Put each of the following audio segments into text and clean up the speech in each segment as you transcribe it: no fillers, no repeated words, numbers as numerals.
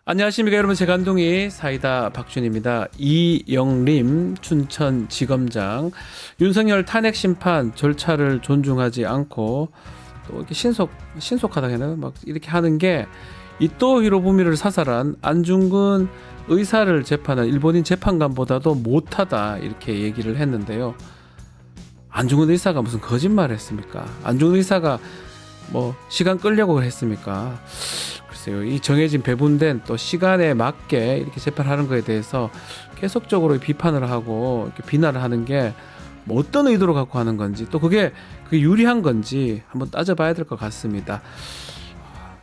안녕하십니까 여러분, 제간둥이 사이다 박준입니다. 이영림 춘천지검장 윤석열 탄핵 심판 절차를 존중하지 않고 또 이렇게 신속하다 해나 막 이렇게 하는 게 이토 히로부미를 사살한 안중근 의사를 재판한 일본인 재판관보다도 못하다 이렇게 얘기를 했는데요. 안중근 의사가 무슨 거짓말을 했습니까? 안중근 의사가 뭐 시간 끌려고 했습니까? 글쎄요, 이 정해진 배분된 또 시간에 맞게 이렇게 재판하는 거에 대해서 계속적으로 비판을 하고 이렇게 비난을 하는 게 뭐 어떤 의도로 갖고 하는 건지, 또 그게 유리한 건지 한번 따져봐야 될 것 같습니다.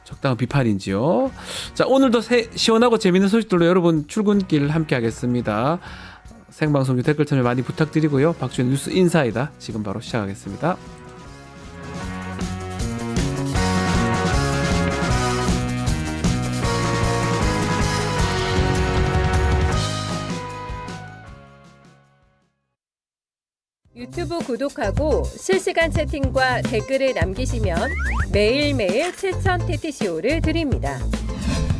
적당한 비판인지요. 자, 오늘도 시원하고 재밌는 소식들로 여러분 출근길 함께 하겠습니다. 생방송 댓글 참여 많이 부탁드리고요. 박준의 뉴스 인사이다 지금 바로 시작하겠습니다. 유튜브 구독하고 실시간 채팅과 댓글을 남기시면 매일매일 7,000TTCO를 드립니다.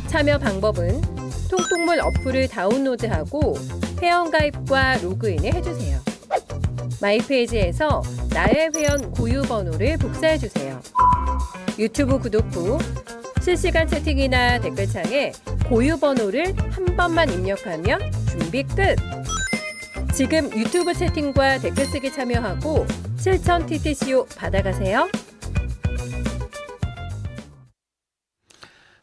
참여 방법은 통통물 어플을 다운로드하고 회원가입과 로그인을 해주세요. 마이페이지에서 나의 회원 고유 번호를 복사해주세요. 유튜브 구독 후 실시간 채팅이나 댓글창에 고유 번호를 한 번만 입력하면 준비 끝! 지금 유튜브 채팅과 댓글 쓰기 참여하고 7,000TTCO 받아가세요.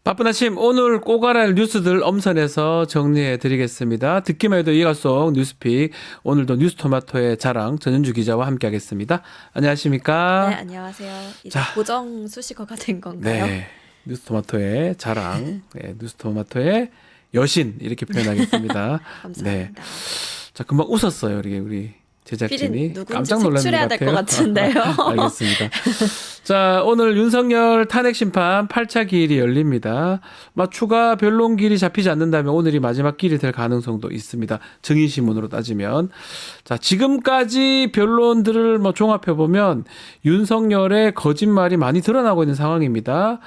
바쁜 아침 오늘 꼭 알아야 할 뉴스들 엄선해서 정리해 드리겠습니다. 듣기만 해도 이해가 쏙 뉴스픽, 오늘도 뉴스토마토의 자랑 전현주 기자와 함께 하겠습니다. 안녕하십니까? 네, 안녕하세요. 이제 고정 수식어가 된 건가요? 네, 뉴스토마토의 자랑, 네, 뉴스토마토의 여신 이렇게 표현하겠습니다. 감사합니다. 네. 자, 금방 웃었어요. 우리 제작진이 깜짝 놀랐는 것 색출해야 될 것 같아요. 같은데요. 알겠습니다. 자, 오늘 윤석열 탄핵 심판 8차 기일이 열립니다. 추가 변론 기일이 잡히지 않는다면 오늘이 마지막 기일이 될 가능성도 있습니다. 증인신문으로 따지면. 자, 지금까지 변론들을 종합해 보면 윤석열의 거짓말이 많이 드러나고 있는 상황입니다.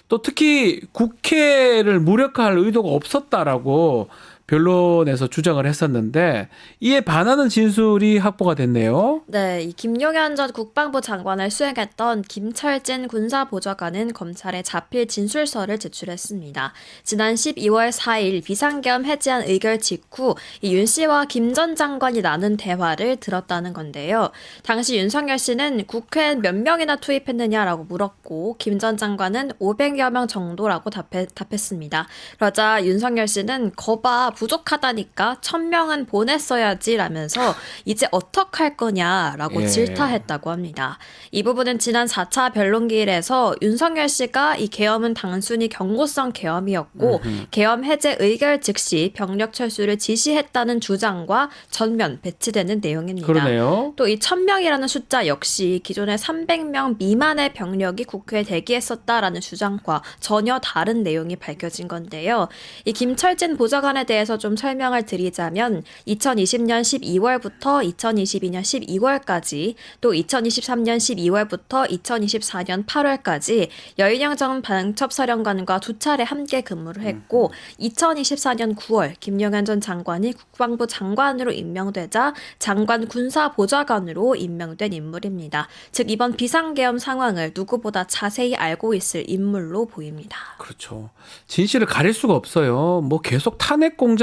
또 특히 국회를 무력화할 의도가 없었다라고 변론에서 주장을 했었는데 이에 반하는 진술이 확보가 됐네요. 네, 이 김용현 전 국방부 장관을 수행했던 김철진 군사보좌관은 검찰에 자필 진술서를 제출했습니다. 지난 12월 4일 비상계엄 해제안 의결 직후 이 윤 씨와 김 전 장관이 나눈 대화를 들었다는 건데요. 당시 윤석열 씨는 국회에 몇 명이나 투입했느냐라고 물었고 김 전 장관은 500여 명 정도라고 답했습니다. 그러자 윤석열 씨는 거봐 부족하다니까 1,000명은 보냈어야지 라면서 이제 어떡할 거냐라고 질타했다고 합니다. 이 부분은 지난 4차 변론기일에서 윤석열 씨가 이 계엄은 단순히 경고성 계엄이었고 계엄 해제 의결 즉시 병력 철수를 지시했다는 주장과 전면 배치되는 내용입니다. 그러네요. 또 이 1,000명이라는 숫자 역시 기존의 300명 미만의 병력이 국회에 대기했었다라는 주장과 전혀 다른 내용이 밝혀진 건데요. 이 김철진 보좌관에 대해서 좀 설명을 드리자면 2020년 12월부터 2022년 12월까지 또 2023년 12월부터 2024년 8월까지 여인영 전 방첩사령관과 두 차례 함께 근무를 했고 2024년 9월 김용현 전 장관이 국방부 장관으로 임명되자 장관 군사보좌관으로 임명된 인물입니다. 즉 이번 비상계엄 상황을 누구보다 자세히 알고 있을 인물로 보입니다. 그렇죠. 진실을 가릴 수가 없어요. 계속 탄핵 공작이니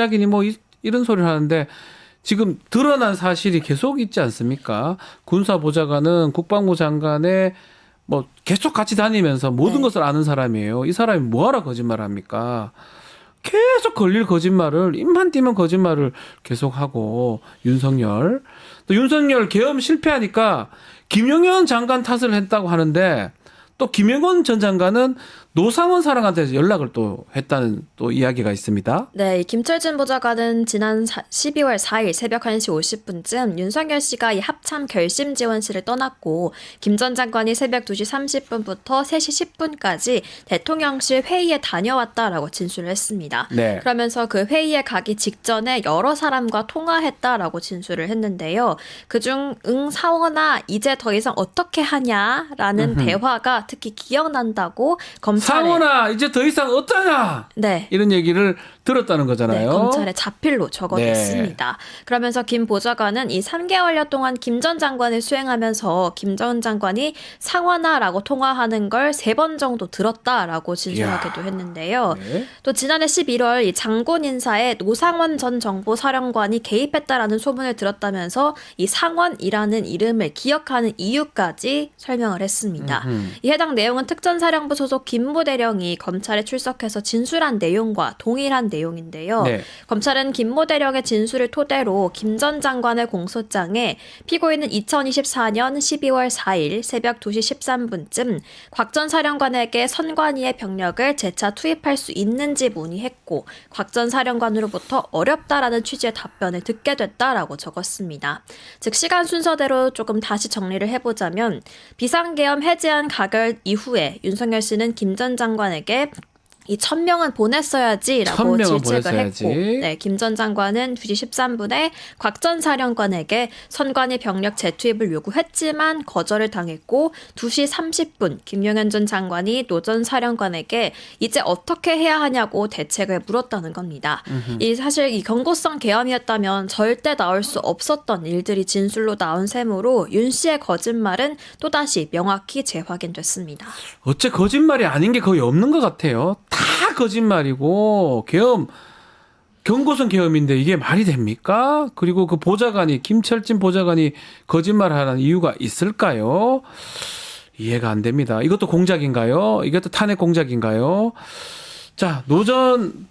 이런 소리를 하는데 지금 드러난 사실이 계속 있지 않습니까? 군사보좌관은 국방부 장관의 계속 같이 다니면서 모든 것을 아는 사람이에요. 이 사람이 뭐하러 거짓말합니까? 계속 걸릴 거짓말을, 입만 띄면 거짓말을 계속하고 윤석열 계엄 실패하니까 김용현 장관 탓을 했다고 하는데 또 김영건 전 장관은 노상원 사랑한테 연락을 또 했다는 또 이야기가 있습니다. 네, 김철진 보좌관은 지난 12월 4일 새벽 1시 50분쯤 윤석열 씨가 이 합참 결심 지원실을 떠났고 김 전 장관이 새벽 2시 30분부터 3시 10분까지 대통령실 회의에 다녀왔다라고 진술을 했습니다. 네. 그러면서 그 회의에 가기 직전에 여러 사람과 통화했다라고 진술을 했는데요. 그중 사원아 이제 더 이상 어떻게 하냐라는 대화가 이유가 특히 기억난다고 검찰에 상원아 이제 더 이상 어떠냐 네. 이런 얘기를 들었다는 거잖아요. 네, 검찰에 자필로 적어냈습니다. 그러면서 김 보좌관은 이 3개월여 동안 김 전 장관을 수행하면서 김 전 장관이 상환하라고 통화하는 걸 3번 정도 들었다라고 진술하기도 했는데요. 네. 또 지난해 11월 이 장군 인사에 노상원 전 정보사령관이 개입했다라는 소문을 들었다면서 이 상원이라는 이름을 기억하는 이유까지 설명을 했습니다. 이 해당 내용은 특전사령부 소속 김모 대령이 검찰에 출석해서 진술한 내용과 동일한 내용인데요. 네. 검찰은 김모 대령의 진술을 토대로 김 전 장관의 공소장에 피고인은 2024년 12월 4일 새벽 2시 13분쯤 곽 전 사령관에게 선관위의 병력을 재차 투입할 수 있는지 문의했고 곽 전 사령관으로부터 어렵다라는 취지의 답변을 듣게 됐다라고 적었습니다. 즉 시간 순서대로 조금 다시 정리를 해보자면 비상계엄 해제안 가결 이후에 윤석열 씨는 김 전 장관에게 이 1000명은 보냈어야지라고 1000명은 질책을 보냈어야지. 했고 네, 김 전 장관은 2시 13분에 곽 전 사령관에게 선관위 병력 재투입을 요구했지만 거절을 당했고 2시 30분 김용현 전 장관이 노 전 사령관에게 이제 어떻게 해야 하냐고 대책을 물었다는 겁니다. 이 사실 이 경고성 계엄이었다면 절대 나올 수 없었던 일들이 진술로 나온 셈으로 윤 씨의 거짓말은 또다시 명확히 재확인됐습니다. 어째 거짓말이 아닌 게 거의 없는 것 같아요. 다 거짓말이고 경고성 계엄인데 이게 말이 됩니까? 그리고 그 보좌관이 김철진 보좌관이 거짓말하는 이유가 있을까요? 이해가 안 됩니다. 이것도 공작인가요? 이것도 탄핵 공작인가요? 자,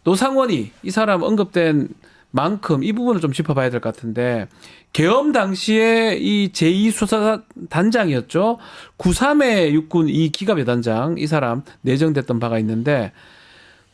노상원이 이 사람 언급된 만큼 이 부분을 좀 짚어봐야 될 것 같은데 계엄 당시에 이 제2수사단장이었죠. 93의 육군 이 기갑여단장 이 사람 내정됐던 바가 있는데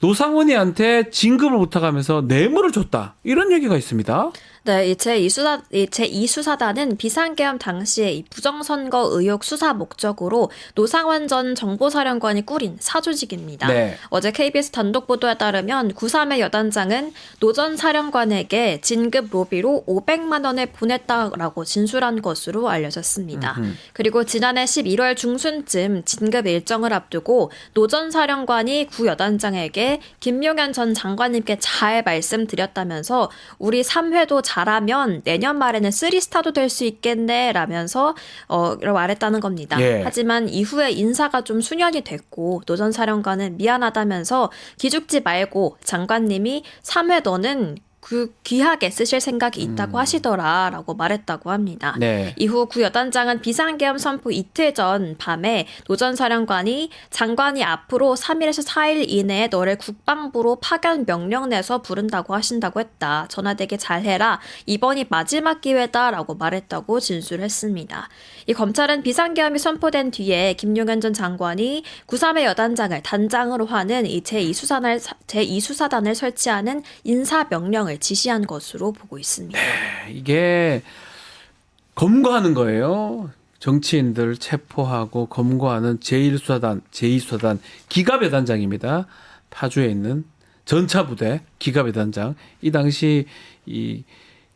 노상원이한테 진급을 부탁하면서 뇌물을 줬다. 이런 얘기가 있습니다. 네, 이 제2수사단은 비상계엄 당시에 이 부정선거 의혹 수사 목적으로 노상원 전 정보사령관이 꾸린 사조직입니다. 네. 어제 KBS 단독 보도에 따르면 93의 여단장은 노 전 사령관에게 진급 로비로 500만 원을 보냈다라고 진술한 것으로 알려졌습니다. 그리고 지난해 11월 중순쯤 진급 일정을 앞두고 노 전 사령관이 구 여단장에게 김용현 전 장관님께 잘 말씀드렸다면서 우리 3회도 잘하면 내년 말에는 3스타도 될 수 있겠네 라면서 말했다는 겁니다. 예. 하지만 이후에 인사가 좀 수년이 됐고 노 전 사령관은 미안하다면서 기죽지 말고 장관님이 3회 너는 그 귀하게 쓰실 생각이 있다고 하시더라라고 말했다고 합니다. 네. 이후 구 여단장은 비상계엄 선포 이틀 전 밤에 노 전 사령관이 장관이 앞으로 3일에서 4일 이내에 너를 국방부로 파견 명령 내서 부른다고 하신다고 했다. 전화대기 잘해라. 이번이 마지막 기회다라고 말했다고 진술했습니다. 이 검찰은 비상계엄이 선포된 뒤에 김용현 전 장관이 93의 여단장을 단장으로 하는 이 제2수사단을 설치하는 인사명령을 지시한 것으로 보고 있습니다. 이게 검거하는 거예요. 정치인들 체포하고 검거하는 제1수사단, 제2수사단 기갑여단장입니다. 파주에 있는 전차부대 기갑여단장. 이 당시 이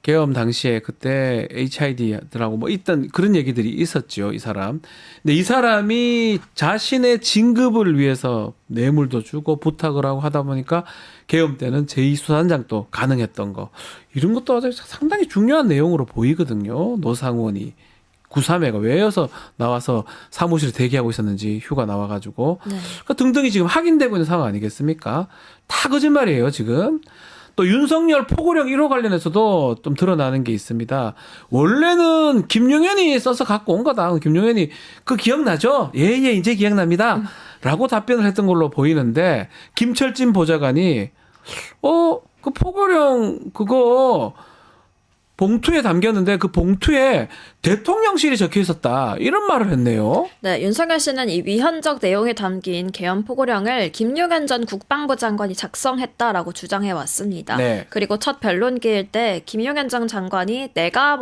계엄 당시에 그때 HID들하고 뭐 있던 그런 얘기들이 있었죠, 이 사람. 근데 이 사람이 자신의 진급을 위해서 뇌물도 주고 부탁을 하고 하다 보니까 계엄 때는 제2수사단장도 가능했던 거. 이런 것도 아주 상당히 중요한 내용으로 보이거든요. 노상원이. 93회가 왜여서 나와서 사무실에 대기하고 있었는지 휴가 나와가지고. 네. 그러니까 등등이 지금 확인되고 있는 상황 아니겠습니까? 다 거짓말이에요, 지금. 또 윤석열 포고령 1호 관련해서도 좀 드러나는 게 있습니다. 원래는 김용현이 써서 갖고 온 거다. 김용현이 그거 기억나죠? 예, 이제 기억납니다. 라고 답변을 했던 걸로 보이는데 김철진 보좌관이 그 포고령 그거 봉투에 담겼는데 그 봉투에 대통령실이 적혀 있었다. 이런 말을 했네요. 네, 윤석열 씨는 이 위헌적 내용이 담긴 계엄 포고령을 김용현 전 국방부 장관이 작성했다라고 주장해 왔습니다. 네. 그리고 첫 변론기일 때 김용현 전 장관이 내가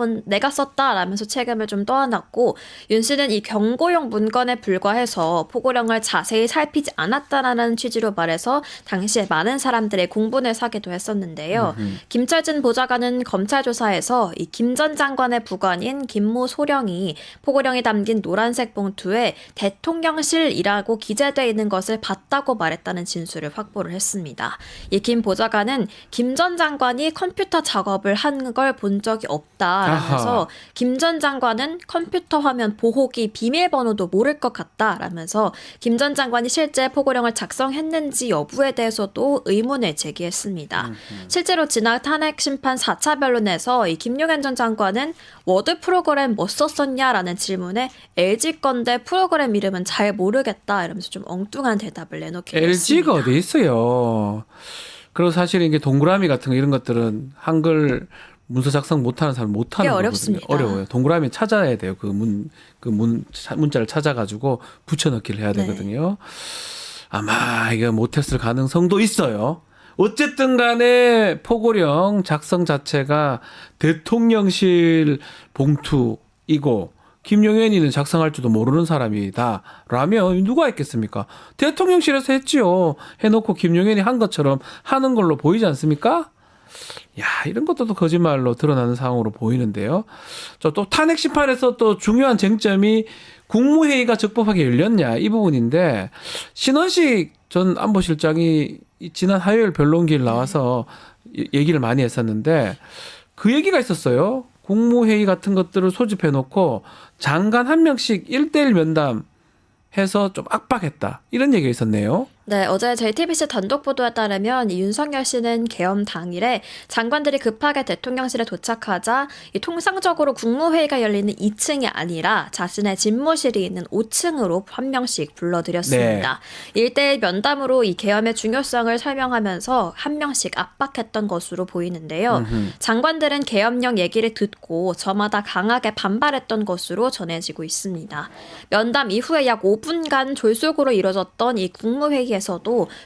썼다라면서 책임을 좀 떠안았고 윤 씨는 이 경고용 문건에 불과해서 포고령을 자세히 살피지 않았다라는 취지로 말해서 당시에 많은 사람들의 공분을 사기도 했었는데요. 김철진 보좌관은 검찰 조사에서 대해서 이 김 전 장관의 부관인 김모 소령이 포고령이 담긴 노란색 봉투에 대통령실이라고 기재되어 있는 것을 봤다고 말했다는 진술을 확보를 했습니다. 이 김 보좌관은 김 전 장관이 컴퓨터 작업을 한 걸 본 적이 없다라면서 김 전 장관은 컴퓨터 화면 보호기 비밀번호도 모를 것 같다라면서 김 전 장관이 실제 포고령을 작성했는지 여부에 대해서도 의문을 제기했습니다. 실제로 지난 탄핵 심판 4차 변론에서 이 김용현 전 장관은 워드 프로그램 뭐 썼었냐라는 질문에 LG 건데 프로그램 이름은 잘 모르겠다 이러면서 좀 엉뚱한 대답을 내놓기도 LG가 했습니다. 어디 있어요. 그리고 사실 이게 동그라미 같은 거 이런 것들은 한글 문서 작성 못하는 사람 못하는 꽤 거거든요. 어렵습니다. 어려워요. 동그라미 찾아야 돼요. 문자를 찾아가지고 붙여넣기를 해야 네. 되거든요. 아마 이거 못했을 가능성도 있어요. 어쨌든 간에 포고령 작성 자체가 대통령실 봉투이고 김용현이는 작성할 줄도 모르는 사람이다 라면 누가 했겠습니까? 대통령실에서 했지요. 해놓고 김용현이 한 것처럼 하는 걸로 보이지 않습니까? 야, 이런 것도 거짓말로 드러나는 상황으로 보이는데요. 또 탄핵 심판에서 또 중요한 쟁점이 국무회의가 적법하게 열렸냐 이 부분인데, 신원식 전 안보실장이 지난 화요일 변론기를 나와서 얘기를 많이 했었는데 그 얘기가 있었어요. 국무회의 같은 것들을 소집해 놓고 장관 한 명씩 1대1 면담해서 좀 압박했다 이런 얘기가 있었네요. 네, 어제 JTBC 단독 보도에 따르면 이 윤석열 씨는 계엄 당일에 장관들이 급하게 대통령실에 도착하자 이 통상적으로 국무회의가 열리는 2층이 아니라 자신의 집무실이 있는 5층으로 한 명씩 불러들였습니다. 네. 1대1 면담으로 이 계엄의 중요성을 설명하면서 한 명씩 압박했던 것으로 보이는데요. 장관들은 계엄령 얘기를 듣고 저마다 강하게 반발했던 것으로 전해지고 있습니다. 면담 이후에 약 5분간 졸속으로 이뤄졌던 이 국무회의에서도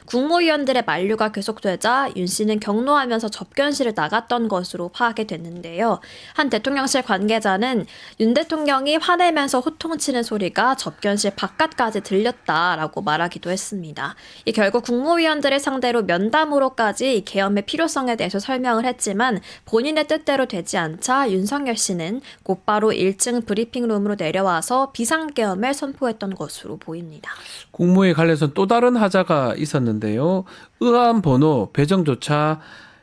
국무위원들의 만류가 계속되자 윤 씨는 경로하면서 접견실을 나갔던 것으로 파악이 됐는데요. 한 대통령실 관계자는 윤 대통령이 화내면서 호통치는 소리가 접견실 바깥까지 들렸다라고 말하기도 했습니다. 이 결국 국무위원들을 상대로 면담으로까지 계엄의 필요성에 대해서 설명을 했지만 본인의 뜻대로 되지 않자 윤석열 씨는 곧바로 1층 브리핑룸으로 내려와서 비상계엄을 선포했던 것으로 보입니다. 국무회의 관련해서 또 다른 하자가 있었는데요. 의안 번호 배정조차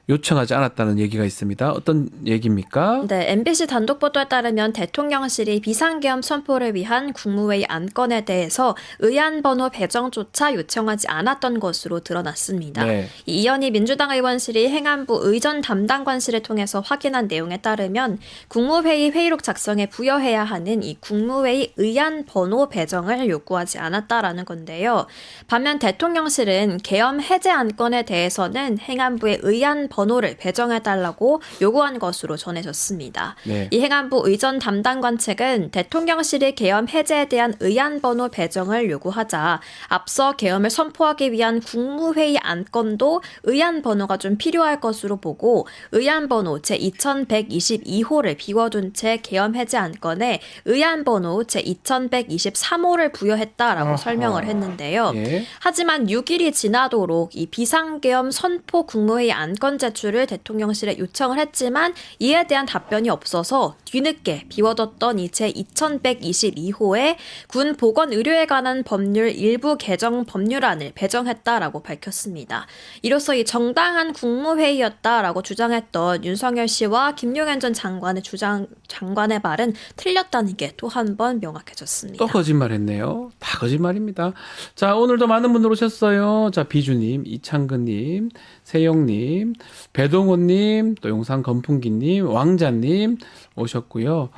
요청하지 않았다는 얘기가 있습니다. 어떤 얘기입니까? 네, MBC 단독 보도에 따르면 대통령실이 비상계엄 선포를 위한 국무회의 안건에 대해서 의안 번호 배정조차 요청하지 않았던 것으로 드러났습니다. 네. 이현희 민주당 의원실이 행안부 의전 담당관실을 통해서 확인한 내용에 따르면 국무회의 회의록 작성에 부여해야 하는 이 국무회의 의안 번호 배정을 요구하지 않았다라는 건데요. 반면 대통령실은 계엄 해제 안건에 대해서는 행안부의 의안 번호를 배정해달라고 요구한 것으로 전해졌습니다. 네. 이 행안부 의전 담당관 측은 대통령실이 계엄 해제에 대한 의안 번호 배정을 요구하자 앞서 계엄을 선포하기 위한 국무회의 안건도 의안 번호가 좀 필요할 것으로 보고 의안 번호 제2122호를 비워둔 채 계엄 해제 안건에 의안 번호 제2123호를 부여했다라고 설명을 했는데요. 예. 하지만 6일이 지나도록 이 비상계엄 선포 국무회의 안건 제출을 대통령실에 요청을 했지만 이에 대한 답변이 없어서 뒤늦게 비워뒀던 이 제2122호에 군 보건 의료에 관한 법률 일부 개정 법률안을 배정했다라고 밝혔습니다. 이로써 이 정당한 국무회의였다라고 주장했던 윤석열 씨와 김용현 전 장관의 말은 틀렸다는 게 또 한 번 명확해졌습니다. 또 거짓말했네요. 다 거짓말입니다. 자, 오늘도 많은 분들 오셨어요. 자, 비주님, 이창근님, 세영님, 배동훈님, 또 용산 건풍기님, 왕자님 오셨고요.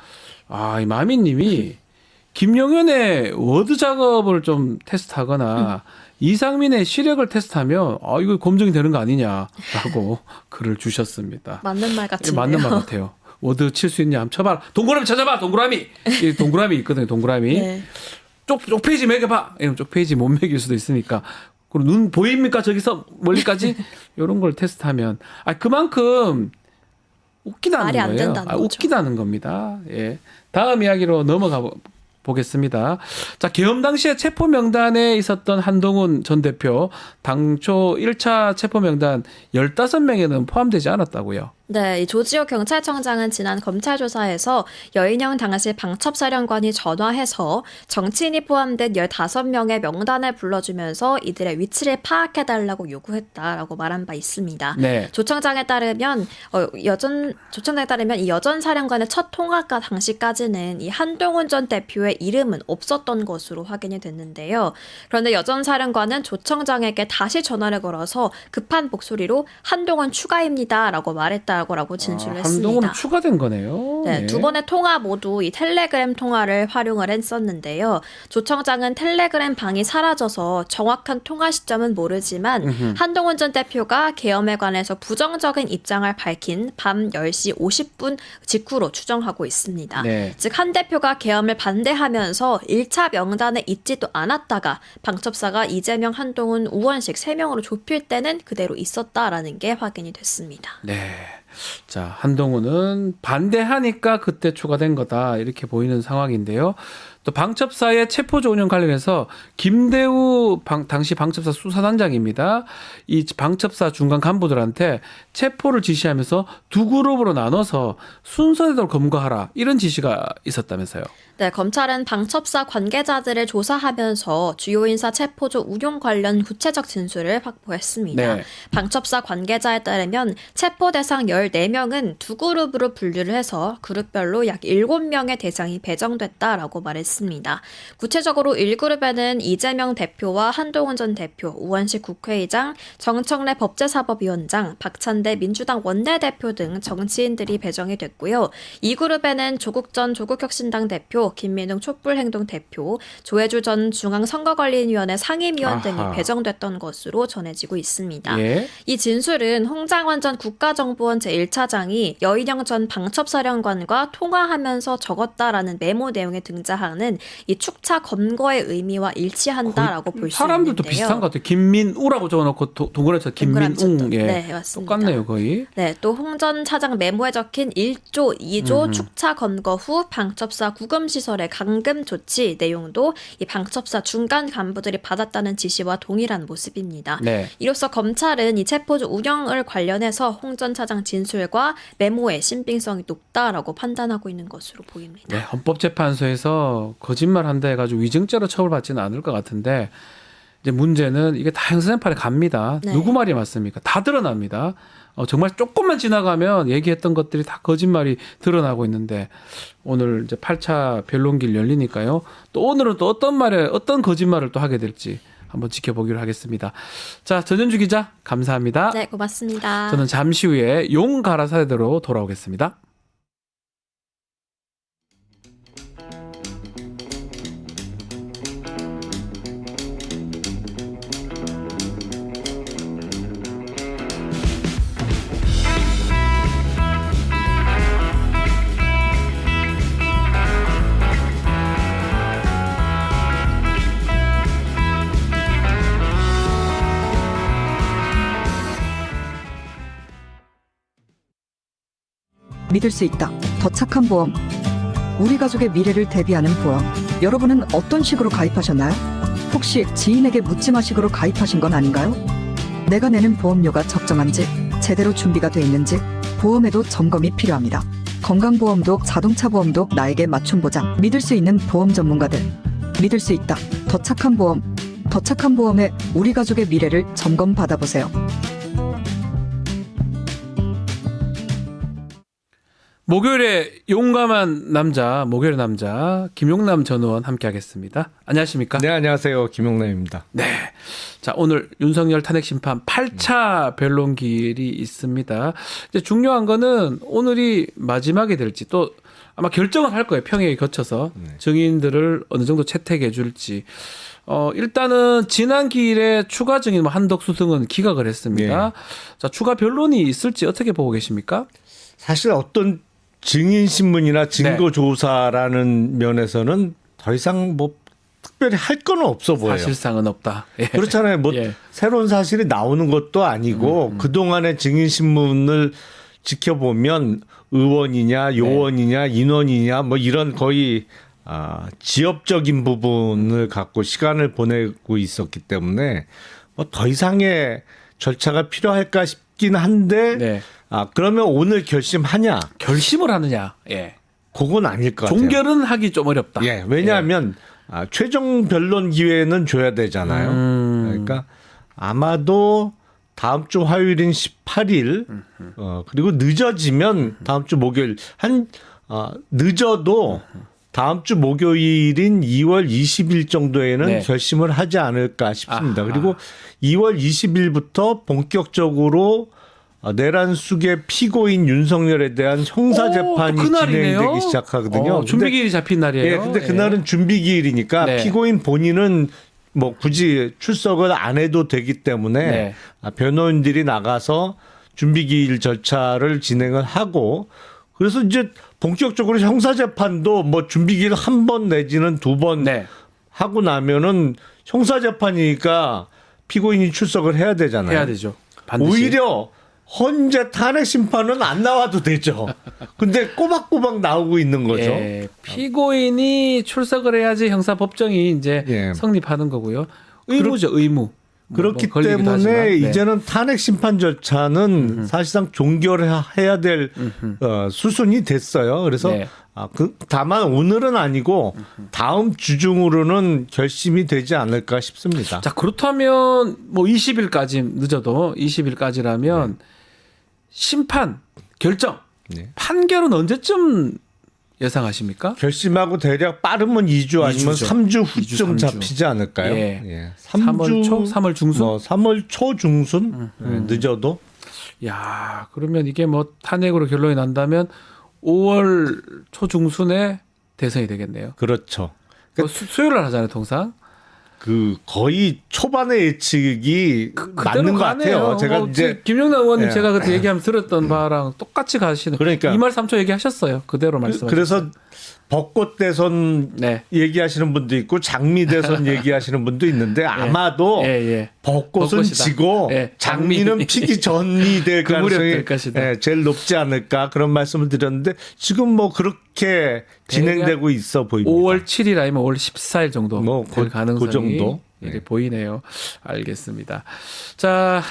아, 이 마미님이 김용현의 워드 작업을 좀 테스트하거나 이상민의 시력을 테스트하면 이거 검증이 되는 거 아니냐라고 글을 주셨습니다. 맞는 말 같은데요. 맞는 말 같아요. 워드 칠 수 있냐 한번 쳐봐라. 동그라미 찾아봐. 동그라미. 동그라미 있거든요. 동그라미. 네. 쪽 페이지 매겨봐. 이러면 쪽 페이지 못 매길 수도 있으니까. 그리고 눈 보입니까? 저기서 멀리까지? 이런 걸 테스트하면 그만큼 웃기다는 말이 안 거예요. 된다는 거죠. 웃기다는 겁니다. 예. 다음 이야기로 넘어가 보겠습니다. 자, 계엄 당시에 체포 명단에 있었던 한동훈 전 대표 당초 1차 체포 명단 15명에는 포함되지 않았다고요. 네, 이 조지호 경찰청장은 지난 검찰 조사에서 여인영 당시 방첩사령관이 전화해서 정치인이 포함된 15명의 명단을 불러주면서 이들의 위치를 파악해달라고 요구했다라고 말한 바 있습니다. 네. 조청장에 따르면 이 여전 사령관의 첫 통화가 당시까지는 이 한동훈 전 대표의 이름은 없었던 것으로 확인이 됐는데요. 그런데 여전 사령관은 조청장에게 다시 전화를 걸어서 급한 목소리로 한동훈 추가입니다라고 말했다라고 진술을 했습니다. 한동훈은 추가된 거네요. 네, 두 번의 통화 모두 이 텔레그램 통화를 활용을 했었는데요. 조청장은 텔레그램 방이 사라져서 정확한 통화 시점은 모르지만 한동훈 전 대표가 계엄에 관해서 부정적인 입장을 밝힌 밤 10시 50분 직후로 추정하고 있습니다. 네. 즉 한 대표가 계엄을 반대하면서 1차 명단에 있지도 않았다가 방첩사가 이재명, 한동훈, 우원식 3명으로 좁힐 때는 그대로 있었다라는 게 확인이 됐습니다. 네. 자, 한동훈은 반대하니까 그때 추가된 거다. 이렇게 보이는 상황인데요. 또 방첩사의 체포조 운영 관련해서 김대우 당시 방첩사 수사단장입니다. 이 방첩사 중간 간부들한테 체포를 지시하면서 두 그룹으로 나눠서 순서대로 검거하라. 이런 지시가 있었다면서요. 네, 검찰은 방첩사 관계자들을 조사하면서 주요 인사 체포조 운용 관련 구체적 진술을 확보했습니다. 네. 방첩사 관계자에 따르면 체포 대상 14명은 두 그룹으로 분류를 해서 그룹별로 약 7명의 대상이 배정됐다라고 말했습니다. 구체적으로 1그룹에는 이재명 대표와 한동훈 전 대표, 우원식 국회의장, 정청래 법제사법위원장, 박찬대 민주당 원내대표 등 정치인들이 배정이 됐고요. 2그룹에는 조국 전 조국혁신당 대표, 김민웅 촛불행동 대표, 조혜주 전 중앙선거관리위원회 상임위원 등이 아하. 배정됐던 것으로 전해지고 있습니다. 예. 이 진술은 홍장원 전 국가정보원 제1차장이 여인영 전 방첩사령관과 통화하면서 적었다라는 메모 내용에 등장하는 이 축차 검거의 의미와 일치한다라고 볼 수 있는데요. 사람들도 비슷한 것 같아요. 김민우라고 적어놓고 동그랗게 쳐 김민웅. 예. 네, 맞습니다. 똑같네요, 거의. 네, 또 홍 전 차장 메모에 적힌 1조, 2조 축차 검거 후 방첩사 구금시설의 감금 조치 내용도 이 방첩사 중간 간부들이 받았다는 지시와 동일한 모습입니다. 네. 이로써 검찰은 이 체포조 운영을 관련해서 홍 전 차장 진술과 메모의 신빙성이 높다라고 판단하고 있는 것으로 보입니다. 네, 헌법재판소에서 거짓말한다 해가지고 위증죄로 처벌받지는 않을 것 같은데 이제 문제는 이게 다 형사재판에 갑니다. 네. 누구 말이 맞습니까? 다 드러납니다. 정말 조금만 지나가면 얘기했던 것들이 다 거짓말이 드러나고 있는데 오늘 이제 8차 변론길 열리니까요. 또 오늘은 또 어떤 거짓말을 또 하게 될지 한번 지켜보기로 하겠습니다. 자, 전현주 기자 감사합니다. 네, 고맙습니다. 저는 잠시 후에 용 가라사대로 돌아오겠습니다. 믿을 수 있다. 더 착한 보험. 우리 가족의 미래를 대비하는 보험. 여러분은 어떤 식으로 가입하셨나요? 혹시 지인에게 묻지마식으로 가입하신 건 아닌가요? 내가 내는 보험료가 적정한지, 제대로 준비가 돼 있는지, 보험에도 점검이 필요합니다. 건강보험도 자동차 보험도 나에게 맞춤 보장. 믿을 수 있는 보험 전문가들. 믿을 수 있다. 더 착한 보험. 더 착한 보험에 우리 가족의 미래를 점검 받아보세요. 목요일에 용감한 남자, 목요일의 남자 김용남 전 의원 함께하겠습니다. 안녕하십니까? 네, 안녕하세요. 김용남입니다. 네. 자, 오늘 윤석열 탄핵 심판 8차 변론길이 있습니다. 이제 중요한 거는 오늘이 마지막이 될지 또 아마 결정을 할 거예요. 평일에 거쳐서 증인들을 어느 정도 채택해 줄지. 일단은 지난 기일에 추가 증인 한덕수 등은 기각을 했습니다. 자, 추가 변론이 있을지 어떻게 보고 계십니까? 사실 어떤 증인 신문이나 증거 조사라는 면에서는 더 이상 뭐 특별히 할 건 없어 보여요. 사실상은 없다. 예. 그렇잖아요. 뭐 예. 새로운 사실이 나오는 것도 아니고 그동안의 증인 신문을 지켜보면 의원이냐 요원이냐 인원이냐 뭐 이런 거의 지엽적인 부분을 갖고 시간을 보내고 있었기 때문에 뭐 더 이상의 절차가 필요할까 싶긴 한데 네. 그러면 오늘 결심하냐? 결심을 하느냐. 예. 그건 아닐 것 같아요. 종결은 하기 좀 어렵다. 예, 왜냐하면 최종 변론 기회는 줘야 되잖아요. 그러니까 아마도 다음 주 화요일인 18일 그리고 늦어지면 다음 주 목요일 늦어도 다음 주 목요일인 2월 20일 정도에는 네. 결심을 하지 않을까 싶습니다. 아하. 그리고 2월 20일부터 본격적으로 내란숙의 피고인 윤석열에 대한 형사 재판이 또 그날이네요. 진행되기 시작하거든요. 준비기일이 잡힌 날이에요. 예, 근데 그날은 준비기일이니까 네. 피고인 본인은 뭐 굳이 출석을 안 해도 되기 때문에 네. 변호인들이 나가서 준비기일 절차를 진행을 하고 그래서 이제 본격적으로 형사재판도 뭐 준비기일 한 번 내지는 두 번 네. 하고 나면은 형사재판이니까 피고인이 출석을 해야 되잖아요. 해야 되죠. 반드시. 오히려 헌재 탄핵 심판은 안 나와도 되죠. 근데 꼬박꼬박 나오고 있는 거죠. 예, 피고인이 출석을 해야지 형사 법정이 이제 예. 성립하는 거고요. 의무죠, 의무. 그렇기 뭐 걸리기도 때문에 하지만, 네. 이제는 탄핵 심판 절차는 사실상 종결해야 될 수순이 됐어요. 그래서 네. 다만 오늘은 아니고 다음 주 중으로는 결심이 되지 않을까 싶습니다. 자, 그렇다면 뭐 20일까지 늦어도 20일까지라면 심판 결정 네. 판결은 언제쯤 예상하십니까? 결심하고 대략 빠르면 2주 아니면 2주죠. 3주 2주, 후쯤 3주. 잡히지 않을까요? 예. 3주 3월 초, 3월 중순? 뭐 3월 초 중순 늦어도 야, 그러면 이게 뭐 탄핵으로 결론이 난다면 5월 초중순에 대선이 되겠네요. 그렇죠. 뭐 수요일 날 하잖아요, 통상. 거의 초반의 예측이 맞는 것 같아요. 제가 뭐 이제 김영남 의원님 예. 제가 그때 얘기하면 들었던 바랑 똑같이 가시는. 그러니까. 2말 3초 얘기하셨어요. 그대로 말씀하셨어요. 그래서 벚꽃 대선 네. 얘기하시는 분도 있고 장미 대선 얘기하시는 분도 있는데 아마도 예. 벚꽃은 벚꽃이다. 지고 예, 장미는 장미. 피기 전이 될 그 무렵 가능성이 될 것이다. 예, 제일 높지 않을까 그런 말씀을 드렸는데 지금 뭐 그렇게 진행되고 있어 보입니다. 5월 7일 아니면 5월 14일 정도 뭐 될 그 가능성이 정도? 이렇게 네. 보이네요. 알겠습니다. 자,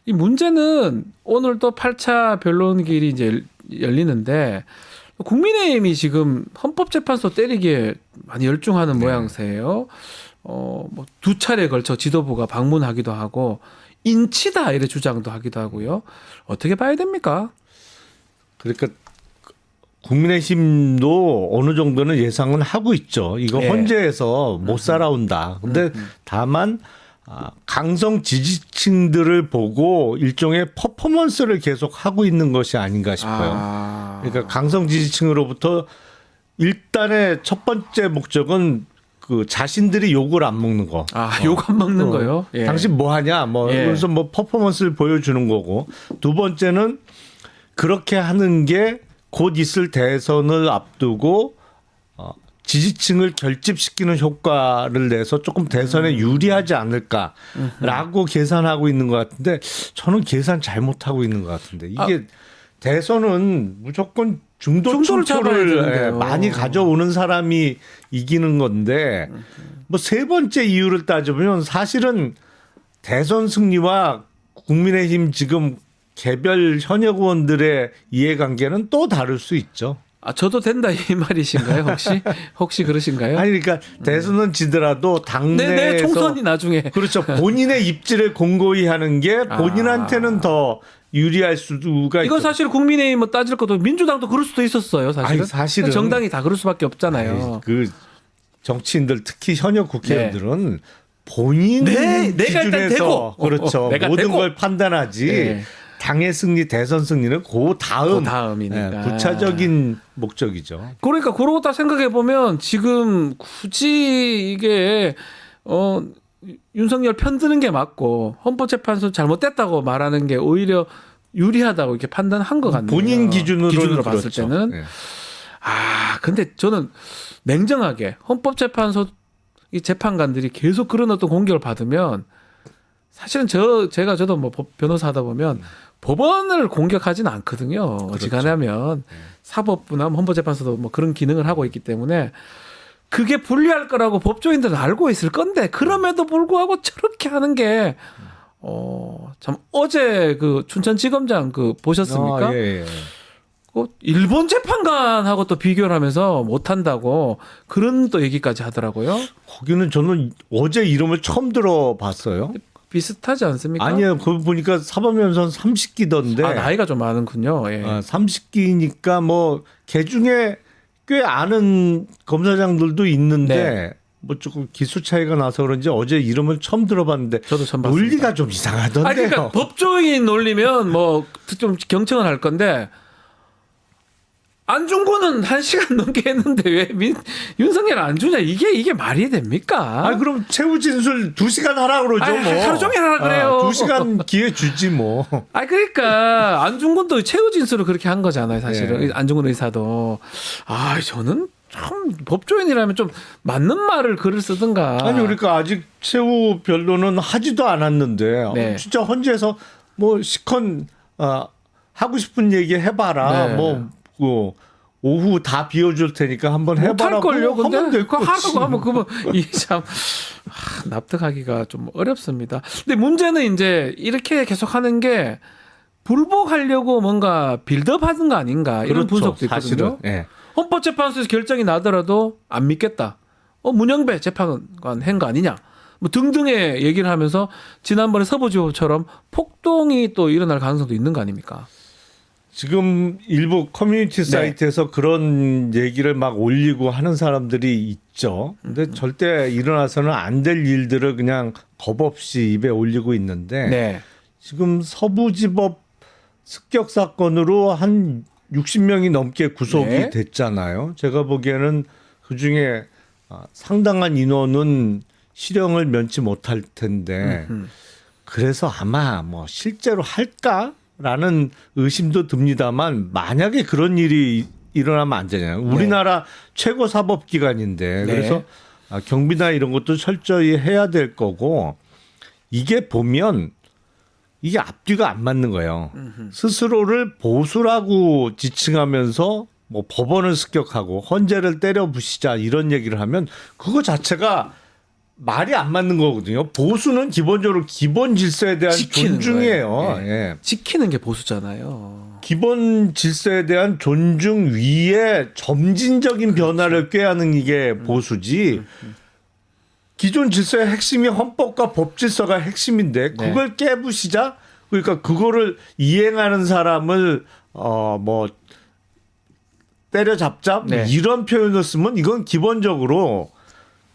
이 문제는 오늘 또 8차 변론길이 이제 열리는데 국민의힘이 지금 헌법재판소 때리기에 많이 열중하는 네. 모양새예요. 뭐 두 차례에 걸쳐 지도부가 방문하기도 하고 인치다 이래 주장도 하기도 하고요. 어떻게 봐야 됩니까? 그러니까 국민의힘도 어느 정도는 예상은 하고 있죠. 이거 예. 헌재에서 못 살아온다. 근데 다만 강성 지지층들을 보고 일종의 퍼포먼스를 계속 하고 있는 것이 아닌가 싶어요. 그러니까 강성 지지층으로부터 일단의 첫 번째 목적은 그 자신들이 욕을 안 먹는 거. 욕 안 먹는 거요? 예. 당신 뭐 하냐? 뭐 예. 그래서 뭐 퍼포먼스를 보여주는 거고. 두 번째는 그렇게 하는 게 곧 있을 대선을 앞두고 지지층을 결집시키는 효과를 내서 조금 대선에 유리하지 않을까라고 계산하고 있는 것 같은데 저는 계산 잘못하고 있는 것 같은데 이게 대선은 무조건 중도를 잡아야 중도층표를 되는데요. 많이 가져오는 사람이 이기는 건데 뭐 세 번째 이유를 따져보면 사실은 대선 승리와 국민의힘 지금 개별 현역 의원들의 이해관계는 또 다를 수 있죠. 저도 된다 이 말이신가요? 혹시 그러신가요? 아니 그러니까 대선은 지더라도 당내에서 네, 총선이 나중에 그렇죠. 본인의 입지를 공고히 하는 게 본인한테는 더 유리할 수가 이건 있죠. 사실 국민의힘 뭐 따질 것도 민주당도 그럴 수도 있었어요. 사실은. 아니, 사실은. 정당이 다 그럴 수밖에 없잖아요. 아니, 그 정치인들 특히 현역 국회의원들은 본인 내가 일단 기준에서 되고. 그렇죠. 내가 모든 되고. 걸 판단하지. 네. 당의 승리, 대선 승리는 그 다음, 다음이니까. 부차적인 목적이죠. 그러니까 그러고 딱 생각해 보면 지금 굳이 이게 윤석열 편드는 게 맞고 헌법재판소 잘못됐다고 말하는 게 오히려 유리하다고 이렇게 판단한 것 같네요. 본인 기준으로 봤을 그렇죠. 때는. 네. 근데 저는 냉정하게 헌법재판소 이 재판관들이 계속 그런 어떤 공격을 받으면 사실은 저도 뭐 변호사 하다 보면 법원을 공격하지는 않거든요. 어지간하면 사법부나 헌법재판소도 뭐 그런 기능을 하고 있기 때문에 그게 불리할 거라고 법조인들은 알고 있을 건데 그럼에도 불구하고 저렇게 하는 게 참 어제 그 춘천지검장 그 보셨습니까? 예. 일본 재판관하고 또 비교를 하면서 못한다고 그런 또 얘기까지 하더라고요. 거기는 저는 어제 이름을 처음 들어봤어요. 비슷하지 않습니까? 아니요, 그거 보니까 사법연수원 30기던데. 아, 나이가 좀 많은군요. 예. 30기니까 뭐 개 중에 꽤 아는 검사장들도 있는데 네. 뭐 조금 기수 차이가 나서 그런지 어제 이름을 처음 들어봤는데 저도 처음 봤습니다. 논리가 좀 이상하던데요. 아, 그러니까 법조인 논리면 뭐 좀 경청을 할 건데 안중근은 1시간 넘게 했는데 왜 윤석열 안 주냐? 이게 말이 됩니까? 아, 그럼 최후 진술 2시간 하라 그러죠. 아니, 뭐. 하루 종일 하라 그래요. 2시간 기회 주지 뭐. 아, 그러니까 안중근도 최후 진술을 그렇게 한 거잖아요, 사실은. 예. 안중근 의사도. 아, 저는 참 법조인이라면 좀 맞는 말을 글을 쓰든가. 아니, 그러니까 아직 최후 변론은 하지도 않았는데 네. 진짜 헌재에서 뭐 시컨 하고 싶은 얘기 해봐라. 네. 뭐 오후 다 비워줄 테니까 한번 해봐라. 못할걸요. 근데 하면 될 그거 거지. 하라고 하면 그거 이게 참 납득하기가 좀 어렵습니다. 근데 문제는 이제 이렇게 계속 하는 게 불복하려고 뭔가 빌드업하는 거 아닌가 이런 그렇죠, 분석도 있거든요. 사실은. 예. 헌법재판소에서 결정이 나더라도 안 믿겠다. 문영배 재판관 한 거 아니냐. 뭐 등등의 얘기를 하면서 지난번에 서부지법처럼 폭동이 또 일어날 가능성도 있는 거 아닙니까? 지금 일부 커뮤니티 사이트에서 그런 얘기를 막 올리고 하는 사람들이 있죠. 근데 절대 일어나서는 안 될 일들을 그냥 겁 없이 입에 올리고 있는데 네. 지금 서부지법 습격 사건으로 한 60명이 넘게 구속이 네. 됐잖아요. 제가 보기에는 그중에 상당한 인원은 실형을 면치 못할 텐데 그래서 아마 뭐 실제로 할까라는 의심도 듭니다만 만약에 그런 일이 일어나면 안 되잖아요. 우리나라 최고 사법기관인데 네. 그래서 경비나 이런 것도 철저히 해야 될 거고 이게 보면 이게 앞뒤가 안 맞는 거예요. 스스로를 보수라고 지칭하면서 뭐 법원을 습격하고 헌재를 때려 부시자 이런 얘기를 하면 그거 자체가 말이 안 맞는 거거든요. 보수는 기본적으로 기본 질서에 대한 지키는 존중이에요. 거예요. 예. 지키는 게 보수잖아요. 기본 질서에 대한 존중 위에 점진적인 변화를 꾀하는 이게 보수지. 기존 질서의 핵심이 헌법과 법 질서가 핵심인데 그걸 깨부시자. 그러니까 그거를 이행하는 사람을 뭐 때려잡자 네. 이런 표현을 쓰면 이건 기본적으로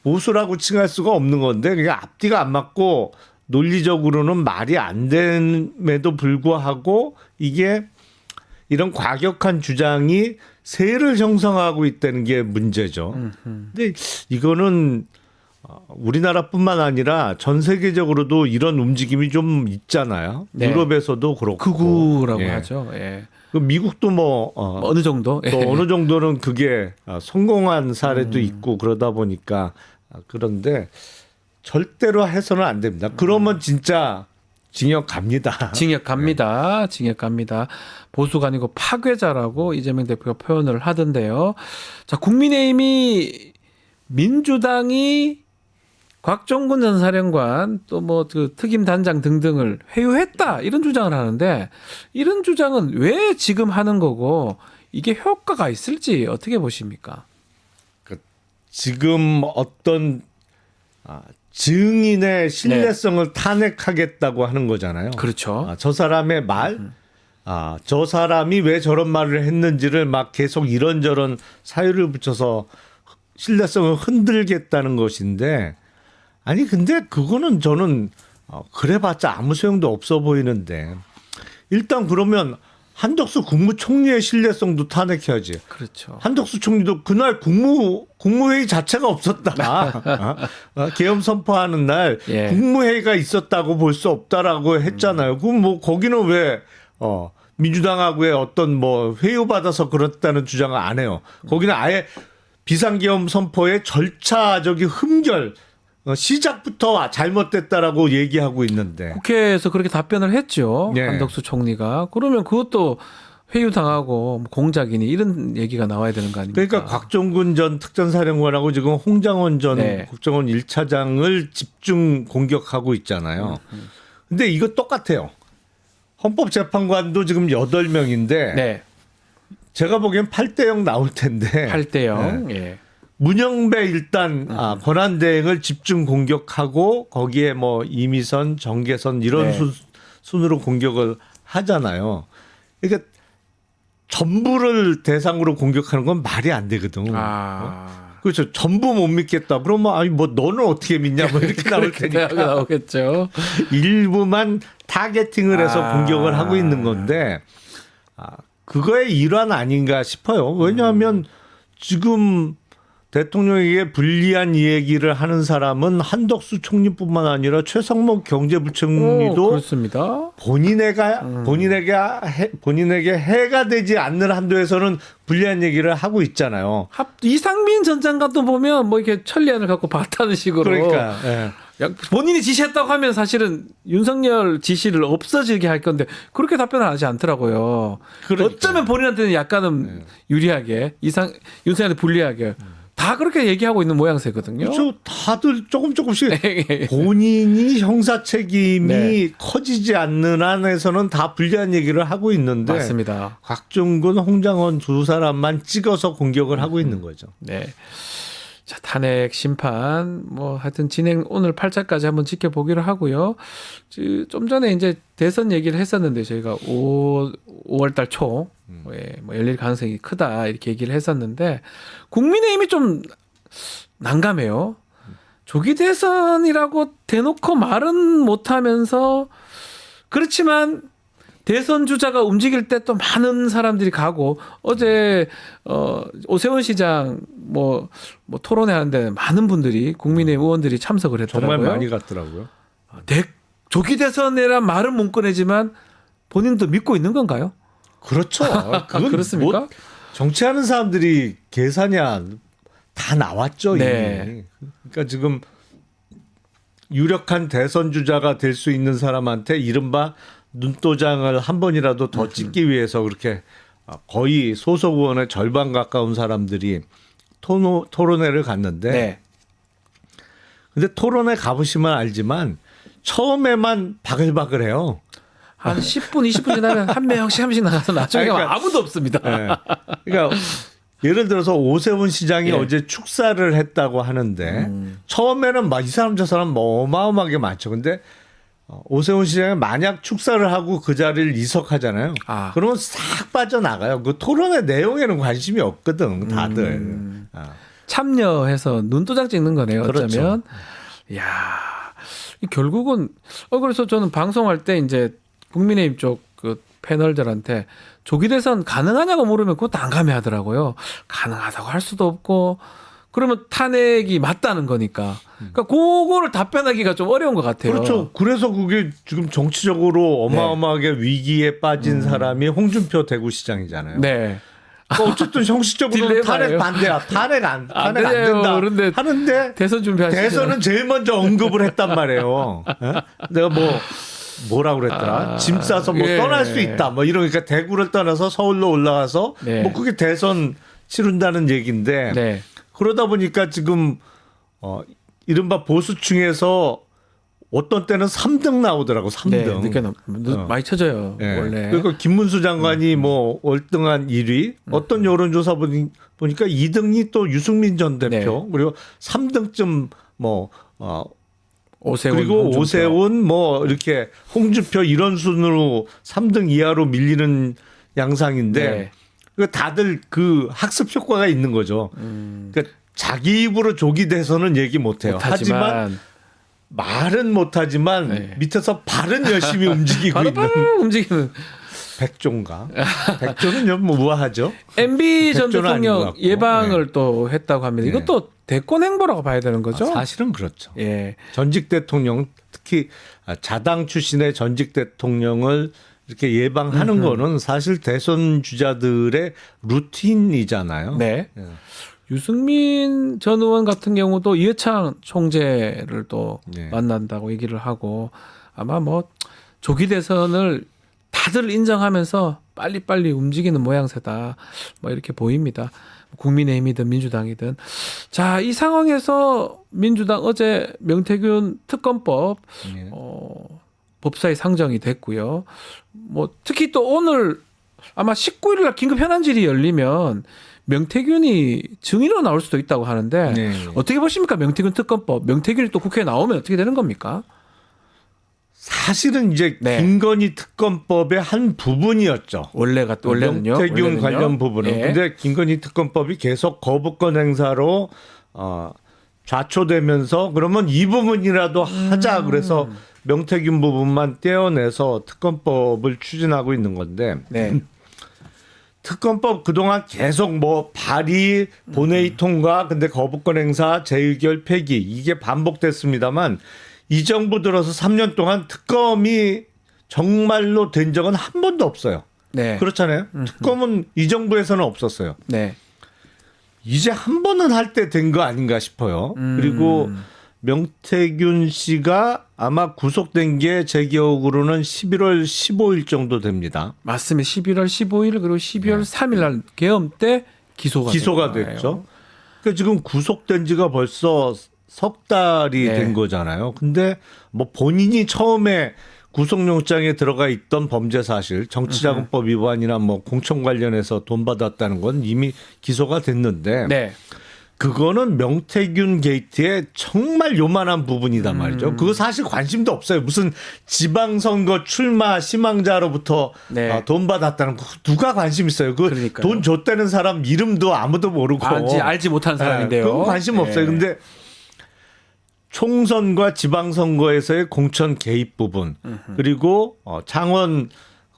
보수라고 칭할 수가 없는 건데 그게 앞뒤가 안 맞고 논리적으로는 말이 안 됨에도 불구하고 이게 이런 과격한 주장이 세를 형성하고 있다는 게 문제죠. 근데 이거는 우리나라뿐만 아니라 전 세계적으로도 이런 움직임이 좀 있잖아요. 네. 유럽에서도 그렇고. 극우라고 예. 하죠. 예. 그 미국도 뭐 어느 정도? 또 예. 어느 정도는 그게 성공한 사례도 있고 그러다 보니까 그런데 절대로 해서는 안 됩니다. 그러면 진짜 징역 갑니다. 징역 갑니다. 징역 갑니다. 보수가 아니고 파괴자라고 이재명 대표가 표현을 하던데요. 자, 국민의힘이 민주당이 곽종군 전 사령관 또 뭐 그 특임 단장 등등을 회유했다 이런 주장을 하는데 이런 주장은 왜 지금 하는 거고 이게 효과가 있을지 어떻게 보십니까? 지금 어떤 증인의 신뢰성을 탄핵하겠다고 하는 거잖아요. 그렇죠. 저 사람의 말, 저 사람이 왜 저런 말을 했는지를 막 계속 이런저런 사유를 붙여서 신뢰성을 흔들겠다는 것인데 아니 근데 그거는 저는 그래봤자 아무 소용도 없어 보이는데 일단 그러면 한덕수 국무총리의 신뢰성도 탄핵해야지. 그렇죠. 한덕수 총리도 그날 국무회의 자체가 없었다. 계엄 선포하는 날 예. 국무회의가 있었다고 볼 수 없다라고 했잖아요. 그럼 뭐 거기는 왜 민주당하고의 어떤 뭐 회유받아서 그렇다는 주장을 안 해요. 거기는 아예 비상계엄 선포의 절차적인 흠결 시작부터 잘못됐다라고 얘기하고 있는데 국회에서 그렇게 답변을 했죠. 네. 한덕수 총리가. 그러면 그것도 회유당하고 공작이니 이런 얘기가 나와야 되는 거 아닙니까? 그러니까 곽종군 전 특전사령관하고 지금 홍장원 전 네. 국정원 1차장을 집중 공격하고 있잖아요. 근데 이거 똑같아요. 헌법재판관도 지금 8명인데 네. 제가 보기엔 8대0 나올 텐데 8대 0. 예. 문영배 일단 권한대행을 집중 공격하고 거기에 뭐 이미선, 정계선 이런 네. 순으로 공격을 하잖아요. 그러니까 전부를 대상으로 공격하는 건 말이 안 되거든. 그렇죠. 전부 못 믿겠다. 그러면 아니 뭐 너는 어떻게 믿냐 뭐 이렇게 나올 테니까 나오겠죠. 일부만 타겟팅을 해서 공격을 하고 있는 건데 그거의 일환 아닌가 싶어요. 왜냐하면 지금 대통령에게 불리한 얘기를 하는 사람은 한덕수 총리뿐만 아니라 최상목 경제부총리도 그렇습니다. 본인에게 해가 되지 않는 한도에서는 불리한 얘기를 하고 있잖아요. 이상민 전 장관도 보면 뭐 이렇게 천리안을 갖고 봤다는 식으로. 그러니까 예. 본인이 지시했다고 하면 사실은 윤석열 지시를 없어지게 할 건데 그렇게 답변을 하지 않더라고요. 그러니까. 어쩌면 본인한테는 약간은 유리하게 윤석열한테 불리하게 다 그렇게 얘기하고 있는 모양새거든요. 그렇죠. 다들 조금씩 본인이 형사 책임이 네. 커지지 않는 한에서는 다 불리한 얘기를 하고 있는데 맞습니다. 곽종근, 홍장원 두 사람만 찍어서 공격을 하고 있는 거죠. 네. 자, 탄핵 심판 뭐 하여튼 진행 오늘 8차까지 한번 지켜보기로 하고요. 좀 전에 이제 대선 얘기를 했었는데 저희가 5월 달 초 뭐 열릴 가능성이 크다 이렇게 얘기를 했었는데 국민의힘이 좀 난감해요. 조기 대선이라고 대놓고 말은 못하면서 그렇지만 대선 주자가 움직일 때 또 많은 사람들이 가고 어제 오세훈 시장 뭐 토론회 하는데 많은 분들이 국민의힘 의원들이 참석을 했더라고요. 정말 많이 갔더라고요. 조기 대선이란 말은 못 꺼내지만 본인도 믿고 있는 건가요? 그렇죠. 그건 그렇습니까? 뭐 정치하는 사람들이 계산이야 다 나왔죠. 네. 이미. 그러니까 지금 유력한 대선 주자가 될 수 있는 사람한테 이른바 눈도장을 한 번이라도 더 찍기 위해서 그렇게 거의 소속 의원의 절반 가까운 사람들이 토론회를 갔는데 네. 근데 토론회 가보시면 알지만 처음에만 바글바글해요. 한 10분, 20분 지나면 한 명씩 나가서 나중에 그러니까, 아무도 없습니다. 네. 그러니까 예를 들어서 오세훈 시장이 예. 어제 축사를 했다고 하는데 처음에는 막 이 사람 저 사람 뭐 어마어마하게 많죠. 근데 오세훈 시장이 만약 축사를 하고 그 자리를 이석하잖아요. 그러면 싹 빠져나가요. 그 토론회 내용에는 관심이 없거든 다들. 참여해서 눈도장 찍는 거네요. 어쩌면. 그렇죠. 이야, 결국은 그래서 저는 방송할 때 이제 국민의힘 쪽 그 패널들한테 조기 대선 가능하냐고 물으면 그것도 난감해하더라고요. 가능하다고 할 수도 없고 그러면 탄핵이 맞다는 거니까. 그러니까 그거를 답변하기가 좀 어려운 것 같아요. 그렇죠. 그래서 그게 지금 정치적으로 어마어마하게 위기에 빠진 사람이 홍준표 대구시장이잖아요. 네. 그러니까 어쨌든 형식적으로 탄핵 반대야. 탄핵 안 된다. 그런데 하는데 대선 준비하시죠. 대선은 제일 먼저 언급을 했단 말이에요. 내가 뭐라고 그랬더라. 짐 싸서 뭐 떠날 수 있다. 뭐 이러니까 대구를 떠나서 서울로 올라가서 뭐 그게 대선 치른다는 얘기인데 네. 그러다 보니까 지금 이른바 보수층에서 어떤 때는 3등 나오더라고. 3등. 네, 많이 쳐져요. 네. 원래. 그러니까 김문수 장관이 뭐 월등한 1위, 어떤 여론조사 보니까 2등이 또 유승민 전 대표, 네. 그리고 3등쯤 뭐 오세훈, 그리고 홍준표. 오세훈 뭐 이렇게 홍준표 이런 순으로 3등 이하로 밀리는 양상인데 네. 다들 그 학습 효과가 있는 거죠. 그러니까 자기 입으로 조기 대선은 얘기 못해요. 하지만 말은 못하지만 네. 밑에서 발은 열심히 움직이고 있는 움직이는 백조인가? 백조는 뭐 우아하죠. MB 전 백조는 아닌 것 대통령 같고. 예방을 또 했다고 합니다. 이것도 대권 행보라고 봐야 되는 거죠? 사실은 그렇죠. 예. 전직 대통령 특히 자당 출신의 전직 대통령을 이렇게 예방하는 거는 사실 대선 주자들의 루틴이잖아요. 네. 유승민 전 의원 같은 경우도 이해창 총재를 또 만난다고 얘기를 하고 아마 뭐 조기 대선을 다들 인정하면서 빨리빨리 움직이는 모양새다. 뭐 이렇게 보입니다. 국민의힘이든 민주당이든. 자, 이 상황에서 민주당 어제 명태균 특검법 법사위 상정이 됐고요. 뭐 특히 또 오늘 아마 19일 날 긴급 현안질이 열리면 명태균이 증인으로 나올 수도 있다고 하는데 네. 어떻게 보십니까? 명태균 특검법. 명태균이 또 국회에 나오면 어떻게 되는 겁니까? 사실은 이제 네. 김건희 특검법의 한 부분이었죠. 원래는요. 명태균 관련 부분은. 예. 근데 김건희 특검법이 계속 거부권 행사로 좌초되면서 그러면 이 부분이라도 하자 그래서 명태균 부분만 떼어내서 특검법을 추진하고 있는 건데 네. 특검법 그동안 계속 뭐 발의, 본회의 통과, 근데 거부권 행사, 재의결 폐기 이게 반복됐습니다만 이 정부 들어서 3년 동안 특검이 정말로 된 적은 한 번도 없어요. 네. 그렇잖아요. 특검은 이 정부에서는 없었어요. 네. 이제 한 번은 할 때 된 거 아닌가 싶어요. 그리고 명태균 씨가 아마 구속된 게 제 기억으로는 11월 15일 정도 됩니다. 맞습니다. 11월 15일 그리고 12월 3일 날 계엄 때 기소가 된 됐죠. 거예요. 그러니까 지금 구속된 지가 벌써 석 달이 네. 된 거잖아요. 근데 뭐 본인이 처음에 구속영장에 들어가 있던 범죄 사실, 정치자금법 위반이나 뭐 공천 관련해서 돈 받았다는 건 이미 기소가 됐는데 네. 그거는 명태균 게이트의 정말 요만한 부분이단 말이죠. 그거 사실 관심도 없어요. 무슨 지방선거 출마 희망자로부터 네. 돈 받았다는 거 누가 관심 있어요. 그 그러니까요. 돈 줬다는 사람 이름도 아무도 모르고 알지 못하는 사람인데요. 그건 관심 없어요. 네. 근데 총선과 지방선거에서의 공천 개입 부분 그리고 창원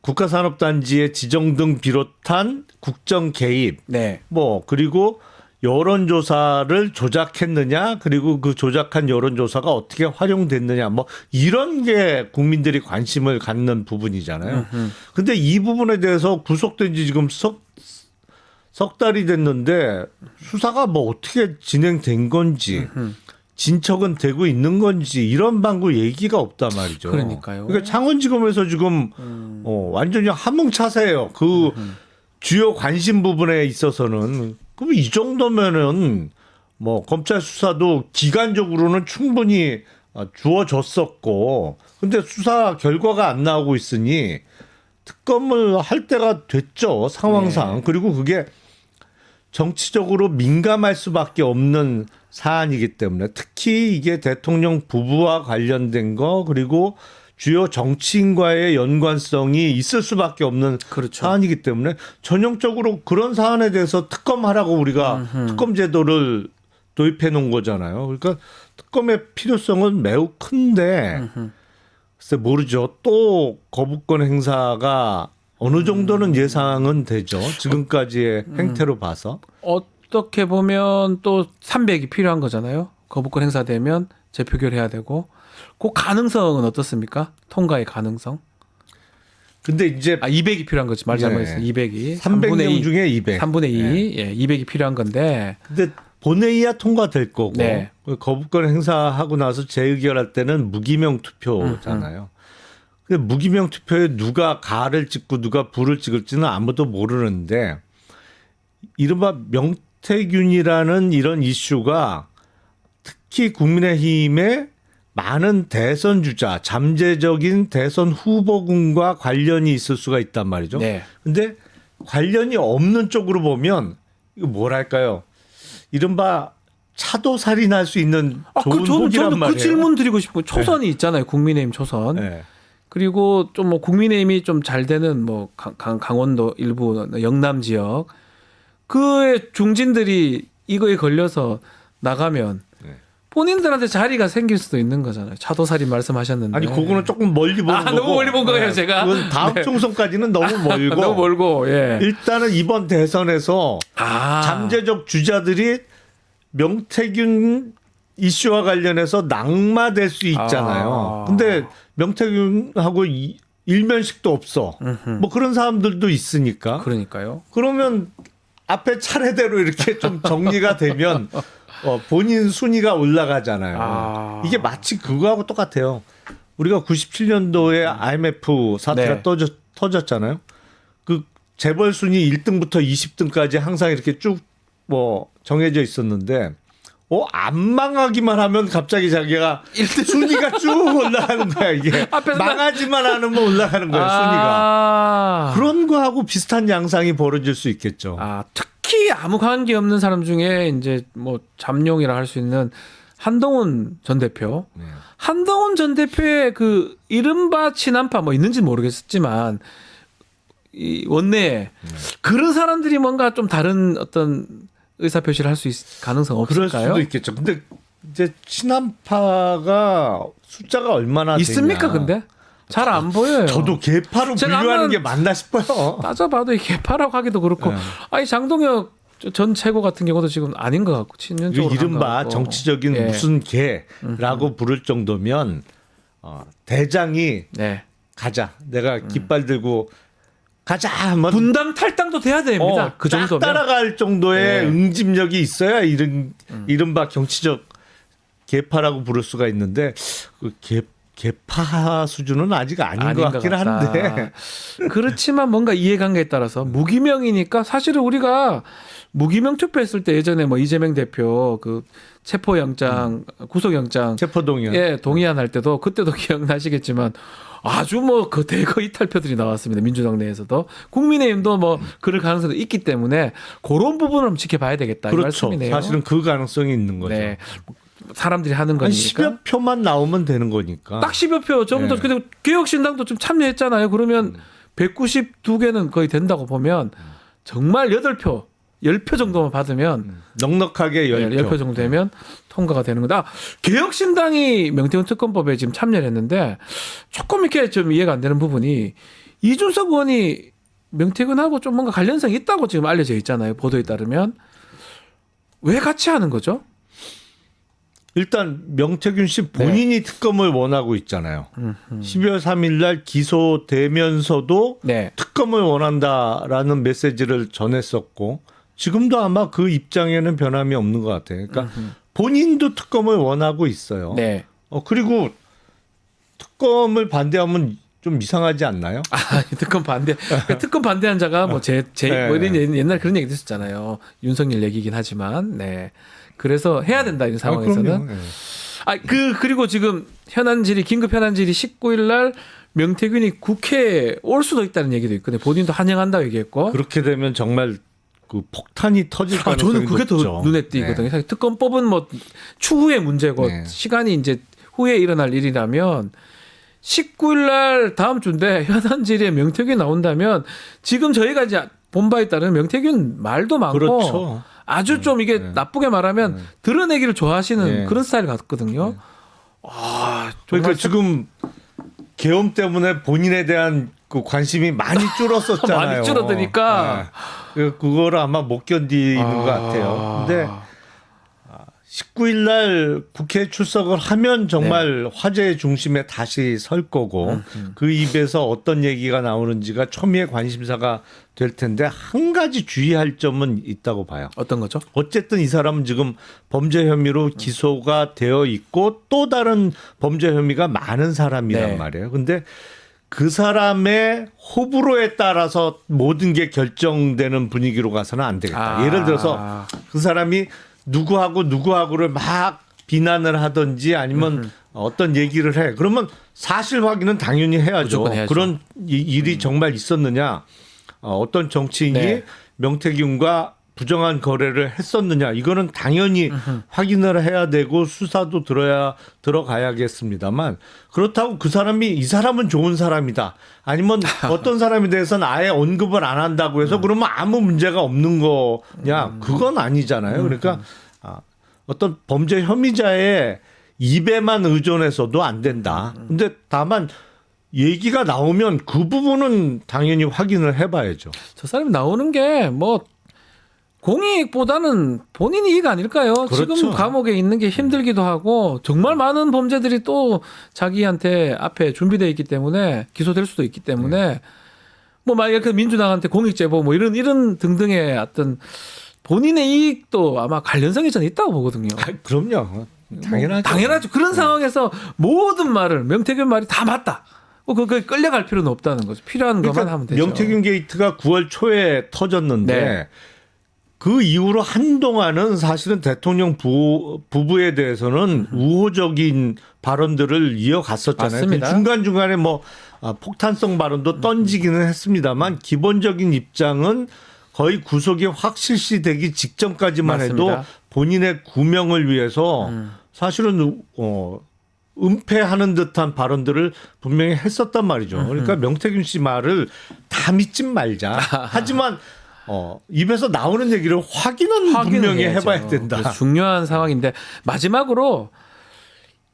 국가산업단지의 지정 등 비롯한 국정 개입 네. 뭐 그리고 여론조사를 조작했느냐 그리고 그 조작한 여론조사가 어떻게 활용됐느냐 뭐 이런 게 국민들이 관심을 갖는 부분이잖아요. 근데 이 부분에 대해서 구속된 지 지금 석 달이 됐는데 수사가 뭐 어떻게 진행된 건지 진척은 되고 있는 건지 이런 방구 얘기가 없단 말이죠. 그러니까요. 그러니까 창원지검에서 지금 완전히 함흥차사예요. 그 주요 관심 부분에 있어서는 그럼 이 정도면은 뭐 검찰 수사도 기간적으로는 충분히 주어졌었고 근데 수사 결과가 안 나오고 있으니 특검을 할 때가 됐죠. 상황상. 네. 그리고 그게 정치적으로 민감할 수밖에 없는 사안이기 때문에 특히 이게 대통령 부부와 관련된 거 그리고 주요 정치인과의 연관성이 있을 수밖에 없는 그렇죠. 사안이기 때문에 전형적으로 그런 사안에 대해서 특검하라고 우리가 특검 제도를 도입해 놓은 거잖아요. 그러니까 특검의 필요성은 매우 큰데 글쎄 모르죠. 또 거부권 행사가 어느 정도는 예상은 되죠. 지금까지의 행태로 봐서. 어떻게 보면 또 300이 필요한 거잖아요. 거부권 행사되면 재표결해야 되고 그 가능성은 어떻습니까? 통과의 가능성? 근데 이제 200이 필요한 거지. 말 잘못했어요. 네. 200이. 300명 중에 200. 3분의 2. 네. 예, 200이 필요한 건데. 근데 본회의야 통과될 거고 네. 거부권 행사하고 나서 재의결할 때는 무기명 투표잖아요. 근데 무기명 투표에 누가 가를 찍고 누가 부를 찍을지는 아무도 모르는데 이른바 명태균이라는 이런 이슈가 특히 국민의힘의 많은 대선 주자, 잠재적인 대선 후보군과 관련이 있을 수가 있단 말이죠. 네. 근데 관련이 없는 쪽으로 보면 이거 뭐랄까요? 이른바 차도살인할 수 있는 좋은 저는 복이란 말이에요. 그 질문 드리고 싶고 초선이 있잖아요. 국민의힘 초선. 네. 그리고 좀 뭐 국민의힘이 좀 잘 되는 뭐 강원도 일부 영남 지역 그의 중진들이 이거에 걸려서 나가면 본인들한테 자리가 생길 수도 있는 거잖아요. 차도살인 말씀하셨는데. 아니 그거는 조금 멀리 보는 거고. 너무 멀리 본 거예요, 제가. 그건 다음 네. 총선까지는 너무 멀고. 너무 멀고. 예. 일단은 이번 대선에서 잠재적 주자들이 명태균 이슈와 관련해서 낙마될 수 있잖아요. 근데 명태균하고 일면식도 없어. 뭐 그런 사람들도 있으니까. 그러니까요. 그러면 앞에 차례대로 이렇게 좀 정리가 되면 본인 순위가 올라가잖아요. 이게 마치 그거하고 똑같아요. 우리가 97년도에 IMF 사태가 네. 터졌잖아요. 그 재벌 순위 1등부터 20등까지 항상 이렇게 쭉 뭐 정해져 있었는데 안 망하기만 하면 갑자기 자기가 순위가 쭉 올라가는 거야 이게. 앞에서 망하지만 않으면 올라가는 거야 순위가. 그런 거하고 비슷한 양상이 벌어질 수 있겠죠. 특히 아무 관계 없는 사람 중에 이제 뭐 잠룡이라 할 수 있는 한동훈 전 대표. 네. 한동훈 전 대표의 그 이른바 친한파 뭐 있는지 모르겠지만 이 원내에 그런 사람들이 뭔가 좀 다른 어떤 의사 표시를 할 수 있을 가능성 그럴 없을까요? 수도 있겠죠. 근데 이제 친한파가 숫자가 얼마나 있습니까? 되냐. 근데 잘 안 보여요. 저도 개파로 제가 분류하는 한번 게 맞나 싶어요. 따져봐도 이 개파라고 하기도 그렇고, 네. 아니 장동혁 전 최고 같은 경우도 지금 아닌 것 같고 친윤적으로 한 것 이른바 같고. 정치적인 예. 무슨 개라고 부를 정도면 대장이 네. 가자. 내가 깃발 들고 가자 하면 분당 탈당도 돼야 됩니다. 그 딱 정도면. 따라갈 정도의 네. 응집력이 있어야 이른바 정치적 개파라고 부를 수가 있는데 그 개파 수준은 아직 아닌 것 같긴 한데. 그렇지만 뭔가 이해관계에 따라서 무기명이니까 사실은 우리가 무기명 투표했을 때 예전에 뭐 이재명 대표 그 체포영장 구속영장 체포동의안. 예, 동의안 할 때도 그때도 기억나시겠지만 아주 뭐 그 대거 이탈표들이 나왔습니다. 민주당 내에서도 국민의힘도 뭐 그럴 가능성도 있기 때문에 그런 부분을 한번 지켜봐야 되겠다. 이 그렇죠. 말씀이네요. 사실은 그 가능성이 있는 거죠. 네. 사람들이 하는 한 거니까. 10여 표만 나오면 되는 거니까. 딱 10여 표 정도. 네. 그리고 개혁신당도 좀 참여했잖아요. 그러면 192개는 거의 된다고 보면 정말 8표, 10표 정도만 받으면 넉넉하게 10표. 10표 정도 되면 통과가 되는 거다. 개혁신당이 명태균 특검법에 지금 참여를 했는데 조금 이렇게 좀 이해가 안 되는 부분이 이준석 의원이 명태균하고 좀 뭔가 관련성이 있다고 지금 알려져 있잖아요. 보도에 따르면. 왜 같이 하는 거죠? 일단 명태균 씨 본인이 특검을 원하고 있잖아요. 12월 3일 날 기소되면서도 네. 특검을 원한다라는 메시지를 전했었고 지금도 아마 그 입장에는 변함이 없는 것 같아요. 그러니까 본인도 특검을 원하고 있어요. 네. 그리고 특검을 반대하면 좀 이상하지 않나요? 특검 반대. 그러니까 특검 반대한 자가 뭐 네. 뭐 이런 옛날 그런 얘기도 있었잖아요. 윤석열 얘기긴 하지만, 네. 그래서 해야 된다 이런 상황에서는. 그럼요. 네. 그리고 지금 긴급 현안질이 19일 날 명태균이 국회에 올 수도 있다는 얘기도 있거든요. 본인도 환영한다고 얘기했고. 그렇게 되면 정말 그 폭탄이 터질 가능성이 저는 그게 높죠. 더 눈에 띄거든요. 사실 특검법은 뭐 추후의 문제고 네. 시간이 이제 후에 일어날 일이라면 19일 날 다음 주인데 현안질에 명태균이 나온다면 지금 저희가 이제 본 바에 따르면 명태균 말도 많고 그렇죠. 아주 좀 이게 나쁘게 말하면 드러내기를 좋아하시는 네. 그런 스타일 같거든요. 그러니까 지금 계엄 때문에 본인에 대한 그 관심이 많이 줄었었잖아요. 많이 줄어드니까. 네. 그거를 아마 못 견디는 것 같아요. 근데 19일 날 국회에 출석을 하면 정말 화제의 중심에 다시 설 거고 그 입에서 어떤 얘기가 나오는지가 초미의 관심사가 될 텐데 한 가지 주의할 점은 있다고 봐요. 어떤 거죠? 어쨌든 이 사람은 지금 범죄 혐의로 기소가 되어 있고 또 다른 범죄 혐의가 많은 사람이란 네. 말이에요. 근데 그 사람의 호불호에 따라서 모든 게 결정되는 분위기로 가서는 안 되겠다. 예를 들어서 그 사람이 누구하고를 막 비난을 하든지 아니면 어떤 얘기를 해. 그러면 사실 확인은 당연히 해야죠. 무조건 해야죠. 그런 일이 정말 있었느냐. 어떤 정치인이 네. 명태균과 부정한 거래를 했었느냐. 이거는 당연히 확인을 해야 되고 수사도 들어가야겠습니다만 그렇다고 그 사람이 이 사람은 좋은 사람이다. 아니면 어떤 사람에 대해서는 아예 언급을 안 한다고 해서 그러면 아무 문제가 없는 거냐. 그건 아니잖아요. 그러니까 어떤 범죄 혐의자의 입에만 의존해서도 안 된다. 근데 다만 얘기가 나오면 그 부분은 당연히 확인을 해봐야죠. 저 사람이 나오는 게 뭐 공익보다는 본인 이익 아닐까요? 그렇죠. 지금 감옥에 있는 게 힘들기도 하고 정말 많은 범죄들이 또 자기한테 앞에 준비되어 있기 때문에 기소될 수도 있기 때문에 뭐 만약에 그 민주당한테 공익제보 뭐 이런 등등의 어떤 본인의 이익도 아마 관련성이 저는 있다고 보거든요. 그럼요. 당연하죠. 당연하죠. 그런 상황에서 모든 말을 명태균 말이 다 맞다. 그거 끌려갈 필요는 없다는 거죠. 필요한 것만 하면 되죠. 명태균 게이트가 9월 초에 터졌는데 네. 그 이후로 한동안은 사실은 대통령 부부에 대해서는 우호적인 발언들을 이어갔었잖아요. 맞습니다. 중간중간에 뭐 폭탄성 발언도 던지기는 했습니다만 기본적인 입장은 거의 구속이 확 실시되기 직전까지만 해도 맞습니다. 본인의 구명을 위해서 사실은 은폐하는 듯한 발언들을 분명히 했었단 말이죠. 그러니까 명태균 씨 말을 다 믿지 말자. 하지만 입에서 나오는 얘기를 확인은 분명히 해야죠. 해봐야 된다. 그래서 중요한 상황인데 마지막으로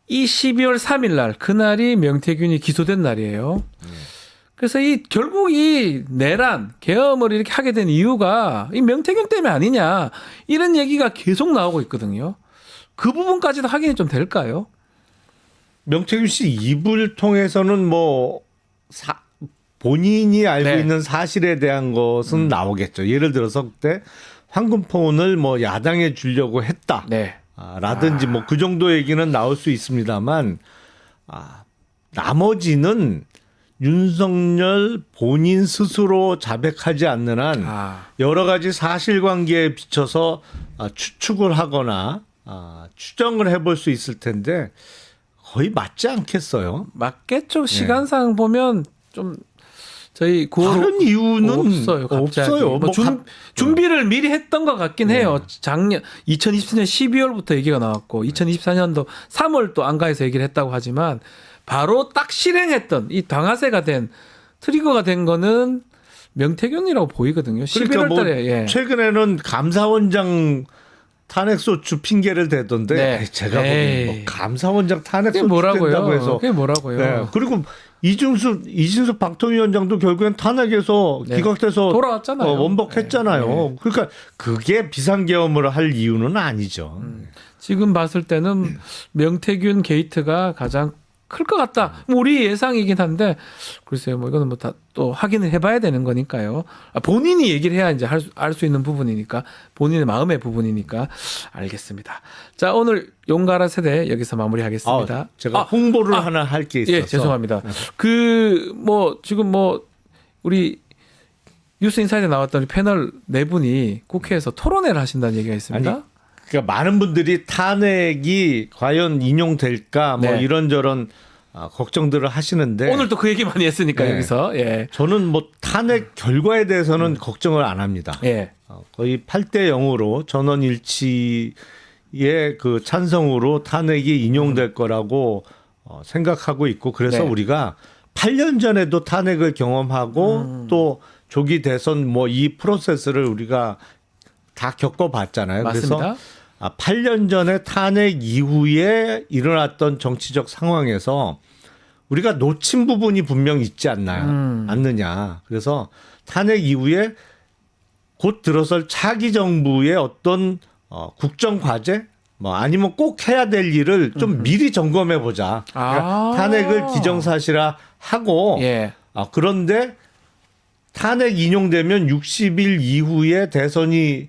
이 12월 3일 날 그날이 명태균이 기소된 날이에요. 그래서 결국 이 내란 계엄을 이렇게 하게 된 이유가 이 명태균 때문에 아니냐 이런 얘기가 계속 나오고 있거든요. 그 부분까지도 확인이 좀 될까요? 명태균 씨 입을 통해서는 뭐 본인이 알고 네. 있는 사실에 대한 것은 나오겠죠. 예를 들어서 그때 황금폰을 뭐 야당에 주려고 했다. 네. 라든지 뭐 그 정도 얘기는 나올 수 있습니다만 나머지는 윤석열 본인 스스로 자백하지 않는 한 여러 가지 사실관계에 비춰서 추측을 하거나 추정을 해볼 수 있을 텐데 거의 맞지 않겠어요? 맞겠죠. 시간상 보면 좀 저희 다른 이유는 없어요. 갑자기. 없어요. 뭐 준비를 미리 했던 것 같긴 해요. 작년 2024년 12월부터 얘기가 나왔고 2024년도 3월 또 안가에서 얘기를 했다고 하지만 바로 딱 실행했던 이 방아쇠가 된 트리거가 된 거는 명태균이라고 보이거든요. 11월 달에. 뭐 최근에는 감사원장 탄핵소추 핑계를 대던데 네. 제가 보기엔 뭐 감사원장 탄핵소추 된다고 해서 그게 뭐라고요? 네. 그리고 이진수 방통위원장도 결국엔 탄핵에서 네. 기각돼서 돌아왔잖아요. 원복했잖아요. 네. 그러니까 그게 비상계엄을 할 이유는 아니죠. 지금 봤을 때는 명태균 게이트가 가장 클 것 같다. 우리 예상이긴 한데 글쎄요. 뭐 이거는 뭐 다 또 확인을 해봐야 되는 거니까요. 본인이 얘기를 해야 이제 알 수 있는 부분이니까 본인의 마음의 부분이니까 알겠습니다. 자 오늘 용가라 세대 여기서 마무리하겠습니다. 제가 홍보를 하나 할 게 있어서 예, 죄송합니다. 그 뭐 지금 뭐 우리 뉴스 인사이드에 나왔던 패널 네 분이 국회에서 토론회를 하신다는 얘기가 있습니다. 아니, 그러니까 많은 분들이 탄핵이 과연 인용될까 뭐 네. 이런저런 걱정들을 하시는데 오늘 또 그 얘기 많이 했으니까 네. 여기서 예. 저는 뭐 탄핵 결과에 대해서는 걱정을 안 합니다. 예. 거의 8대 0으로 전원 일치의 그 찬성으로 탄핵이 인용될 거라고 생각하고 있고 그래서 네. 우리가 8년 전에도 탄핵을 경험하고 또 조기 대선 뭐 이 프로세스를 우리가 다 겪어봤잖아요. 맞습니다. 그래서 8년 전에 탄핵 이후에 일어났던 정치적 상황에서 우리가 놓친 부분이 분명 있지 않느냐. 그래서 탄핵 이후에 곧 들어설 차기 정부의 어떤 국정 과제 뭐 아니면 꼭 해야 될 일을 좀 미리 점검해 보자. 그러니까 탄핵을 기정사실화 하고 예. 그런데 탄핵 인용되면 60일 이후에 대선이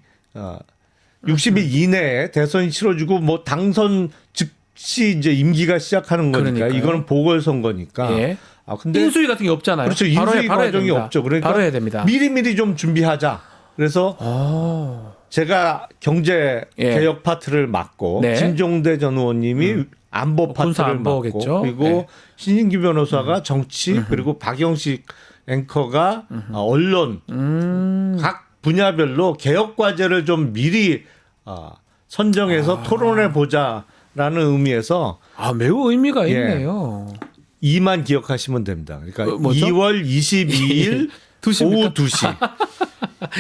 60일 이내에 대선이 치러지고 뭐 당선 즉시 이제 임기가 시작하는 거니까 그러니까요. 이거는 보궐선거니까. 예. 근데 인수위 같은 게 없잖아요. 그렇죠. 바로 인수위 바로 해야 과정이 됩니다. 없죠. 그러니까 바로 해야 됩니다. 미리미리 좀 준비하자. 그래서 제가 경제 예. 개혁 파트를 맡고 네. 진종대 전 의원님이 안보 군사 파트를 안보겠죠. 맡고 그리고 네. 신진규 변호사가 정치 그리고 박영식 앵커가 언론 각 분야별로 개혁 과제를 좀 미리 선정해서 토론해 보자라는 의미에서 매우 의미가 예. 있네요. 2만 기억하시면 됩니다. 그러니까 뭐죠? 2월 22일 2시입니까? 오후 2시.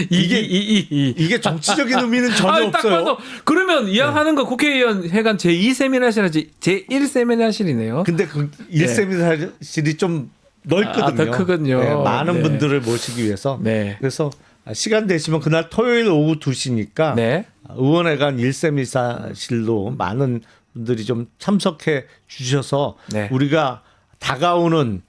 이게 정치적인 의미는 전혀 딱 없어요. 봐도 그러면 이야기하는 거 국회의원 회관 제2 세미나실이지 제1 세미나실이네요. 근데 그 1세미나실이 좀 넓거든요. 더 크군요. 네, 많은 네. 분들을 모시기 위해서. 네. 그래서 시간 되시면 그날 토요일 오후 2시니까 네. 의원회관 1세미나실로 많은 분들이 좀 참석해 주셔서 네. 우리가 다가오는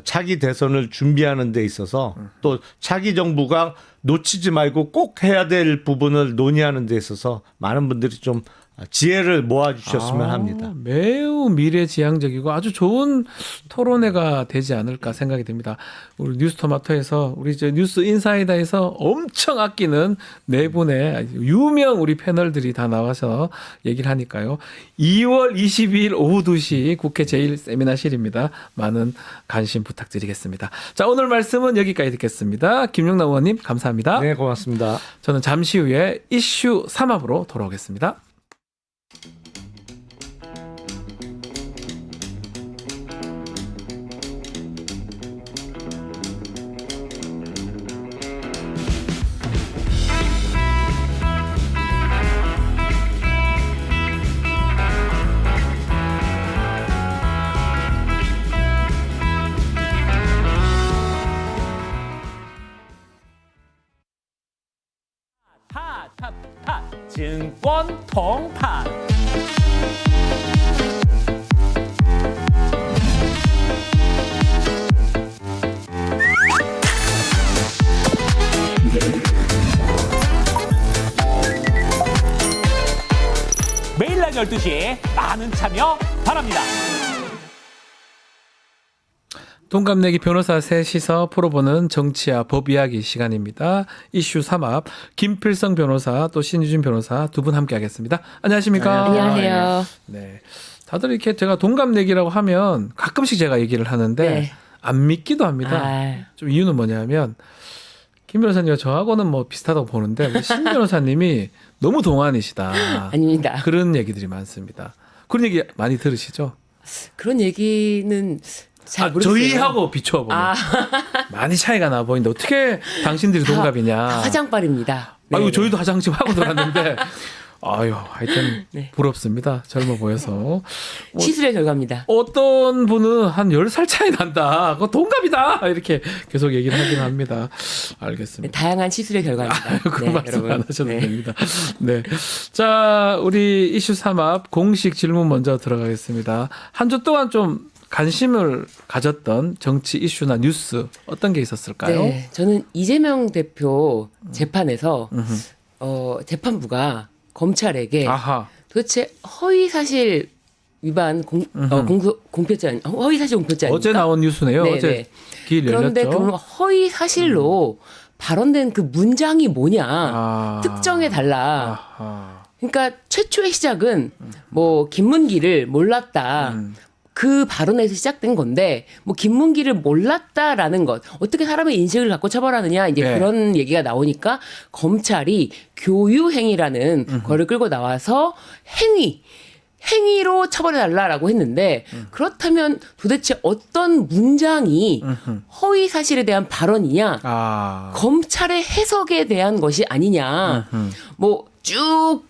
차기 대선을 준비하는 데 있어서 또 차기 정부가 놓치지 말고 꼭 해야 될 부분을 논의하는 데 있어서 많은 분들이 좀 지혜를 모아주셨으면 합니다. 매우 미래지향적이고 아주 좋은 토론회가 되지 않을까 생각이 듭니다. 우리 뉴스토마토에서 우리 저 뉴스 인사이다에서 엄청 아끼는 네 분의 유명 우리 패널들이 다 나와서 얘기를 하니까요. 2월 22일 오후 2시 국회 제1세미나실입니다. 많은 관심 부탁드리겠습니다. 자, 오늘 말씀은 여기까지 듣겠습니다. 김용남 의원님 감사합니다. 네, 고맙습니다. 저는 잠시 후에 이슈 3합으로 돌아오겠습니다. 증권 통판 매일 낮 12시에 많은 참여 바랍니다. 동갑내기 변호사 셋이서 풀어보는 정치와 법 이야기 시간입니다. 이슈 3합 김필성 변호사 또 신유진 변호사 두 분 함께 하겠습니다. 안녕하십니까? 안녕하세요. 네. 다들 이렇게 제가 동갑내기라고 하면 가끔씩 제가 얘기를 하는데 네. 안 믿기도 합니다. 아, 좀 이유는 뭐냐면 김 변호사님과 저하고는 뭐 비슷하다고 보는데 우리 신 변호사님이 너무 동안이시다. 아닙니다. 그런 얘기들이 많습니다. 그런 얘기 많이 들으시죠? 그런 얘기는 잘 모르겠어요. 저희하고 비추어 보면 많이 차이가 나 보이는데 어떻게 당신들이 동갑이냐? 화장빨입니다. 아유 네, 저희도 화장실 하고 들어왔는데 아유 하여튼 네. 부럽습니다. 젊어 보여서 뭐, 시술의 결과입니다. 어떤 분은 한 10살 차이 난다. 그거 동갑이다. 이렇게 계속 얘기를 하긴 합니다. 네, 알겠습니다. 다양한 시술의 결과입니다. 그 말씀 여러분. 안 하셔도 네. 됩니다. 네. 자, 우리 이슈 3합 공식 질문 먼저 들어가겠습니다. 한 주 동안 좀 관심을 가졌던 정치 이슈나 뉴스 어떤 게 있었을까요? 네, 저는 이재명 대표 재판에서 재판부가 검찰에게 아하. 도대체 허위 사실 위반 공표죄 허위 사실 공표죄 아닙니까? 어제 나온 뉴스네요. 네, 어제 네. 길 열렸죠. 그런데 그 허위 사실로 발언된 그 문장이 뭐냐 특정해 달라. 아하. 그러니까 최초의 시작은 뭐 김문기를 몰랐다. 그 발언에서 시작된 건데 뭐 김문기를 몰랐다라는 것 어떻게 사람의 인식을 갖고 처벌하느냐 이제 네. 그런 얘기가 나오니까 검찰이 교유행위라는 거를 끌고 나와서 행위로 처벌해달라라고 했는데 그렇다면 도대체 어떤 문장이 허위 사실에 대한 발언이냐 검찰의 해석에 대한 것이 아니냐 뭐 쭉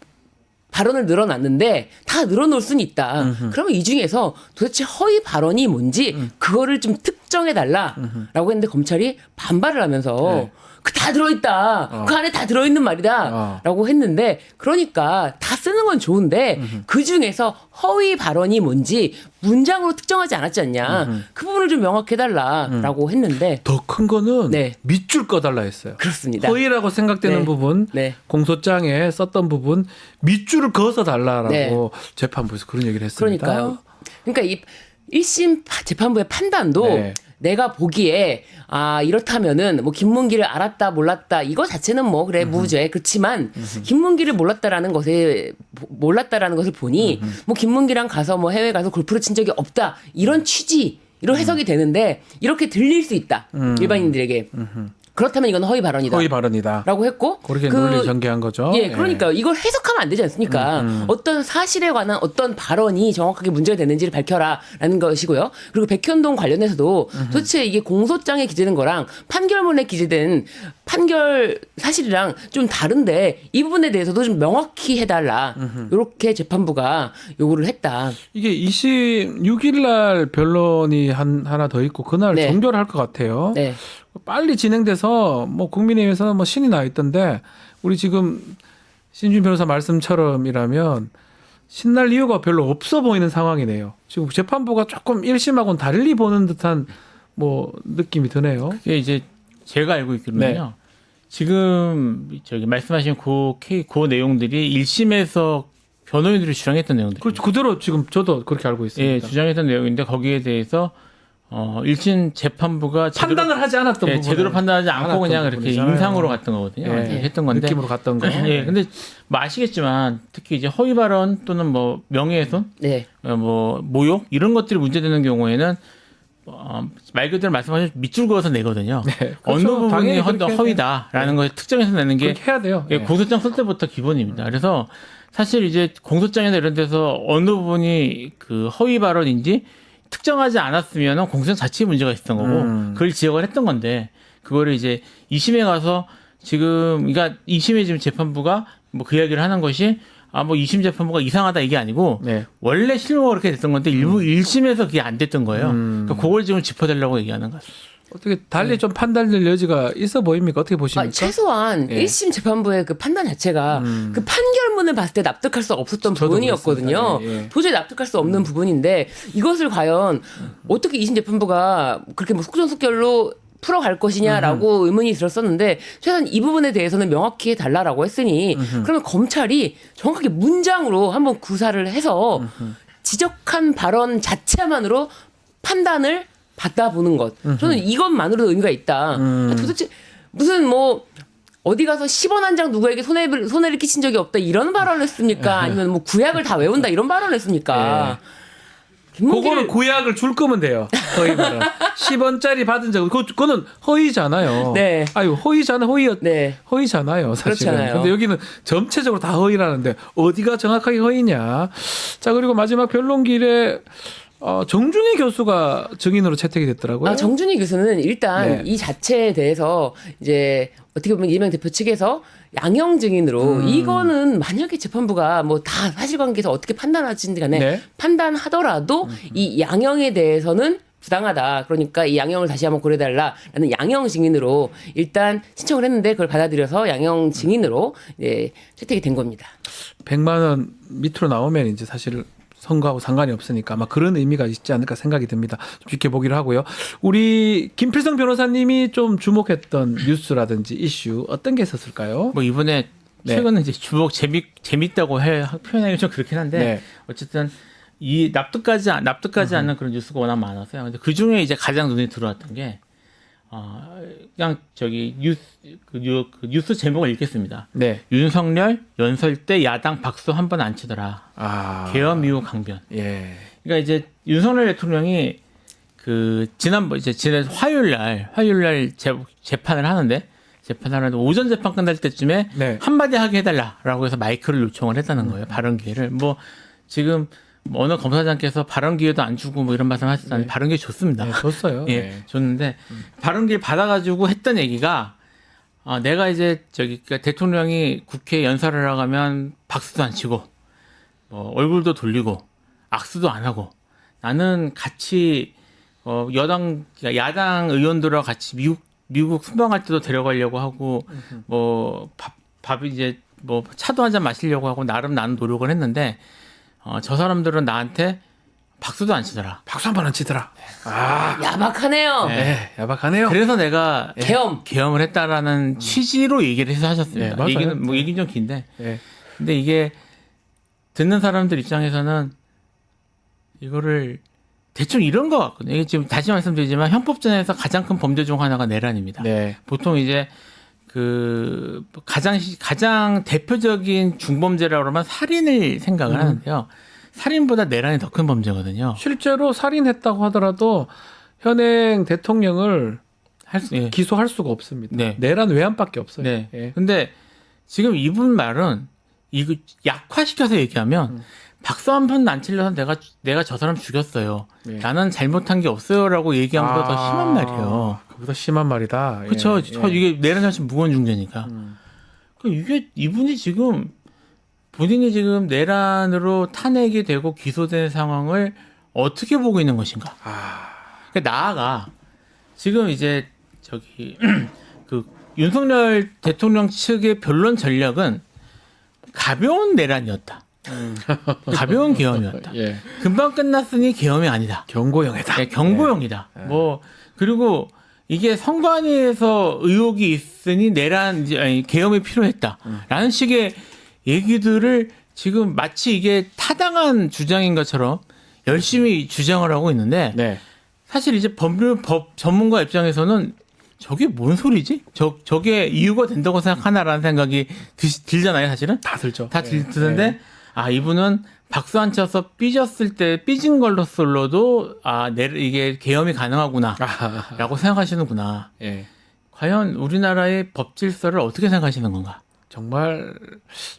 발언을 늘어놨는데 다 늘어놓을 수는 있다. 그러면 이 중에서 도대체 허위 발언이 뭔지 그거를 좀 특정해달라라고 했는데 검찰이 반발을 하면서 네. 그 다 들어있다. 그 안에 다 들어있는 말이다. 라고 했는데 그러니까 다 쓰는 건 좋은데 그 중에서 허위 발언이 뭔지 문장으로 특정하지 않았지 않냐. 그 부분을 좀 명확해달라라고 했는데 더 큰 거는 네. 밑줄 꺼달라 했어요. 그렇습니다. 허위라고 생각되는 네. 부분, 네. 공소장에 썼던 부분 밑줄을 그어서 달라라고 네. 재판부에서 그런 얘기를 했습니다. 그러니까요. 그러니까 이 1심 재판부의 판단도 네. 내가 보기에 이렇다면은 뭐 김문기를 알았다 몰랐다 이거 자체는 뭐 그래 무죄 그렇지만 김문기를 몰랐다라는 것을 보니 뭐 김문기랑 가서 뭐 해외 가서 골프를 친 적이 없다 이런 취지 이런 해석이 되는데 이렇게 들릴 수 있다 일반인들에게 그렇다면 이건 허위 발언이다. 허위 발언이다. 라고 했고 그렇게 논리 전개한 거죠. 예, 그러니까 이걸 해석하면 안 되지 않습니까? 어떤 사실에 관한 어떤 발언이 정확하게 문제가 되는지를 밝혀라라는 것이고요. 그리고 백현동 관련해서도 도대체 이게 공소장에 기재된 거랑 판결문에 기재된 판결 사실이랑 좀 다른데 이 부분에 대해서도 좀 명확히 해달라. 이렇게 재판부가 요구를 했다. 이게 26일 날 변론이 하나 더 있고 그날 네. 종결할 것 같아요. 네. 빨리 진행돼서 뭐 국민의힘에서는 뭐 신이 나 있던데 우리 지금 신준 변호사 말씀처럼이라면 신날 이유가 별로 없어 보이는 상황이네요. 지금 재판부가 조금 1심하고는 달리 보는 듯한 뭐 느낌이 드네요. 그게 이제 제가 알고 있기로는요. 지금 저기 말씀하신 그 내용들이 1심에서 변호인들이 주장했던 내용들. 그대로 지금 저도 그렇게 알고 있습니다. 예, 주장했던 내용인데 거기에 대해서 1심 재판부가 판단을 하지 않았던 부분 제대로 판단하지 않고 그냥 이렇게 부분이잖아요. 임상으로 갔던 거거든요. 예, 했던 건데 느낌으로 갔던 거. 예, 근데 뭐 아시겠지만 특히 이제 허위 발언 또는 뭐 명예훼손, 네. 뭐 모욕 이런 것들이 문제되는 경우에는 말 그대로 말씀하신 밑줄 그어서 내거든요. 네, 어느 그렇죠. 부분이 당연히 그렇게 허위다라는 걸 특정해서 내는 게 그렇게 해야 돼요. 예, 공소장 쓸 때부터 기본입니다. 그래서 사실 이제 공소장이나 이런 데서 어느 부분이 그 허위 발언인지 특정하지 않았으면 공소장 자체에 문제가 있었던 거고 그걸 지적을 했던 건데 그거를 이제 2심에 가서 지금 그러니까 2심에 지금 재판부가 뭐 그 이야기를 하는 것이 뭐 2심 재판부가 이상하다 이게 아니고 네. 원래 실무가 그렇게 됐던 건데 일부 1심에서 그게 안 됐던 거예요. 그러니까 그걸 지금 짚어달라고 얘기하는 거예요. 어떻게 달리 좀 판단될 여지가 있어 보입니까? 어떻게 보십니까? 최소한 예. 1심 재판부의 그 판단 자체가 그 판결문을 봤을 때 납득할 수 없었던 저도 부분이었거든요. 그렇습니다. 예. 도저히 납득할 수 없는 부분인데 이것을 과연 어떻게 2심 재판부가 그렇게 뭐 속전속결로 풀어갈 것이냐라고 의문이 들었었는데 최소한 이 부분에 대해서는 명확히 해달라라고 했으니 그러면 검찰이 정확하게 문장으로 한번 구사를 해서 지적한 발언 자체만으로 판단을 받아보는 것. 저는 이것만으로도 의미가 있다. 도대체 무슨 뭐 어디 가서 10원 한 장 누구에게 손해를 끼친 적이 없다 이런 발언을 했습니까? 아니면 뭐 구약을 다 외운다 이런 발언을 했습니까? 그거는 구약을 줄 거면 돼요. 허위 발언. 10원짜리 받은 적 그거는 허위잖아요. 네. 아유 허위잖아 네. 허위잖아요. 사실은. 그렇잖아요. 근데 여기는 전체적으로 다 허위라는데 어디가 정확하게 허위냐. 자 그리고 마지막 변론길에 정준희 교수가 증인으로 채택이 됐더라고요. 정준희 교수는 일단 네. 이 자체에 대해서 이제 어떻게 보면 이재명 대표 측에서 양형 증인으로 이거는 만약에 재판부가 뭐 다 사실관계에서 어떻게 판단하지 간에 네. 판단하더라도 이 양형에 대해서는 부당하다. 그러니까 이 양형을 다시 한번 고려해달라라는 양형 증인으로 일단 신청을 했는데 그걸 받아들여서 양형 증인으로 채택이 된 겁니다. 100만 원 밑으로 나오면 이제 사실 선거하고 상관이 없으니까 아마 그런 의미가 있지 않을까 생각이 듭니다. 좀 지켜보기로 하고요. 우리 김필성 변호사님이 좀 주목했던 뉴스라든지 이슈 어떤 게 있었을까요? 뭐 이번에 네. 최근에 이제 재밌다고 표현하기 좀 그렇긴 한데 네. 어쨌든 이 납득하지 않는 그런 뉴스가 워낙 많아서요. 근데 그 중에 이제 가장 눈에 들어왔던 게 그냥 저기 뉴스 제목을 읽겠습니다. 네. 윤석열 연설 때 야당 박수 한 번 안 치더라. 계엄 이후 강변. 예. 그러니까 이제 윤석열 대통령이 지난 화요일 날 재판을 하는데 오전 재판 끝날 때쯤에 네. 한마디 하게 해달라라고 해서 마이크를 요청을 했다는 거예요. 발언 기회를. 뭐 지금 어느 검사장께서 발언 기회도 안 주고 뭐 이런 말씀 하셨다는데 발언 기회 줬습니다. 네, 줬어요. 예, 네. 줬는데 발언 기회 받아가지고 했던 얘기가 내가 이제 그러니까 대통령이 국회 연설을 하면 박수도 안 치고 얼굴도 돌리고 악수도 안 하고 나는 같이 야당 의원들과 같이 미국 순방할 때도 데려가려고 하고 밥 이제 차도 한잔 마시려고 하고 나름 나는 노력을 했는데 저 사람들은 나한테 박수도 안 치더라. 박수 한 번 안 치더라. 야박하네요. 네, 야박하네요. 그래서 내가 계엄을 했다라는 취지로 얘기를 해서 하셨습니다. 네, 맞아요. 얘기는 좀 긴데. 네. 근데 이게 듣는 사람들 입장에서는 이거를 대충 이런 것 같거든요. 이게 지금 다시 말씀드리지만 형법전에서 가장 큰 범죄 중 하나가 내란입니다. 네. 보통 이제 가장 대표적인 중범죄라고 그러면 살인을 생각을 하는데요. 살인보다 내란이 더 큰 범죄거든요. 실제로 살인했다고 하더라도 현행 대통령을 예. 기소할 수가 없습니다. 네. 내란 외환밖에 없어요. 네. 예. 근데 지금 이분 말은 이거 약화시켜서 얘기하면 박수 한 번 안 치려서 내가 저 사람 죽였어요. 네. 나는 잘못한 게 없어요라고 얘기한 것보다 더 심한 말이에요. 그보다 심한 말이다. 그렇죠. 예. 이게 내란 훨씬 무거운 중죄니까. 이게 이분이 지금 본인이 지금 내란으로 탄핵이 되고 기소된 상황을 어떻게 보고 있는 것인가? 그러니까 나아가 지금 이제 윤석열 대통령 측의 변론 전략은 가벼운 내란이었다. 가벼운 계엄이었다. 예. 금방 끝났으니 계엄이 아니다. 경고형이다. 네, 경고형이다. 그리고 이게 선관위에서 의혹이 있으니 계엄이 필요했다라는 식의 얘기들을 지금 마치 이게 타당한 주장인 것처럼 열심히 주장을 하고 있는데 네. 사실 이제 법 전문가 입장에서는 저게 뭔 소리지? 저게 이유가 된다고 생각하나라는 생각이 들잖아요, 사실은. 다 들죠. 다 네. 드는데 네. 아 이분은 박수 안 쳐서 삐졌을 때 삐진 걸로서도 이게 계엄이 가능하구나라고 생각하시는구나. 예. 과연 우리나라의 법 질서를 어떻게 생각하시는 건가? 정말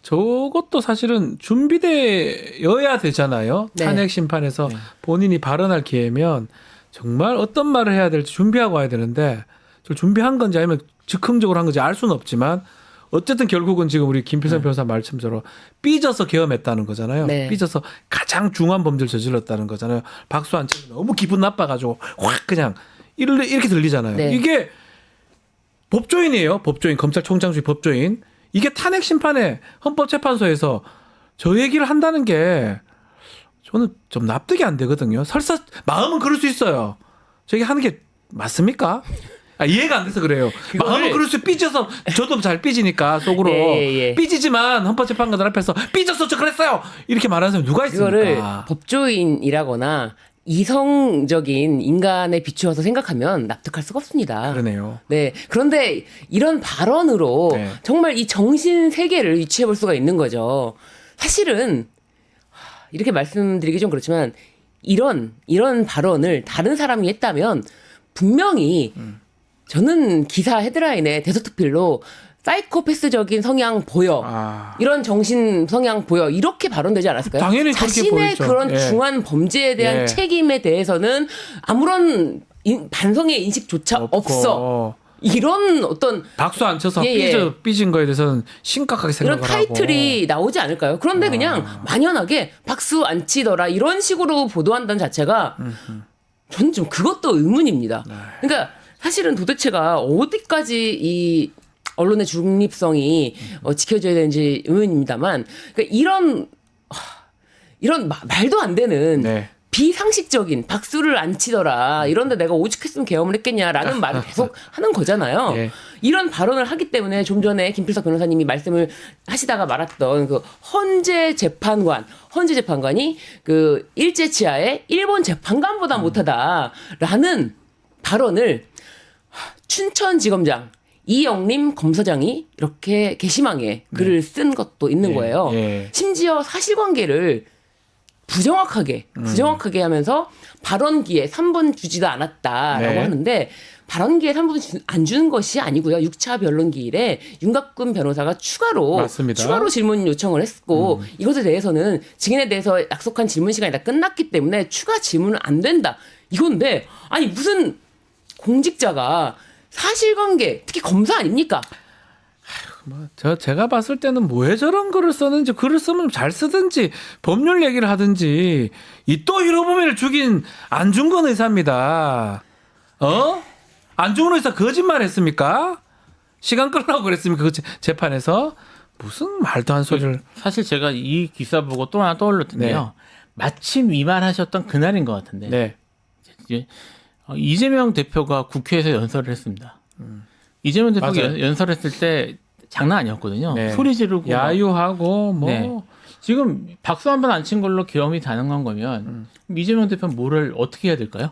저것도 사실은 준비되어야 되잖아요. 네. 탄핵 심판에서 본인이 발언할 기회면 정말 어떤 말을 해야 될지 준비하고 와야 되는데 저 준비한 건지 아니면 즉흥적으로 한 건지 알 수는 없지만 어쨌든 결국은 지금 우리 김필성 변호사 말씀대로 삐져서 계엄했다는 거잖아요. 네. 삐져서 가장 중한 범죄를 저질렀다는 거잖아요. 박수 안 치고 너무 기분 나빠가지고 확 그냥 이렇게 들리잖아요. 네. 이게 법조인이에요. 법조인, 검찰총장 주의 법조인. 이게 탄핵 심판에 헌법재판소에서 저 얘기를 한다는 게 저는 좀 납득이 안 되거든요. 설사 마음은 그럴 수 있어요. 저 얘기 하는 게 맞습니까? 이해가 안 돼서 그래요. 마음은 그럴 수 삐져서 저도 잘 삐지니까 속으로 예. 삐지지만 헌법재판관들 앞에서 삐졌어 저 그랬어요 이렇게 말하는 사람 누가 있습니까? 그거를 법조인이라거나 이성적인 인간에 비추어서 생각하면 납득할 수가 없습니다. 그러네요. 네. 그런데 이런 발언으로 네. 정말 이 정신 세계를 유추해 볼 수가 있는 거죠. 사실은 이렇게 말씀드리기 좀 그렇지만 이런 발언을 다른 사람이 했다면 분명히 저는 기사 헤드라인에 대서특필로 사이코패스적인 성향 보여. 이런 정신 성향 보여. 이렇게 발언되지 않았을까요? 당연히 그렇게 자신의 보이죠. 그런 예. 중한 범죄에 대한 예. 책임에 대해서는 아무런 반성의 인식조차 없어. 이런 어떤 박수 안 쳐서 예. 삐진 거에 대해서는 심각하게 이런 생각을 하고 타이틀이 나오지 않을까요? 그런데 그냥 막연하게 박수 안 치더라 이런 식으로 보도한다는 자체가 저는 좀 그것도 의문입니다. 그러니까 사실은 도대체가 어디까지 이 언론의 중립성이 지켜져야 되는지 의문입니다만 그러니까 이런 말도 안 되는 네. 비상식적인 박수를 안 치더라 이런데 내가 오죽했으면 계엄을 했겠냐라는 말을 계속 하는 거잖아요. 예. 이런 발언을 하기 때문에 좀 전에 김필석 변호사님이 말씀을 하시다가 말았던 그 헌재 재판관이 그 일제치하의 일본 재판관보다 못하다라는 발언을 춘천지검장 이영림 검사장이 이렇게 게시망에 글을 쓴 것도 있는 거예요. 예. 심지어 사실관계를 부정확하게 하면서 발언기에 3분 주지도 않았다라고 네. 하는데 발언기에 3분 안 주는 것이 아니고요. 6차 변론기일에 윤곽근 변호사가 추가로 맞습니다. 질문 요청을 했고 이것에 대해서는 증인에 대해서 약속한 질문 시간이 다 끝났기 때문에 추가 질문은 안 된다. 이건데 아니 무슨 공직자가 사실관계 특히 검사 아닙니까? 제가 봤을 때는 왜 저런 글을 썼는지 글을 쓰면 잘 쓰든지 법률 얘기를 하든지 이 또 히로부미를 죽인 안중근 의사입니다. 안중근 의사 거짓말했습니까? 시간 끌라고 그랬습니까? 그 재판에서 무슨 말도 안 소리를. 사실 제가 이 기사 보고 또 하나 떠올렸던데요. 마침 이 말 하셨던 그날인 것 같은데 네. 이제 이재명 대표가 국회에서 연설을 했습니다. 이재명 대표가 맞아요. 연설했을 때 장난 아니었거든요. 네. 소리 지르고 야유하고 뭐 네. 지금 박수 한 번 안 친 걸로 계엄이 가능한 거면 이재명 대표는 뭐를 어떻게 해야 될까요?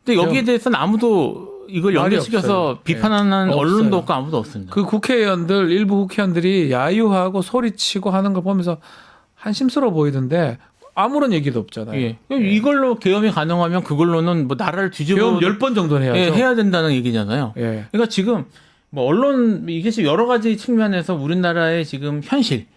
근데 여기에 대해서는 아무도 이걸 말이 연결시켜서 없어요. 비판하는 네. 언론도 없어요. 없고 아무도 없습니다. 그 국회의원들 일부 국회의원들이 야유하고 소리치고 하는 거 보면서 한심스러워 보이던데 아무런 얘기도 없잖아요. 예. 이걸로 계엄이 가능하면 그걸로는 뭐 나라를 뒤집어 계엄 10번 정도는 해야죠. 예, 해야 된다는 얘기잖아요. 예. 그러니까 지금 뭐 언론 이게 지금 여러 가지 측면에서 우리나라의 지금 현실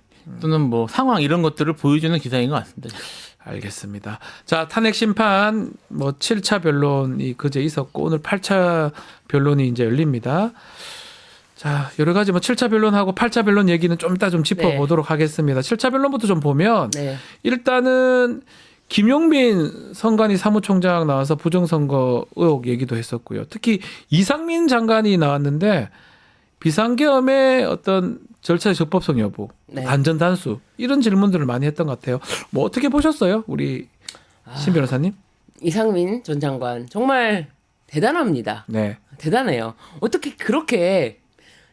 또는 뭐 상황 이런 것들을 보여주는 기사인 것 같습니다. 알겠습니다. 자, 탄핵 심판 뭐 7차 변론이 그제 있었고 오늘 8차 변론이 이제 열립니다. 자, 여러 가지 뭐 7차 변론하고 8차 변론 얘기는 좀 이따 좀 짚어보도록 하겠습니다. 7차 변론부터 좀 보면 일단은 김용민 선관위 사무총장 나와서 부정선거 의혹 얘기도 했었고요. 특히 이상민 장관이 나왔는데 비상계엄의 어떤 절차의 적법성 여부, 단전 단수 이런 질문들을 많이 했던 것 같아요. 뭐 어떻게 보셨어요, 우리 신 변호사님? 이상민 전 장관 정말 대단합니다. 네. 대단해요. 어떻게 그렇게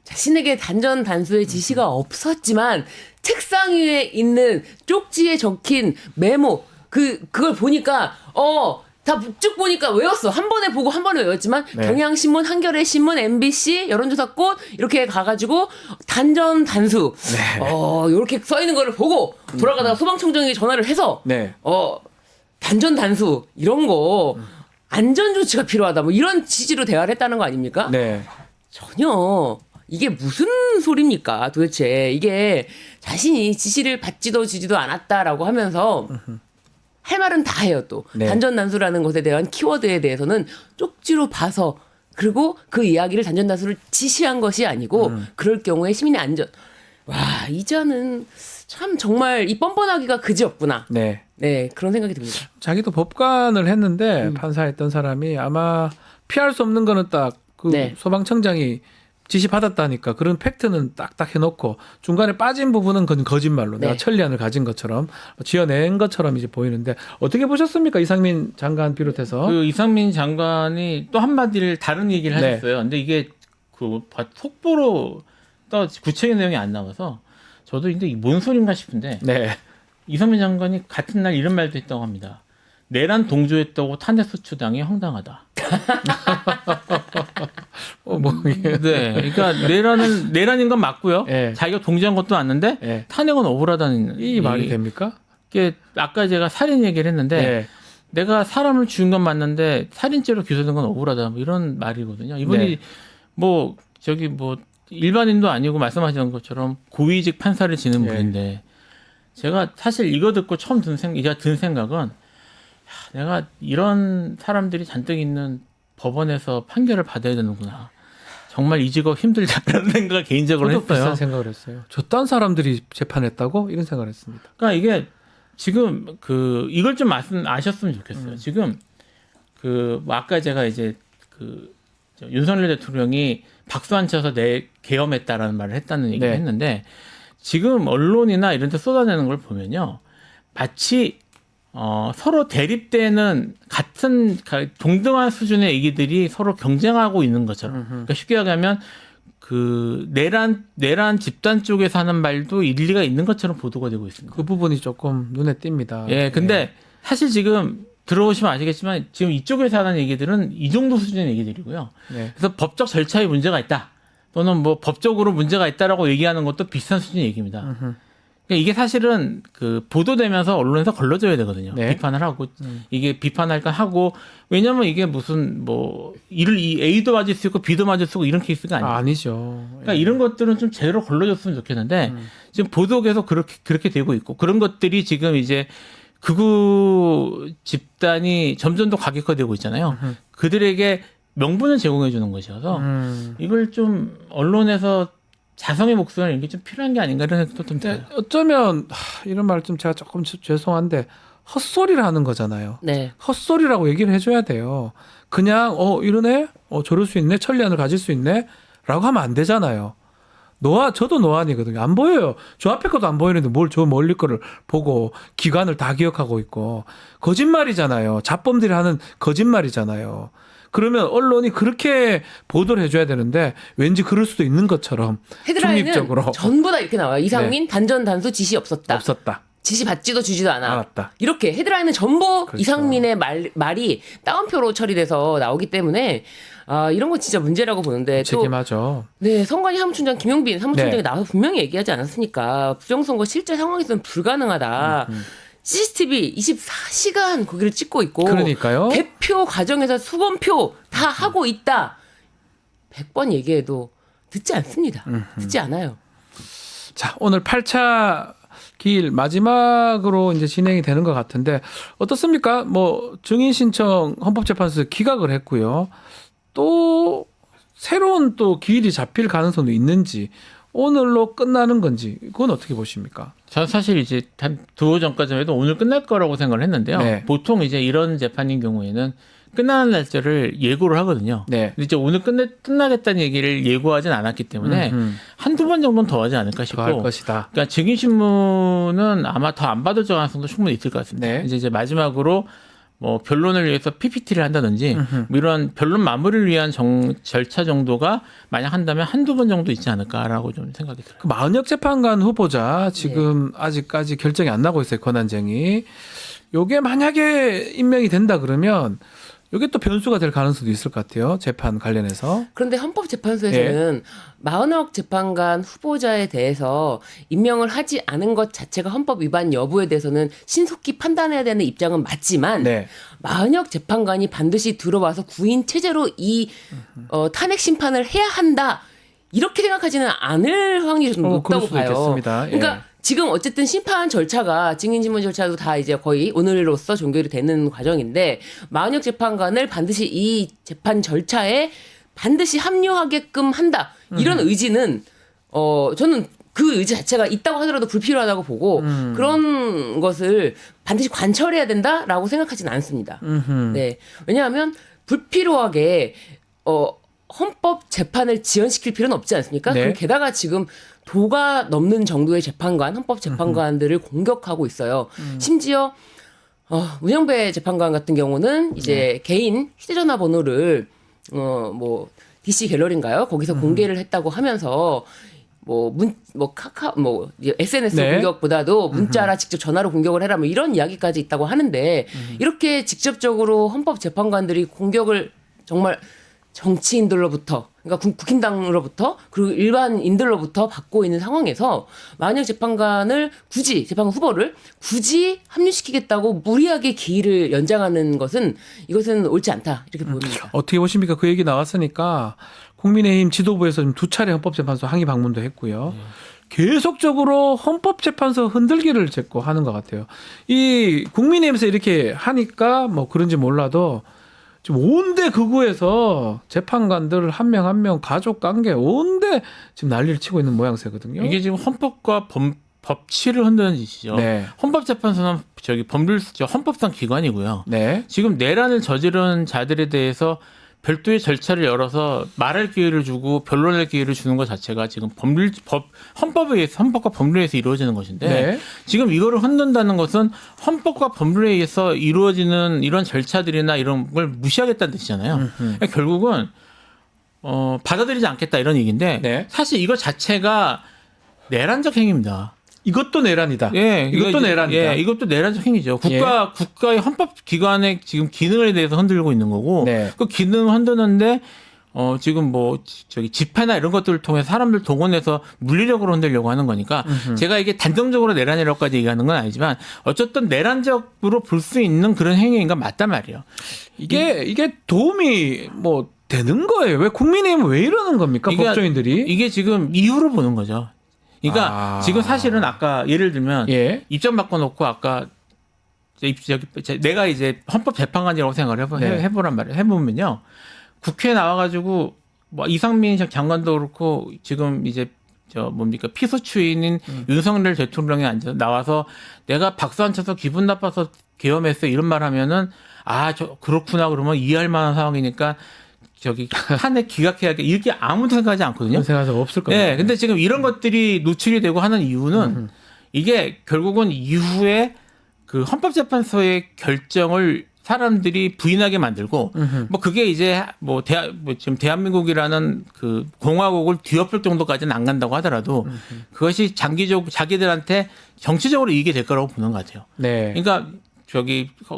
자신에게 단전 단수의 지시가 없었지만 책상 위에 있는 쪽지에 적힌 메모 그걸 보니까 다 쭉 보니까 외웠어. 한 번에 보고 한 번에 외웠지만 네. 경향신문, 한겨레신문, MBC, 여론조사꽃 이렇게 가가지고 단전 단수 이렇게 써 있는 거를 보고 돌아가다가 소방청장에게 전화를 해서 네. 단전 단수 이런 거 안전 조치가 필요하다. 뭐 이런 취지로 대화를 했다는 거 아닙니까? 네. 전혀 이게 무슨 소리입니까? 도대체 이게 자신이 지시를 받지도 주지도 않았다라고 하면서 할 말은 다 해요 또. 네. 단전단수라는 것에 대한 키워드에 대해서는 쪽지로 봐서 그리고 그 이야기를 단전단수를 지시한 것이 아니고 그럴 경우에 시민의 안전. 와 이자는 참 정말 이 뻔뻔하기가 그지없구나. 네. 네 그런 생각이 듭니다. 자기도 법관을 했는데 판사했던 사람이 아마 피할 수 없는 거는 딱 그 네. 소방청장이 지시 받았다니까 그런 팩트는 딱딱 해놓고 중간에 빠진 부분은 그건 거짓말로 네. 내가 천리안을 가진 것처럼 지어낸 것처럼 이제 보이는데 어떻게 보셨습니까? 이상민 장관 비롯해서. 그 이상민 장관이 또 한마디를 다른 얘기를 네. 하셨어요. 근데 이게 그 속보로 또 구체적인 내용이 안 나와서 저도 근데 이게 뭔 소린가 싶은데 네. 이상민 장관이 같은 날 이런 말도 했다고 합니다. 내란 동조했다고 탄핵 소추당이 황당하다. 뭐 이게. 네, 그러니까 내란인 건 맞고요. 네. 자기가 동조한 것도 맞는데 네. 탄핵은 억울하다는 이 말이 됩니까? 이게 아까 제가 살인 얘기를 했는데 네. 내가 사람을 죽인 건 맞는데 살인죄로 기소된 건 억울하다. 뭐 이런 말이거든요. 이분이 네. 뭐 일반인도 아니고 말씀하시는 것처럼 고위직 판사를 지는 네. 분인데 제가 사실 이거 듣고 처음 든 생각은 내가 이런 사람들이 잔뜩 있는 법원에서 판결을 받아야 되는구나. 정말 이 직업 힘들다라는 생각을 개인적으로 저도 했어요. 비슷한 생각을 했어요. 저딴 사람들이 재판했다고 이런 생각을 했습니다. 그러니까 이게 지금 이걸 좀 아셨으면 좋겠어요. 지금 뭐 아까 제가 이제 윤석열 대통령이 박수 안 쳐서 계엄했다라는 말을 했다는 얘기를 네. 했는데 지금 언론이나 이런 데 쏟아내는 걸 보면요. 마치 서로 대립되는 같은 동등한 수준의 얘기들이 서로 경쟁하고 있는 것처럼. 그러니까 쉽게 얘기하면 내란 집단 쪽에서 하는 말도 일리가 있는 것처럼 보도가 되고 있습니다. 그 부분이 조금 눈에 띕니다. 예, 근데 사실 지금 들어오시면 아시겠지만 지금 이쪽에서 하는 얘기들은 이 정도 수준의 얘기들이고요. 네. 그래서 법적 절차에 문제가 있다. 또는 뭐 법적으로 문제가 있다라고 얘기하는 것도 비슷한 수준의 얘기입니다. 그러니까 이게 사실은 보도되면서 언론에서 걸러져야 되거든요. 네. 비판을 하고 이게 비판할 건 하고 왜냐면 이게 무슨 이 A도 맞을 수 있고 B도 맞을 수 있고 이런 케이스가 아니에요. 아니죠. 그러니까 이런 것들은 좀 제대로 걸러졌으면 좋겠는데 지금 보도 계속 그렇게 되고 있고 그런 것들이 지금 이제 극우 집단이 점점 더 과격화되고 있잖아요. 그들에게 명분을 제공해 주는 것이어서 이걸 좀 언론에서 자성의 목소리나 이런 게 좀 필요한 게 아닌가 이런 생각도 좀 들어요. 어쩌면 이런 말 좀 제가 조금 죄송한데 헛소리를 하는 거잖아요. 네. 헛소리라고 얘기를 해줘야 돼요. 그냥 이러네, 저럴 수 있네, 천리안을 가질 수 있네, 라고 하면 안 되잖아요. 저도 노안이거든요. 안 보여요. 저 앞에 것도 안 보이는데 뭘 저 멀리 거를 보고 기관을 다 기억하고 있고 거짓말이잖아요. 잡범들이 하는 거짓말이잖아요. 그러면 언론이 그렇게 보도를 해줘야 되는데 왠지 그럴 수도 있는 것처럼 헤드라인은 중립적으로 전부 다 이렇게 나와요. 이상민 단전 단수 지시 없었다. 없었다. 지시 받지도 주지도 않아. 알았다. 이렇게 헤드라인은 전부 그렇죠. 이상민의 말이 따옴표로 처리돼서 나오기 때문에 이런 건 진짜 문제라고 보는데 또 책임하죠. 네, 선관위 사무총장 김용빈 사무총장이 네. 나와서 분명히 얘기하지 않았습니까? 부정선거 실제 상황에서는 불가능하다. CCTV 24시간 거기를 찍고 있고 그러니까요. 개표 과정에서 수검표 다 하고 있다. 100번 얘기해도 듣지 않습니다. 듣지 않아요. 자, 오늘 8차 기일 마지막으로 이제 진행이 되는 것 같은데 어떻습니까? 증인 신청 헌법재판소에서 기각을 했고요. 또 새로운 또 기일이 잡힐 가능성도 있는지 오늘로 끝나는 건지 그건 어떻게 보십니까? 저 사실 이제 한 두어 전까지만 해도 오늘 끝날 거라고 생각을 했는데요. 네. 보통 이제 이런 재판인 경우에는 끝나는 날짜를 예고를 하거든요. 네. 근데 이제 오늘 끝나겠다는 얘기를 예고하진 않았기 때문에 한두 번 정도는 더 하지 않을까 더 할 싶고. 것이다. 그러니까 증인신문은 아마 더 안 받을 가능성도 충분히 있을 것 같습니다. 네. 이제 마지막으로 뭐 변론을 위해서 PPT를 한다든지 뭐 이런 변론 마무리를 위한 절차 정도가 만약 한다면 한두 번 정도 있지 않을까라고 좀 생각이 들어요. 그 마은혁 재판관 후보자 지금 아직까지 결정이 안 나고 있어요. 권한쟁이. 요게 만약에 임명이 된다 그러면 이게 또 변수가 될 가능성도 있을 것 같아요. 재판 관련해서. 그런데 헌법재판소에서는 마은혁 재판관 후보자에 대해서 임명을 하지 않은 것 자체가 헌법 위반 여부에 대해서는 신속히 판단해야 되는 입장은 맞지만 네. 마은혁 재판관이 반드시 들어와서 구인 체제로 이 탄핵 심판을 해야 한다. 이렇게 생각하지는 않을 확률이 좀 그럴 높다고 수도 봐요. 있겠습니다. 예. 그러니까 지금 어쨌든 심판 절차가 증인신문 절차도 다 이제 거의 오늘로써 종결이 되는 과정인데 마은혁 재판관을 반드시 이 재판 절차에 반드시 합류하게끔 한다. 이런 의지는 저는 그 의지 자체가 있다고 하더라도 불필요하다고 보고 그런 것을 반드시 관철해야 된다라고 생각하지는 않습니다. 네. 왜냐하면 불필요하게 헌법 재판을 지연시킬 필요는 없지 않습니까? 네. 그리고 게다가 지금 도가 넘는 정도의 재판관, 헌법 재판관들을 공격하고 있어요. 심지어 문영배 재판관 같은 경우는 이제 개인 휴대전화 번호를 뭐 DC 갤러리인가요? 거기서 공개를 했다고 하면서 SNS 네. 공격보다도 문자라 직접 전화로 공격을 해라 뭐 이런 이야기까지 있다고 하는데 이렇게 직접적으로 헌법 재판관들이 공격을 정말 정치인들로부터 그러니까 국힘당으로부터 그리고 일반인들로부터 받고 있는 상황에서 만약 재판관 후보를 굳이 합류시키겠다고 무리하게 기일을 연장하는 것은 이것은 옳지 않다 이렇게 보입니다. 어떻게 보십니까? 그 얘기 나왔으니까 국민의힘 지도부에서 지금 2차례 헌법재판소 항의 방문도 했고요. 계속적으로 헌법재판소 흔들기를 자꾸 하는 것 같아요. 이 국민의힘에서 이렇게 하니까 뭐 그런지 몰라도 지금 온데 극우에서 재판관들 한 명 한 명 가족 관계 온데 지금 난리를 치고 있는 모양새거든요. 이게 지금 헌법과 법치를 흔드는 짓이죠. 네. 헌법재판소는 헌법상 기관이고요. 네. 지금 내란을 저지른 자들에 대해서 별도의 절차를 열어서 말할 기회를 주고 변론할 기회를 주는 것 자체가 지금 헌법에 의해서 헌법과 법률에 의해서 이루어지는 것인데 네. 지금 이거를 흔든다는 것은 헌법과 법률에 의해서 이루어지는 이런 절차들이나 이런 걸 무시하겠다는 뜻이잖아요. 그러니까 결국은 받아들이지 않겠다 이런 얘기인데 네. 사실 이거 자체가 내란적 행위입니다. 이것도 내란이다. 예, 이것도 내란이다. 예, 이것도 내란적 행위죠. 국가의 헌법 기관의 지금 기능에 대해서 흔들고 있는 거고, 네. 그 기능을 흔드는데 지금 집회나 이런 것들을 통해서 사람들 동원해서 물리력으로 흔들려고 하는 거니까 제가 이게 단정적으로 내란이라고까지 얘기하는 건 아니지만 어쨌든 내란적으로 볼 수 있는 그런 행위인 건 맞단 말이에요. 이게 도움이 뭐 되는 거예요. 왜 국민의힘은 왜 이러는 겁니까? 법조인들이 이게 지금 이유로 보는 거죠. 그러니까 지금 사실은 아까 예를 들면 입장 바꿔놓고 아까 내가 이제 헌법재판관이라고 생각을 해보란 말이에요. 해보면요. 국회에 나와가지고 뭐 이상민 장관도 그렇고 지금 이제 피소추인인 윤석열 대통령이 나와서 내가 박수 안 쳐서 기분 나빠서 계엄했어 이런 말 하면은 그렇구나 그러면 이해할 만한 상황이니까 탄핵 기각해야 돼. 이렇게 아무도 생각하지 않거든요. 생각하지 없을 거예요. 네, 근데 지금 이런 것들이 노출이 되고 하는 이유는 이게 결국은 이후에 그 헌법재판소의 결정을 사람들이 부인하게 만들고 뭐 그게 이제 지금 대한민국이라는 그 공화국을 뒤엎을 정도까지는 안 간다고 하더라도 그것이 장기적으로 자기들한테 정치적으로 이익이 될 거라고 보는 것 같아요. 네. 그러니까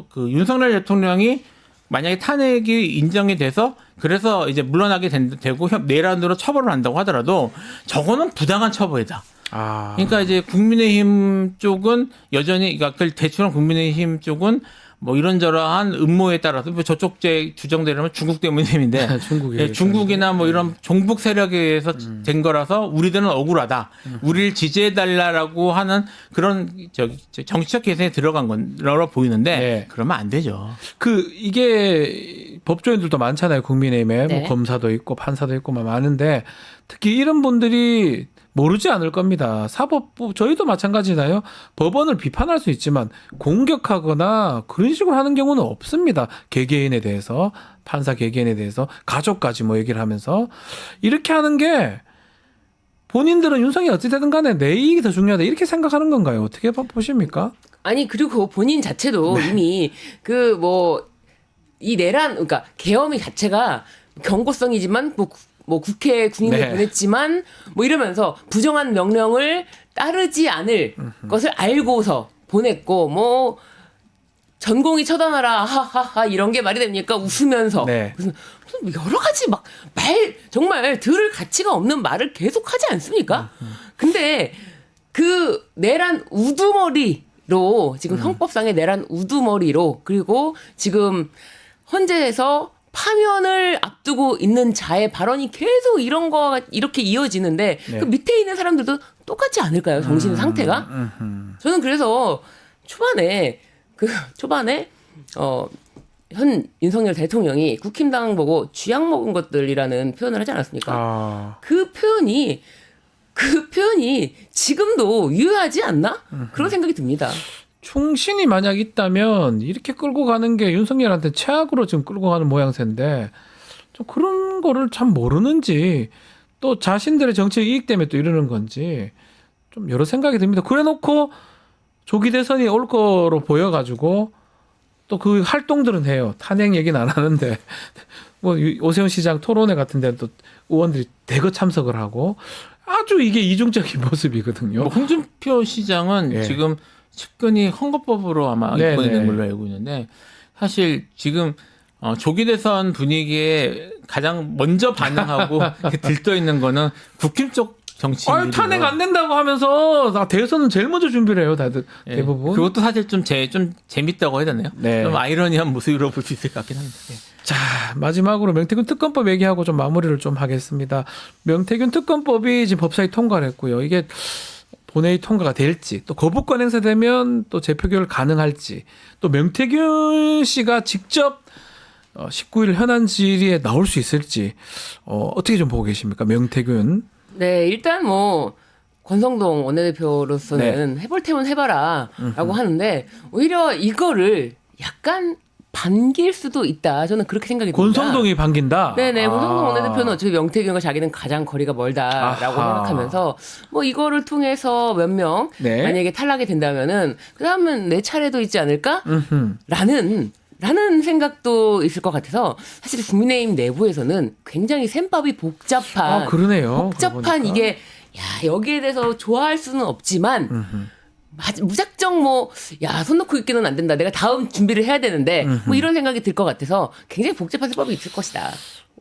그 윤석열 대통령이 만약에 탄핵이 인정이 돼서 그래서 이제 물러나게 되고 내란으로 처벌을 한다고 하더라도 저거는 부당한 처벌이다. 그러니까 이제 국민의힘 쪽은 여전히 그러니까 대충 국민의힘 쪽은 뭐 이런저러한 음모에 따라서 뭐 저쪽 주장대로면 중국 때문인데 중국이나 뭐 이런 종북 세력에 의해서 된 거라서 우리들은 억울하다. 우리를 지지해달라고 하는 그런 정치적 계산에 들어간 거라고 보이는데 그러면 안 되죠. 이게 법조인들도 많잖아요. 국민의힘에 네. 뭐 검사도 있고 판사도 있고 많은데 특히 이런 분들이 모르지 않을 겁니다. 사법부 저희도 마찬가지잖아요. 법원을 비판할 수 있지만 공격하거나 그런 식으로 하는 경우는 없습니다. 개개인에 대해서 판사 개개인에 대해서 가족까지 뭐 얘기를 하면서 이렇게 하는 게 본인들은 윤석열이 어찌되든 간에 내 이익이 더 중요하다 이렇게 생각하는 건가요? 어떻게 보십니까? 아니 그리고 본인 자체도 이미 그 이 내란 그러니까 계엄이 자체가 경고성이지만 뭐 국회에 국민을 네. 보냈지만 뭐 이러면서 부정한 명령을 따르지 않을 것을 알고서 보냈고 뭐 전공이 처단하라 하하하 이런 게 말이 됩니까? 웃으면서 네. 무슨 여러 가지 막 정말 들을 가치가 없는 말을 계속하지 않습니까? 근데 그 내란 우두머리로 지금 형법상의 내란 우두머리로 그리고 지금 헌재에서 파면을 앞두고 있는 자의 발언이 계속 이런 거가 이렇게 이어지는데 네. 그 밑에 있는 사람들도 똑같지 않을까요? 정신 상태가? 저는 그래서 초반에 현 윤석열 대통령이 국힘당 보고 쥐약 먹은 것들이라는 표현을 하지 않았습니까? 그 표현이 지금도 유효하지 않나? 그런 생각이 듭니다. 충신이 만약 있다면 이렇게 끌고 가는 게 윤석열한테 최악으로 지금 끌고 가는 모양새인데 좀 그런 거를 참 모르는지 또 자신들의 정치 이익 때문에 또 이러는 건지 좀 여러 생각이 듭니다. 그래놓고 조기 대선이 올 거로 보여가지고 또 그 활동들은 해요. 탄핵 얘기는 안 하는데 뭐 오세훈 시장 토론회 같은 데는 또 의원들이 대거 참석을 하고 아주 이게 이중적인 모습이거든요. 뭐 홍준표 시장은 예. 지금 측근이 헌법법으로 아마 네, 입건된 네. 걸로 알고 있는데 사실 지금 조기 대선 분위기에 가장 먼저 반응하고 이렇게 들떠 있는 거는 국힘 쪽 정치인들이요. 탄핵 안 된다고 하면서 나 대선은 제일 먼저 준비를 해요, 다들 예. 대부분. 그것도 사실 좀 재밌다고 해야 되나요? 네. 좀 아이러니한 모습으로 볼 수 있을 것 같긴 합니다. 예. 자, 마지막으로 명태균 특검법 얘기하고 좀 마무리를 좀 하겠습니다. 명태균 특검법이 지금 법사위 통과를 했고요. 이게 본회의 통과가 될지 또 거부권 행사되면 또 재표결 가능할지 또 명태균 씨가 직접 19일 현안 질의에 나올 수 있을지 어떻게 좀 보고 계십니까? 명태균. 네, 일단 뭐 권성동 원내대표로서는 해볼 테면 해봐라라고 하는데 오히려 이거를 약간 반길 수도 있다. 저는 그렇게 생각이 듭니다. 권성동이 반긴다. 네네. 권성동 원내대표는 어차피 명태균과 자기는 가장 거리가 멀다라고 아하. 생각하면서 뭐 이거를 통해서 몇 명 네. 만약에 탈락이 된다면은 그다음은 내 차례도 있지 않을까? 라는 생각도 있을 것 같아서 사실 국민의힘 내부에서는 굉장히 셈법이 복잡한 그러네요. 복잡한 그러고 보니까. 이게 여기에 대해서 좋아할 수는 없지만 무작정 손 놓고 있기는 안 된다. 내가 다음 준비를 해야 되는데 뭐 이런 생각이 들 것 같아서 굉장히 복잡한 셈법이 있을 것이다.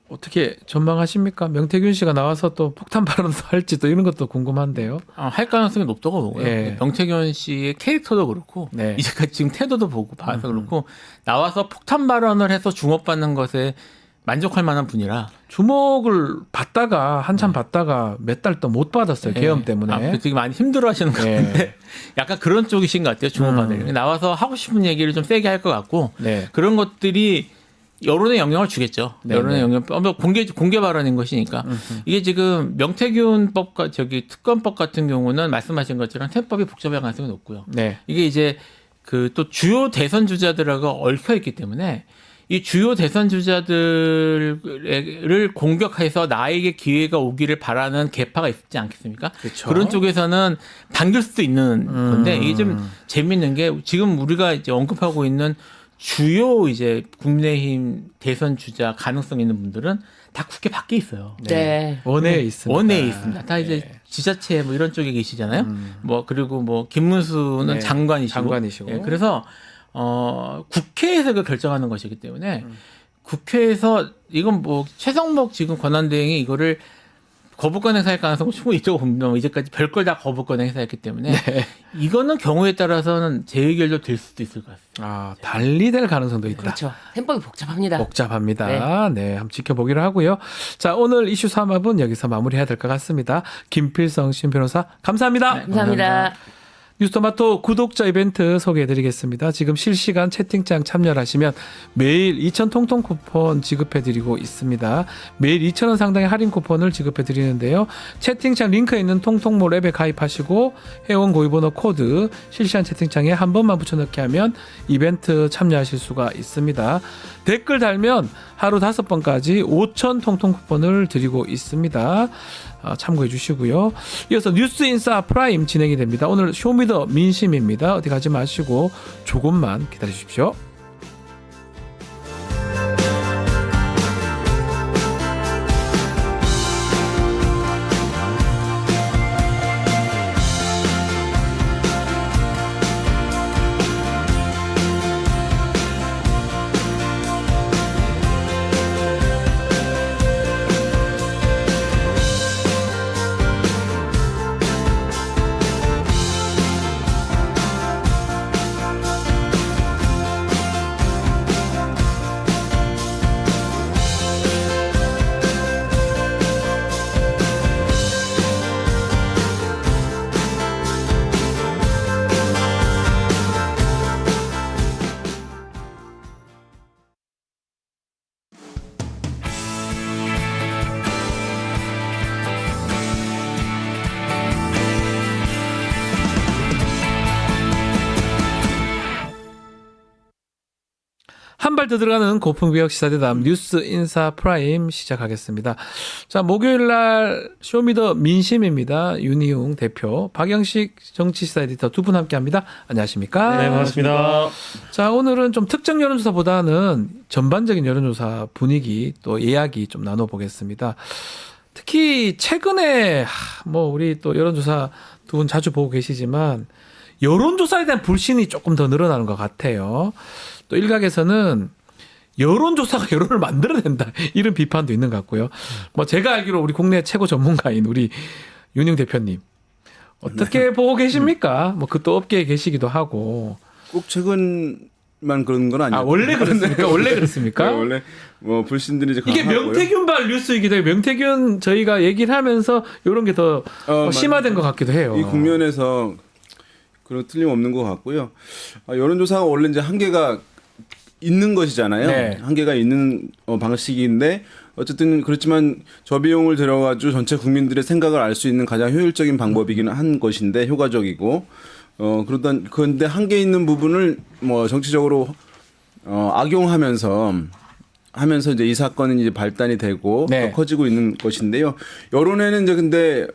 어떻게 전망하십니까? 명태균 씨가 나와서 또 폭탄 발언도 할지 또 이런 것도 궁금한데요. 할 가능성이 높다고 보고요. 예. 명태균 씨의 캐릭터도 그렇고 네. 이제까지 지금 태도도 보고 봐서 그렇고 나와서 폭탄 발언을 해서 주목받는 것에 만족할 만한 분이라 주목을 받다가 한참 받다가 몇 달 또 못 받았어요. 계엄 때문에. 되게 많이 힘들어하시는 것 네. 같은데 약간 그런 쪽이신 것 같아요. 주목받으려면 나와서 하고 싶은 얘기를 좀 세게 할 것 같고 네. 그런 것들이 여론에 영향을 주겠죠. 네, 여론에 네. 영향. 공개 발언인 것이니까 이게 지금 명태균법 특검법 같은 경우는 말씀하신 것처럼 셈법이 복잡할 가능성이 높고요. 네. 이게 이제 그 또 주요 대선 주자들하고 얽혀 있기 때문에 이 주요 대선 주자들을 공격해서 나에게 기회가 오기를 바라는 계파가 있지 않겠습니까? 그렇죠. 그런 쪽에서는 반길 수도 있는 건데 이게 좀 재밌는 게 지금 우리가 이제 언급하고 있는 주요 이제 국민의힘 대선 주자 가능성 있는 분들은 다 국회 밖에 있어요. 네. 원내에 있습니다. 원내에 있습니다. 다 이제 네. 지자체 뭐 이런 쪽에 계시잖아요. 그리고 김문수는 네, 장관이시고. 장관이시고. 예, 그래서 국회에서 그 결정하는 것이기 때문에 국회에서 이건 최성목 지금 권한대행이 이거를 거부권 행사할 가능성은 충분히 있다고 봅니다. 이제까지 별걸 다 거부권 행사했기 때문에 이거는 경우에 따라서는 재의결도 될 수도 있을 것 같습니다. 달리 될 가능성도 있다. 그렇죠. 셈법이 복잡합니다. 복잡합니다. 네, 한번 지켜보기로 하고요. 자, 오늘 이슈 3합은 여기서 마무리해야 될 것 같습니다. 김필성 신 변호사 감사합니다. 네, 감사합니다. 뉴스토마토 구독자 이벤트 소개해드리겠습니다. 지금 실시간 채팅창 참여를 하시면 매일 2,000 통통 쿠폰 지급해드리고 있습니다. 매일 2,000원 상당의 할인 쿠폰을 지급해드리는데요. 채팅창 링크에 있는 통통몰 앱에 가입하시고 회원 고유번호 코드 실시간 채팅창에 한 번만 붙여넣기 하면 이벤트 참여하실 수가 있습니다. 댓글 달면 하루 5번까지 5,000 통통 쿠폰을 드리고 있습니다. 참고해 주시고요. 이어서 뉴스인사 프라임 진행이 됩니다. 오늘 쇼미더 민심입니다. 어디 가지 마시고 조금만 기다려 주십시오. 한 발 더 들어가는 고풍비역 시사대담 뉴스 인사 프라임 시작하겠습니다. 자, 목요일 날 쇼미더 민심입니다. 윤희웅 대표, 박영식 정치시사 에디터 두 분 함께합니다. 안녕하십니까? 네, 반갑습니다. 자, 오늘은 좀 특정 여론조사보다는 전반적인 여론조사 분위기 또 이야기 좀 나눠보겠습니다. 특히 최근에 뭐 우리 또 여론조사 두 분 자주 보고 계시지만 여론조사에 대한 불신이 조금 더 늘어나는 것 같아요. 또 일각에서는 여론조사가 여론을 만들어낸다 이런 비판도 있는 것 같고요. 뭐 제가 알기로 우리 국내 최고 전문가인 우리 윤영 대표님 어떻게 보고 계십니까? 뭐 그 또 업계에 계시기도 하고. 꼭 최근만 그런 건 아니에요. 원래 그렇습니까? 원래 그렇습니까? 네, 원래 뭐 불신들이 이제 이게 강하고요. 명태균발 뉴스이기도 해요. 명태균 저희가 얘기를 하면서 이런 게 더 심화된 것 같기도 해요. 이 국면에서 그런 틀림없는 것 같고요. 여론조사가 원래 이제 한계가 있는 것이잖아요. 네. 한계가 있는 방식인데 어쨌든 그렇지만 저비용을 들여가지고 전체 국민들의 생각을 알 수 있는 가장 효율적인 방법이기는 한 것인데 효과적이고 그런데 한계 있는 부분을 뭐 정치적으로 악용하면서 이제 이 사건은 이제 발단이 되고 네. 더 커지고 있는 것인데요. 여론에는 이제 근데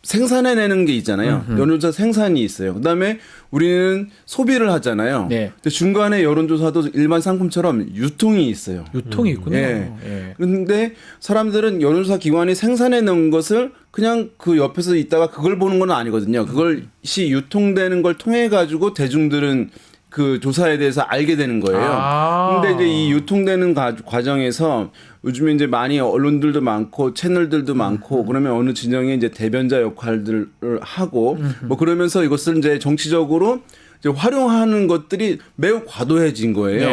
생산해내는 게 있잖아요. 여론조사 생산이 있어요. 그다음에 우리는 소비를 하잖아요. 네. 근데 중간에 여론조사도 일반 상품처럼 유통이 있어요. 유통이 있군요. 예. 예. 그런데 사람들은 여론조사 기관이 생산해 놓은 것을 그냥 그 옆에서 있다가 그걸 보는 건 아니거든요. 그것이 유통되는 걸 통해 가지고 대중들은 그 조사에 대해서 알게 되는 거예요. 근데 이제 이 유통되는 과정에서 요즘에 이제 많이 언론들도 많고 채널들도 많고 그러면 어느 진영의 이제 대변자 역할들을 하고 뭐 그러면서 이것을 이제 정치적으로 이제 활용하는 것들이 매우 과도해진 거예요.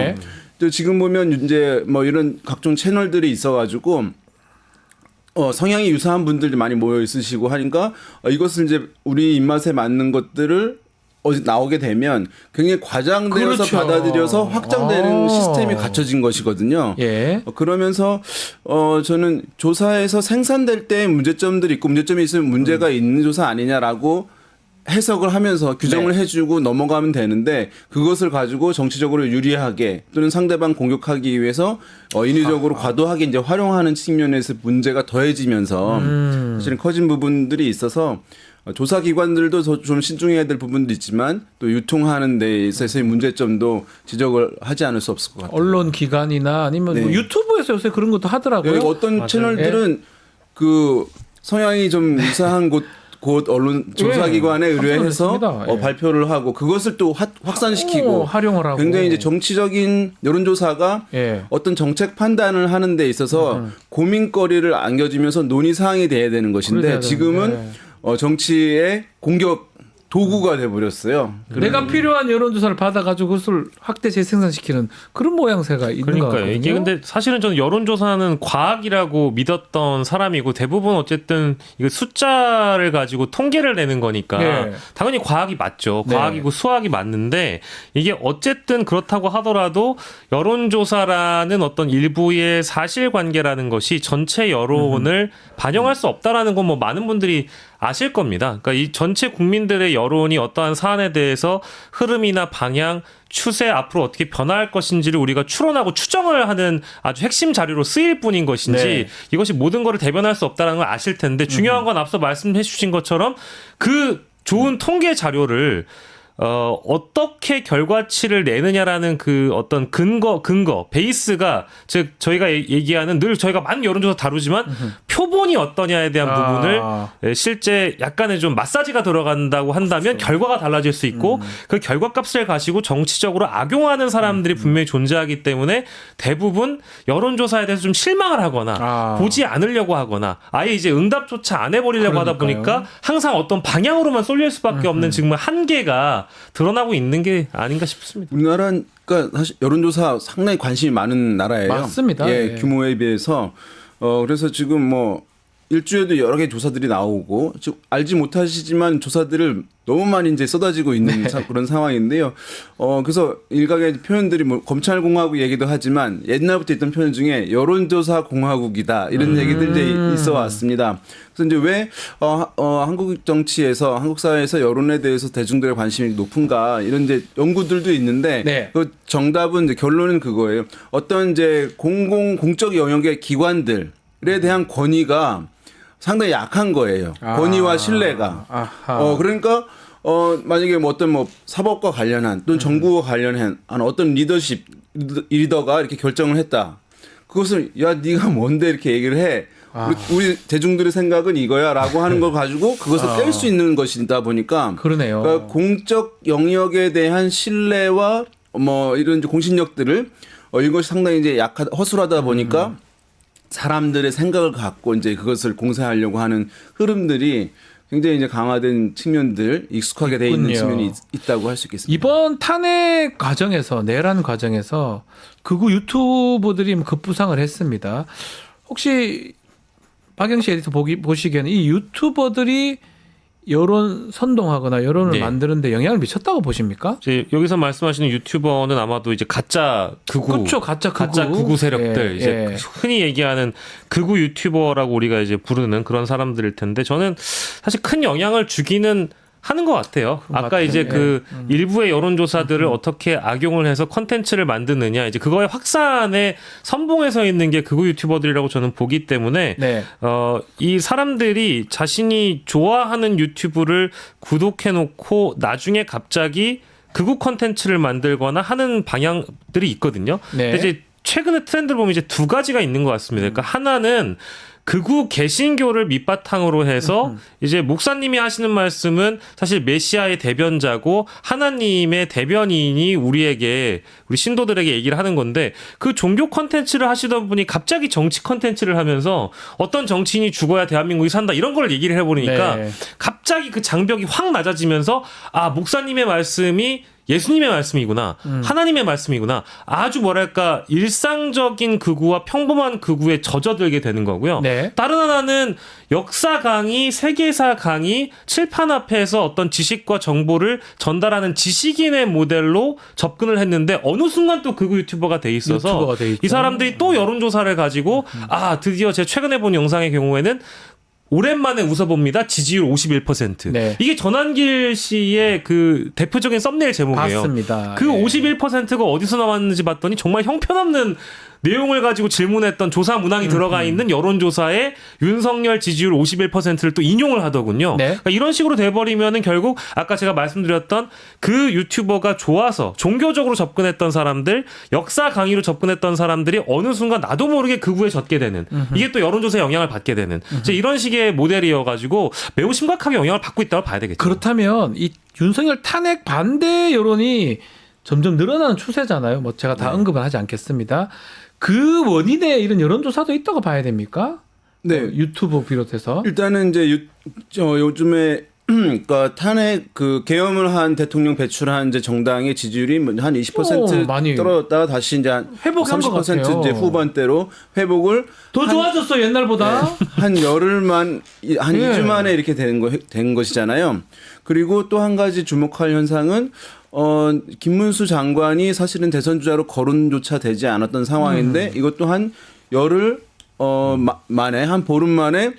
네. 지금 보면 이제 뭐 이런 각종 채널들이 있어가지고 성향이 유사한 분들이 많이 모여 있으시고 하니까 이것을 이제 우리 입맛에 맞는 것들을 나오게 되면 굉장히 과장되어서 그렇죠. 받아들여서 확장되는 시스템이 갖춰진 것이거든요. 예. 그러면서 저는 조사에서 생산될 때 문제점들이 있고 문제점이 있으면 문제가 있는 조사 아니냐라고 해석을 하면서 규정을 네. 해주고 넘어가면 되는데 그것을 가지고 정치적으로 유리하게 또는 상대방 공격하기 위해서 인위적으로 과도하게 이제 활용하는 측면에서 문제가 더해지면서 사실은 커진 부분들이 있어서 조사 기관들도 좀 신중해야 될 부분도 있지만 또 유통하는 데 있어서의 문제점도 지적을 하지 않을 수 없을 것 같아요. 언론 기관이나 아니면 네. 뭐 유튜브에서 요새 그런 것도 하더라고요. 네, 어떤 맞아요. 채널들은 그 성향이 좀 유사한 곳 언론 조사기관에 의뢰해서 그렇습니다. 예. 발표를 하고 그것을 또 확산시키고 활용을 하고 굉장히 이제 정치적인 여론조사가 예. 어떤 정책 판단을 하는 데 있어서 고민거리를 안겨주면서 논의사항이 돼야 되는 것인데 그래야 지금은 되는데. 정치의 공격 도구가 돼버렸어요. 내가 필요한 여론조사를 받아가지고 그것을 확대 재생산시키는 그런 모양새가 있는 것 같거든요. 그러니까요. 이게 근데 사실은 저는 여론조사는 과학이라고 믿었던 사람이고 대부분 어쨌든 이거 숫자를 가지고 통계를 내는 거니까 네. 당연히 과학이 맞죠. 네. 과학이고 수학이 맞는데 이게 어쨌든 그렇다고 하더라도 여론조사라는 어떤 일부의 사실관계라는 것이 전체 여론을 반영할 수 없다라는 건 뭐 많은 분들이 아실 겁니다. 그러니까 이 전체 국민들의 여론이 어떠한 사안에 대해서 흐름이나 방향, 추세 앞으로 어떻게 변화할 것인지를 우리가 추론하고 추정을 하는 아주 핵심 자료로 쓰일 뿐인 것인지 네. 이것이 모든 것을 대변할 수 없다는 걸 아실 텐데 중요한 건 앞서 말씀해 주신 것처럼 그 좋은 통계 자료를 어떻게 결과치를 내느냐라는 그 어떤 근거, 베이스가 즉 저희가 얘기하는 늘 저희가 많은 여론조사 다루지만 표본이 어떠냐에 대한 부분을 실제 약간의 좀 마사지가 들어간다고 한다면 결과가 달라질 수 있고 그 결과값을 가지고 정치적으로 악용하는 사람들이 분명히 존재하기 때문에 대부분 여론조사에 대해서 좀 실망을 하거나 보지 않으려고 하거나 아예 이제 응답조차 안 해버리려고 하다 보니까 항상 어떤 방향으로만 쏠릴 수밖에 없는 정말 한계가 드러나고 있는 게 아닌가 싶습니다. 우리나라는 그러니까 사실 여론조사 상당히 관심이 많은 나라예요. 맞습니다. 예, 예. 규모에 비해서 그래서 지금 뭐 일주에도 여러 개 조사들이 나오고 즉 알지 못하시지만 조사들을 너무 많이 이제 쏟아지고 있는 그런 상황인데요. 그래서 일각의 표현들이 뭐 검찰공화국 얘기도 하지만 옛날부터 있던 표현 중에 여론조사 공화국이다 이런 얘기들 이제 있어 왔습니다. 그래서 이제 왜 한국 정치에서 한국 사회에서 여론에 대해서 대중들의 관심이 높은가 이런 이제 연구들도 있는데 네. 그 정답은 이제 결론은 그거예요. 어떤 이제 공적 영역의 기관들에 대한 권위가 상당히 약한 거예요. 권위와 신뢰가. 그러니까 만약에 뭐 어떤 뭐 사법과 관련한 또는 정부와 관련한 어떤 리더가 이렇게 결정을 했다. 그것을 야 네가 뭔데 이렇게 얘기를 해. 우리 대중들의 생각은 이거야라고 하는 걸 가지고 그것을 깰 수 있는 것이다 보니까 그러네요. 그러니까 공적 영역에 대한 신뢰와 뭐 이런 이제 공신력들을 이것이 상당히 이제 허술하다 보니까 사람들의 생각을 갖고 이제 그것을 공세하려고 하는 흐름들이 굉장히 이제 강화된 측면들, 익숙하게 돼 있는 측면이 있다고 할 수 있겠습니다. 이번 탄핵 과정에서 내란 과정에서 극우 유튜버들이 급부상을 했습니다. 혹시 박영시 에디터 보시기에는 이 유튜버들이 여론 선동하거나 여론을 만드는데 영향을 미쳤다고 보십니까? 여기서 말씀하시는 유튜버는 아마도 이제 가짜 극우, 그렇죠, 가짜 극우 세력들, 예, 이제 예. 흔히 얘기하는 극우 유튜버라고 우리가 이제 부르는 그런 사람들일 텐데 저는 사실 큰 영향을 주기는 하는 것 같아요. 아까 이제 그 일부의 여론조사들을 어떻게 악용을 해서 컨텐츠를 만드느냐, 이제 그거의 확산에 선봉에 서 있는 게 극우 유튜버들이라고 저는 보기 때문에 네. 이 사람들이 자신이 좋아하는 유튜브를 구독해놓고 나중에 갑자기 극우 컨텐츠를 만들거나 하는 방향들이 있거든요. 네. 근데 이제 최근에 트렌드를 보면 이제 두 가지가 있는 것 같습니다. 그러니까 하나는 극우 개신교를 밑바탕으로 해서 이제 목사님이 하시는 말씀은 사실 메시아의 대변자고 하나님의 대변인이 우리 신도들에게 얘기를 하는 건데 그 종교 컨텐츠를 하시던 분이 갑자기 정치 컨텐츠를 하면서 어떤 정치인이 죽어야 대한민국이 산다 이런 걸 얘기를 해버리니까 갑자기 그 장벽이 확 낮아지면서 목사님의 말씀이 예수님의 말씀이구나. 하나님의 말씀이구나. 아주 뭐랄까 일상적인 극우와 평범한 극우에 젖어들게 되는 거고요. 네. 다른 하나는 역사 강의, 세계사 강의, 칠판 앞에서 어떤 지식과 정보를 전달하는 지식인의 모델로 접근을 했는데 어느 순간 또 극우 유튜버가 돼 있어서 이 사람들이 또 여론조사를 가지고 드디어 제가 최근에 본 영상의 경우에는 오랜만에 웃어봅니다. 지지율 51%. 네. 이게 전환길 씨의 그 대표적인 썸네일 제목이에요. 맞습니다. 그 51%가 어디서 나왔는지 봤더니 정말 형편없는 내용을 가지고 질문했던 조사 문항이 들어가 있는 여론조사에 윤석열 지지율 51%를 또 인용을 하더군요. 네. 그러니까 이런 식으로 돼버리면은 결국 아까 제가 말씀드렸던 그 유튜버가 좋아서 종교적으로 접근했던 사람들, 역사 강의로 접근했던 사람들이 어느 순간 나도 모르게 극우에 젖게 되는 이게 또 여론조사에 영향을 받게 되는 이제 이런 식의 모델이어가지고 매우 심각하게 영향을 받고 있다고 봐야 되겠죠. 그렇다면 이 윤석열 탄핵 반대 여론이 점점 늘어나는 추세잖아요. 뭐 제가 다 언급은 하지 않겠습니다. 그 원인에 이런 여론조사도 있다고 봐야 됩니까? 네. 유튜브 비롯해서. 일단은 이제 요즘에 그러니까 탄핵 그 계엄을 한 대통령 배출한 이제 정당의 지지율이 한 20% 많이 떨어졌다가 다시 이제 한 회복한 것 30% 같아요. 이제 후반대로 회복을 더 좋아졌어 옛날보다. 한 열흘만 한 2주 만에 이렇게 된 것이잖아요. 그리고 또 한 가지 주목할 현상은 김문수 장관이 사실은 대선 주자로 거론조차 되지 않았던 상황인데 이것도 한 열흘 만에 한 보름 만에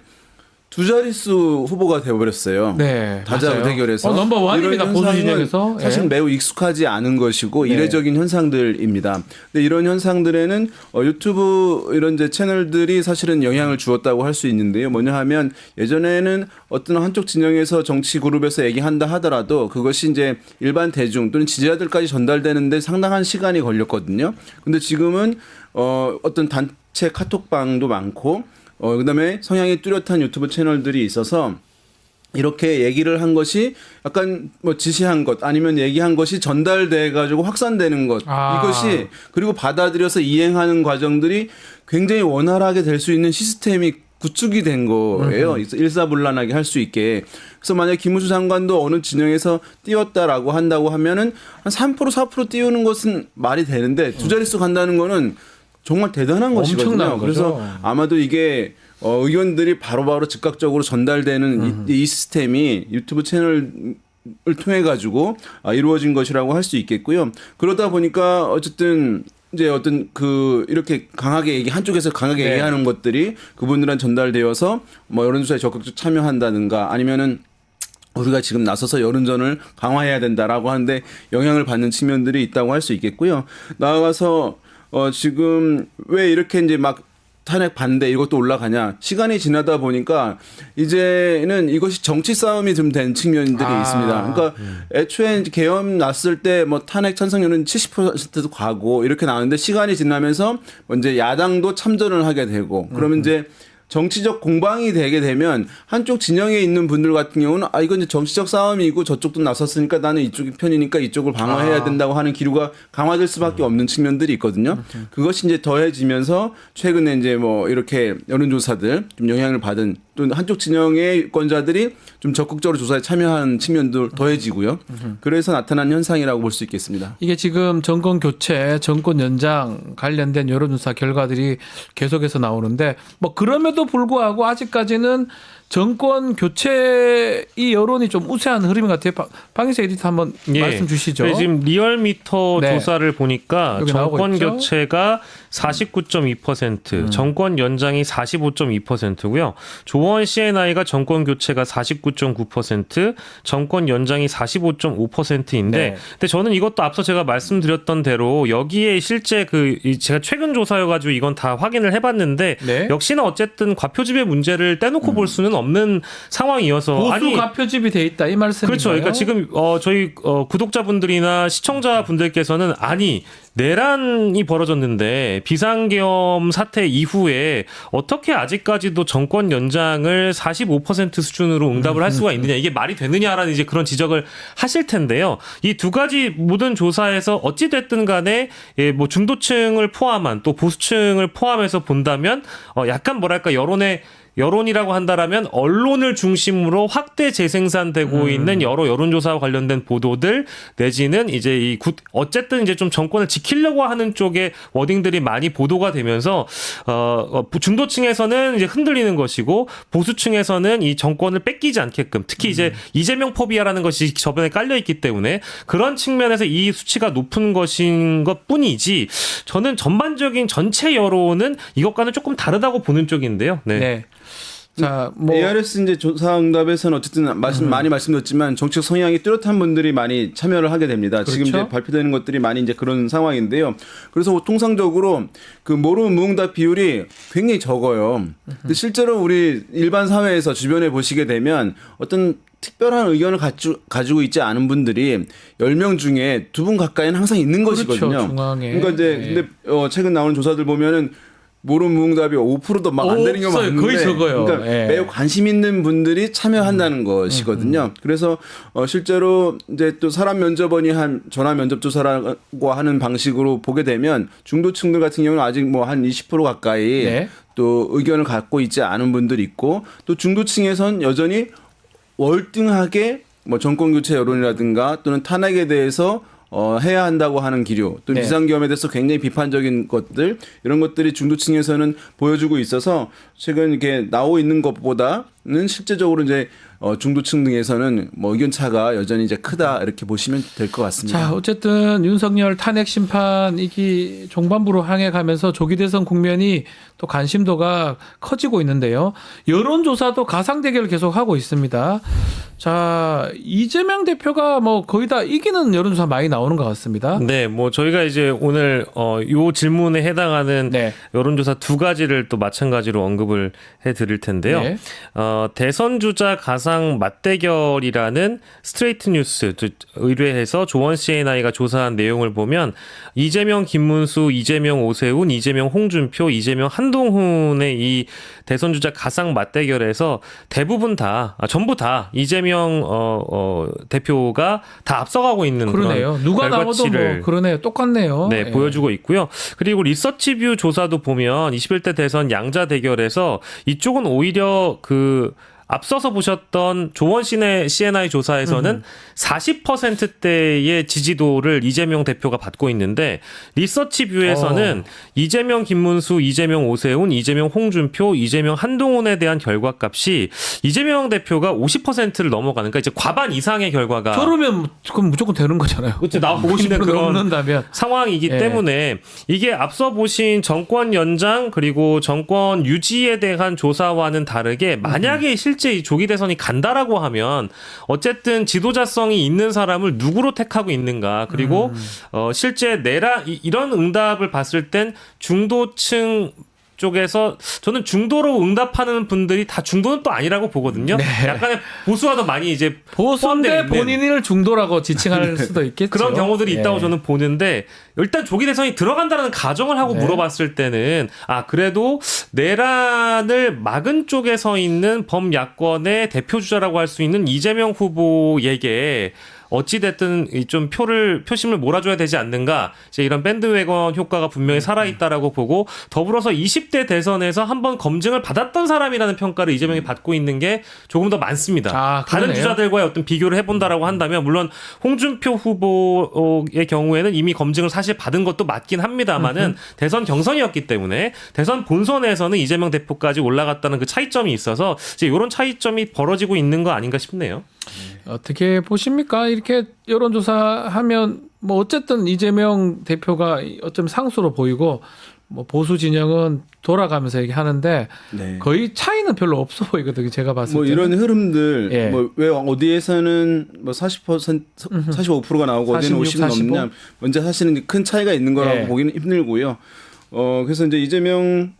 두 자릿수 후보가 되어버렸어요. 네, 다자로 맞아요. 대결해서 넘버 원입니다. 이런 보수 현상은 진영에서. 사실 예. 매우 익숙하지 않은 것이고 네. 이례적인 현상들입니다. 근데 이런 현상들에는 유튜브 이런 이제 채널들이 사실은 영향을 주었다고 할 수 있는데요. 뭐냐 하면 예전에는 어떤 한쪽 진영에서 정치 그룹에서 얘기한다 하더라도 그것이 이제 일반 대중 또는 지지자들까지 전달되는데 상당한 시간이 걸렸거든요. 근데 지금은 어떤 단체 카톡방도 많고 그다음에 성향이 뚜렷한 유튜브 채널들이 있어서 이렇게 얘기를 한 것이 약간 뭐 지시한 것 아니면 얘기한 것이 전달돼 가지고 확산되는 것 이것이 그리고 받아들여서 이행하는 과정들이 굉장히 원활하게 될 수 있는 시스템이 구축이 된 거예요. 일사불란하게 할 수 있게. 그래서 만약 김우수 장관도 어느 진영에서 띄웠다라고 한다고 하면은 한 3% 4% 띄우는 것은 말이 되는데 두 자릿수 간다는 거는 정말 대단한 것이거든요. 그래서 아마도 이게 의견들이 바로바로 즉각적으로 전달되는 이 시스템이 유튜브 채널을 통해 가지고 이루어진 것이라고 할 수 있겠고요. 그러다 보니까 어쨌든 이제 어떤 이렇게 강하게 한쪽에서 강하게 네. 얘기하는 것들이 그분들한테 전달되어서 뭐 여론조사에 적극적으로 참여한다든가 아니면은 우리가 지금 나서서 여론전을 강화해야 된다라고 하는데 영향을 받는 측면들이 있다고 할 수 있겠고요. 나아가서 지금 왜 이렇게 이제 막 탄핵 반대 이것도 올라가냐. 시간이 지나다 보니까 이제는 이것이 정치 싸움이 좀 된 측면들이 있습니다. 그러니까 애초에 이제 계엄 났을 때 뭐 탄핵 찬성률은 70%도 가고 이렇게 나오는데 시간이 지나면서 이제 야당도 참전을 하게 되고 그러면 이제 정치적 공방이 되게 되면 한쪽 진영에 있는 분들 같은 경우는 이건 이제 정치적 싸움이고 저쪽도 나섰으니까 나는 이쪽이 편이니까 이쪽을 방어해야 된다고 하는 기류가 강화될 수밖에 없는 측면들이 있거든요. 그것이 이제 더해지면서 최근에 이제 뭐 이렇게 여론조사들 좀 영향을 받은 또 한쪽 진영의 유권자들이 좀 적극적으로 조사에 참여한 측면도 더해지고요. 그래서 나타난 현상이라고 볼 수 있겠습니다. 이게 지금 정권 교체, 정권 연장 관련된 여론조사 결과들이 계속해서 나오는데 뭐 그럼에도 불구하고 아직까지는 정권 교체 이 여론이 좀 우세한 흐름 같아요. 방희석 에디터 한번 말씀 주시죠. 네, 지금 리얼미터 네. 조사를 보니까 여기 정권 나오고 있죠? 교체가 49.2%, 정권 연장이 45.2%고요. 조원 CNI가 정권 교체가 49.9%, 정권 연장이 45.5%인데, 네. 근데 저는 이것도 앞서 제가 말씀드렸던 대로 여기에 실제 제가 최근 조사여가지고 이건 다 확인을 해봤는데 네. 역시나 어쨌든 과표집의 문제를 떼놓고 볼 수는 없는 상황이어서 보수 과표집이 돼 있다 이 말씀인가요? 그렇죠. 그러니까 지금 저희 구독자분들이나 시청자분들께서는 아니 내란이 벌어졌는데 비상계엄 사태 이후에 어떻게 아직까지도 정권 연장을 45% 수준으로 응답을 할 수가 있느냐 이게 말이 되느냐라는 이제 그런 지적을 하실 텐데요. 이 두 가지 모든 조사에서 어찌 됐든 간에 뭐 중도층을 포함한 또 보수층을 포함해서 본다면 약간 뭐랄까 여론이라고 한다라면 언론을 중심으로 확대 재생산되고 있는 여러 여론조사와 관련된 보도들 내지는 이제 어쨌든 이제 좀 정권을 지키려고 하는 쪽의 워딩들이 많이 보도가 되면서 중도층에서는 이제 흔들리는 것이고 보수층에서는 이 정권을 뺏기지 않게끔 특히 이제 이재명 포비아라는 것이 저번에 깔려 있기 때문에 그런 측면에서 이 수치가 높은 것인 것뿐이지 저는 전반적인 전체 여론은 이것과는 조금 다르다고 보는 쪽인데요. 네. 자, 뭐 ARS 이제 조사응답에서는 어쨌든 많이 말씀드렸지만 정책 성향이 뚜렷한 분들이 많이 참여를 하게 됩니다. 그렇죠? 지금 이제 발표되는 것들이 많이 이제 그런 상황인데요. 그래서 통상적으로 모르는 무응답 비율이 굉장히 적어요. 근데 실제로 우리 일반 사회에서 주변에 보시게 되면 어떤 특별한 의견을 가지고 있지 않은 분들이 10명 중에 2분 가까이는 항상 있는 것이거든요. 그렇죠, 중앙에. 그러니까 이제 근데 최근 나오는 조사들 보면은 모르는 무응답이 5%도 막 안 되는 경우가 많은데 거의 적어요. 그러니까 매우 관심 있는 분들이 참여한다는 것이거든요. 그래서 실제로 이제 또 사람 면접원이 한 전화 면접 조사라고 하는 방식으로 보게 되면 중도층들 같은 경우는 아직 뭐 한 20% 가까이 네. 또 의견을 갖고 있지 않은 분들이 있고 또 중도층에선 여전히 월등하게 뭐 정권 교체 여론이라든가 또는 탄핵에 대해서 해야 한다고 하는 기류, 또 네. 비상계엄에 대해서 굉장히 비판적인 것들 이런 것들이 중도층에서는 보여주고 있어서 최근 이렇게 나오고 있는 것보다 실제적으로 이제 중도층 등에서는 뭐 의견 차가 여전히 이제 크다 이렇게 보시면 될 것 같습니다. 자, 어쨌든 윤석열 탄핵 심판 이기 종반부로 향해 가면서 조기 대선 국면이 또 관심도가 커지고 있는데요. 여론조사도 가상 대결을 계속 하고 있습니다. 자, 이재명 대표가 뭐 거의 다 이기는 여론조사 많이 나오는 것 같습니다. 네, 뭐 저희가 이제 오늘 요 질문에 해당하는 네. 여론조사 두 가지를 또 마찬가지로 언급을 해드릴 텐데요. 네. 대선 주자 가상 맞대결이라는 스트레이트 뉴스 의뢰해서 조원 CNI가 조사한 내용을 보면 이재명, 김문수, 이재명, 오세훈, 이재명, 홍준표, 이재명, 한동훈의 이 대선 주자 가상 맞대결에서 대부분 전부 다 이재명 대표가 다 앞서가고 있는 그러네요. 그런 누가 나와도 결과치를 뭐 그러네요. 똑같네요. 네, 예. 보여주고 있고요. 그리고 리서치뷰 조사도 보면 21대 대선 양자 대결에서 이쪽은 오히려 앞서서 보셨던 조원 CNI 조사에서는 40%대의 지지도를 이재명 대표가 받고 있는데 리서치뷰에서는 이재명, 김문수, 이재명, 오세훈, 이재명, 홍준표, 이재명, 한동훈에 대한 결과값이 이재명 대표가 50%를 넘어가는 그러니까 이제 과반 이상의 결과가 그러면 그럼 무조건 되는 거잖아요. 그렇죠. 나오고 있는 50% 그런 넘는다면. 상황이기 예. 때문에 이게 앞서 보신 정권 연장 그리고 정권 유지에 대한 조사와는 다르게 만약에 실제 이 조기 대선이 간다라고 하면 어쨌든 지도자성이 있는 사람을 누구로 택하고 있는가 그리고 실제 이런 응답을 봤을 땐 중도층 쪽에서 저는 중도로 응답하는 분들이 다 중도는 또 아니라고 보거든요. 네. 약간의 보수와도 많이 이제 보수인데 포함되어 있는 본인을 중도라고 지칭할 수도 있겠죠. 그런 경우들이 있다고 예. 저는 보는데 일단 조기 대선이 들어간다는 가정을 하고 네. 물어봤을 때는 그래도 내란을 막은 쪽에 서 있는 범야권의 대표주자라고 할 수 있는 이재명 후보에게 어찌됐든 좀 표심을 몰아줘야 되지 않는가. 이제 이런 밴드웨건 효과가 분명히 살아있다라고 보고 더불어서 20대 대선에서 한번 검증을 받았던 사람이라는 평가를 이재명이 받고 있는 게 조금 더 많습니다. 다른 그러네요. 주자들과의 어떤 비교를 해본다라고 한다면 물론 홍준표 후보의 경우에는 이미 검증을 사실 받은 것도 맞긴 합니다만은 대선 경선이었기 때문에 대선 본선에서는 이재명 대표까지 올라갔다는 그 차이점이 있어서 이제 이런 차이점이 벌어지고 있는 거 아닌가 싶네요. 어떻게 보십니까? 이렇게 여론조사하면 뭐 어쨌든 이재명 대표가 어쩜 상수로 보이고 뭐 보수 진영은 돌아가면서 얘기하는데 네. 거의 차이는 별로 없어 보이거든요. 제가 봤을 때. 뭐 이런 흐름들 예. 뭐 왜 어디에서는 뭐 40% 45%가 나오고 어디는 50 넘냐 먼저 사실은 큰 차이가 있는 거라고 예. 보기는 힘들고요. 그래서 이제 이재명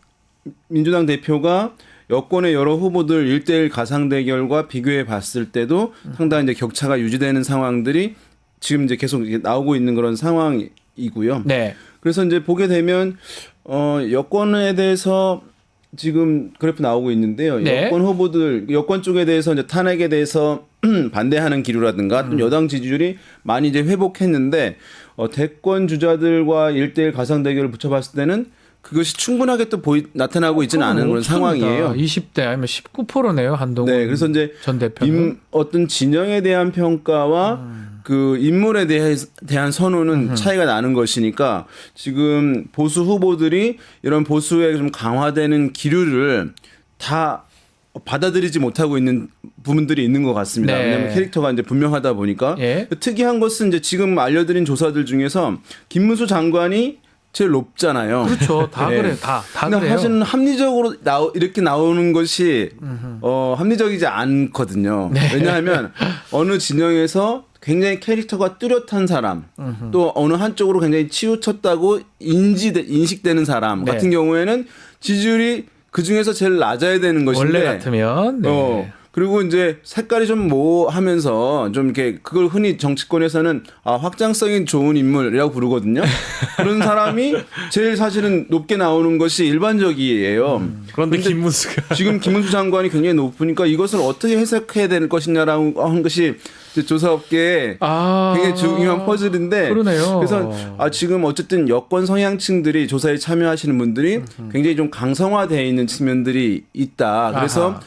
민주당 대표가 여권의 여러 후보들 1대1 가상 대결과 비교해 봤을 때도 상당히 이제 격차가 유지되는 상황들이 지금 이제 계속 나오고 있는 그런 상황이고요. 네. 그래서 이제 보게 되면 여권에 대해서 지금 그래프 나오고 있는데요. 네. 여권 후보들 여권 쪽에 대해서 이제 탄핵에 대해서 반대하는 기류라든가 또 여당 지지율이 많이 이제 회복했는데 대권 주자들과 1대1 가상 대결을 붙여봤을 때는 그것이 충분하게 또 나타나고 있지는 않은 그런 상황이에요. 20대 아니면 19%네요. 한동훈 네, 그래서 이제 전 대표는. 어떤 진영에 대한 평가와 그 인물에 대한 선호는 차이가 나는 것이니까 지금 보수 후보들이 이런 보수에 좀 강화되는 기류를 다 받아들이지 못하고 있는 부분들이 있는 것 같습니다. 네. 왜냐하면 캐릭터가 이제 분명하다 보니까 예. 특이한 것은 이제 지금 알려드린 조사들 중에서 김문수 장관이 제일 높잖아요. 그렇죠. 다 네. 그래. 다 근데 그래요. 사실은 합리적으로 이렇게 나오는 것이 합리적이지 않거든요. 네. 왜냐하면 어느 진영에서 굉장히 캐릭터가 뚜렷한 사람, 또 어느 한쪽으로 굉장히 치우쳤다고 인식되는 사람 네. 같은 경우에는 지지율이 그 중에서 제일 낮아야 되는 것인데 원래 같으면. 네. 그리고 이제 색깔이 좀 모호하면서 좀 이렇게 그걸 흔히 정치권에서는 확장성이 좋은 인물이라고 부르거든요. 그런 사람이 제일 사실은 높게 나오는 것이 일반적이에요. 그런데 김문수가 지금 김문수 장관이 굉장히 높으니까 이것을 어떻게 해석해야 될 것이냐라고 하는 것이 조사업계에 굉장히 중요한 퍼즐인데 그러네요. 그래서 지금 어쨌든 여권 성향층들이 조사에 참여하시는 분들이 굉장히 좀 강성화되어 있는 측면들이 있다. 그래서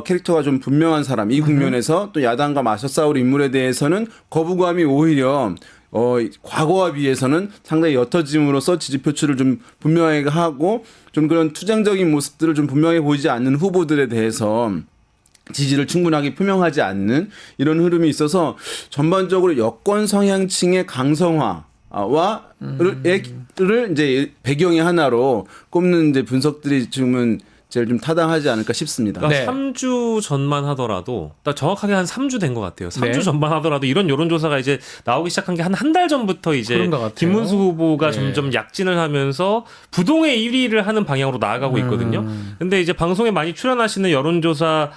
캐릭터가 좀 분명한 사람 이 국면에서 또 야당과 맞서 싸울 인물에 대해서는 거부감이 오히려 과거와 비해서는 상당히 옅어짐으로써 지지 표출을 좀 분명하게 하고 좀 그런 투쟁적인 모습들을 좀 분명해 보이지 않는 후보들에 대해서 지지를 충분하게 표명하지 않는 이런 흐름이 있어서 전반적으로 여권 성향층의 강성화와 를 이제 배경의 하나로 꼽는 이제 분석들이 지금은 제일 좀 타당하지 않을까 싶습니다. 그러니까 네. 3주 전만 하더라도 딱 정확하게 한 3주 된 것 같아요. 3주 네. 전만 하더라도 이런 여론조사가 이제 나오기 시작한 게 한 달 전부터 이제 그런 것 같아요. 김문수 후보가 네. 점점 약진을 하면서 부동의 1위를 하는 방향으로 나아가고 있거든요. 근데 이제 방송에 많이 출연하시는 여론조사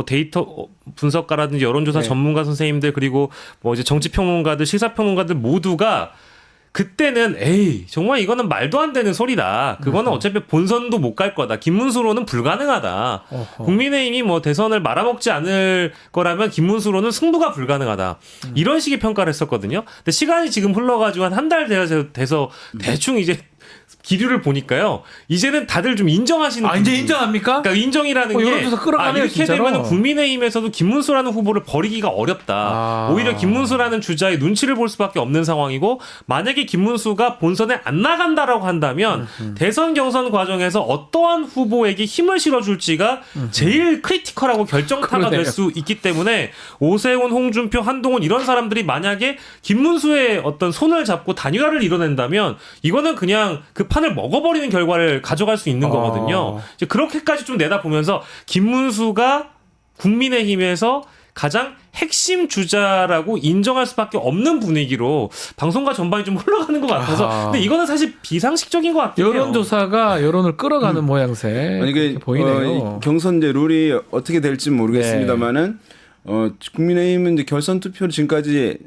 데이터 분석가라든지 여론조사 네. 전문가 선생님들 그리고 뭐 이제 정치평론가들 시사평론가들 모두가 그때는 에이 정말 이거는 말도 안 되는 소리다. 그거는 어차피 본선도 못 갈 거다. 김문수로는 불가능하다. 어허. 국민의힘이 뭐 대선을 말아먹지 않을 거라면 김문수로는 승부가 불가능하다. 이런 식의 평가를 했었거든요. 근데 시간이 지금 흘러가지고 한 달 돼서 대충 이제 기류를 보니까요. 이제는 다들 좀 인정하시는. 이제 인정합니까? 그러니까 인정이라는 게 여론조사 끌어가네요, 이렇게 진짜로. 되면 국민의힘에서도 김문수라는 후보를 버리기가 어렵다. 오히려 김문수라는 주자의 눈치를 볼 수밖에 없는 상황이고 만약에 김문수가 본선에 안 나간다라고 한다면 대선 경선 과정에서 어떠한 후보에게 힘을 실어줄지가 제일 크리티컬하고 결정타가 그러네요. 될 수 있기 때문에 오세훈, 홍준표, 한동훈 이런 사람들이 만약에 김문수의 어떤 손을 잡고 단일화를 이뤄낸다면 이거는 그냥 그 판을 먹어버리는 결과를 가져갈 수 있는 거거든요. 이제 그렇게까지 좀 내다보면서 김문수가 국민의힘에서 가장 핵심 주자라고 인정할 수밖에 없는 분위기로 방송과 전반이 좀 흘러가는 것 같아서 근데 이거는 사실 비상식적인 것 같아요. 여론조사가 여론을 끌어가는 모양새 아니, 이렇게 보이네요. 이 경선 이제 룰이 어떻게 될지 모르겠습니다만은 국민의힘은 이제 결선 투표를 지금까지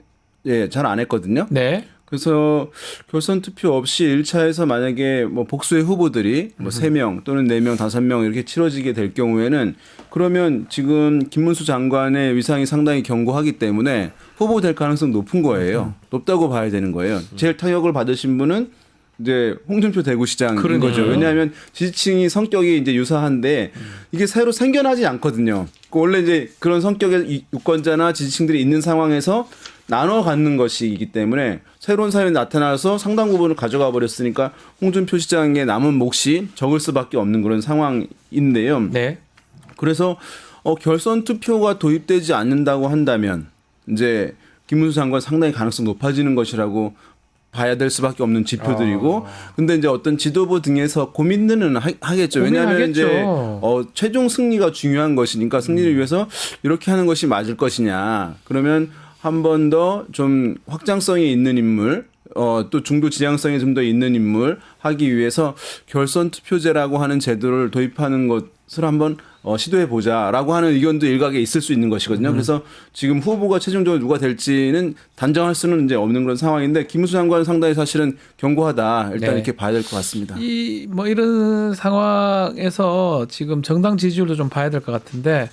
잘 안 했거든요. 네. 그래서 결선 투표 없이 1차에서 만약에 뭐 복수의 후보들이 뭐 3명 또는 4명, 5명 이렇게 치러지게 될 경우에는 그러면 지금 김문수 장관의 위상이 상당히 견고하기 때문에 후보 될 가능성 높은 거예요. 높다고 봐야 되는 거예요. 제일 타격을 받으신 분은 이제 홍준표 대구시장인 그러네요. 거죠. 왜냐하면 지지층이 성격이 이제 유사한데 이게 새로 생겨나지 않거든요. 원래 이제 그런 성격의 유권자나 지지층들이 있는 상황에서 나눠 갖는 것이기 때문에 새로운 사람이 나타나서 상당 부분을 가져가 버렸으니까 홍준표 시장의 남은 몫이 적을 수밖에 없는 그런 상황인데요. 네. 그래서 결선 투표가 도입되지 않는다고 한다면 이제 김문수 장관 상당히 가능성 높아지는 것이라고 봐야 될 수밖에 없는 지표들이고 근데 이제 어떤 지도부 등에서 고민들은 하겠죠. 왜냐하면 이제 최종 승리가 중요한 것이니까 승리를 위해서 이렇게 하는 것이 맞을 것이냐. 그러면 한 번 더 좀 확장성이 있는 인물 또 중도 지향성이 좀 더 있는 인물 하기 위해서 결선 투표제라고 하는 제도를 도입하는 것을 한번 시도해 보자라고 하는 의견도 일각에 있을 수 있는 것이거든요. 그래서 지금 후보가 최종적으로 누가 될지는 단정할 수는 이제 없는 그런 상황인데 김문수 장관은 상당히 사실은 견고하다. 일단 네. 이렇게 봐야 될 것 같습니다. 뭐 이런 상황에서 지금 정당 지지율도 좀 봐야 될 것 같은데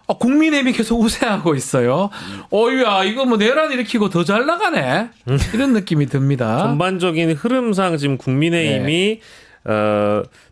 국민의힘이 계속 우세하고 있어요. 어이야 이거 뭐 내란 일으키고 더 잘 나가네. 이런 느낌이 듭니다. 전반적인 흐름상 지금 국민의힘이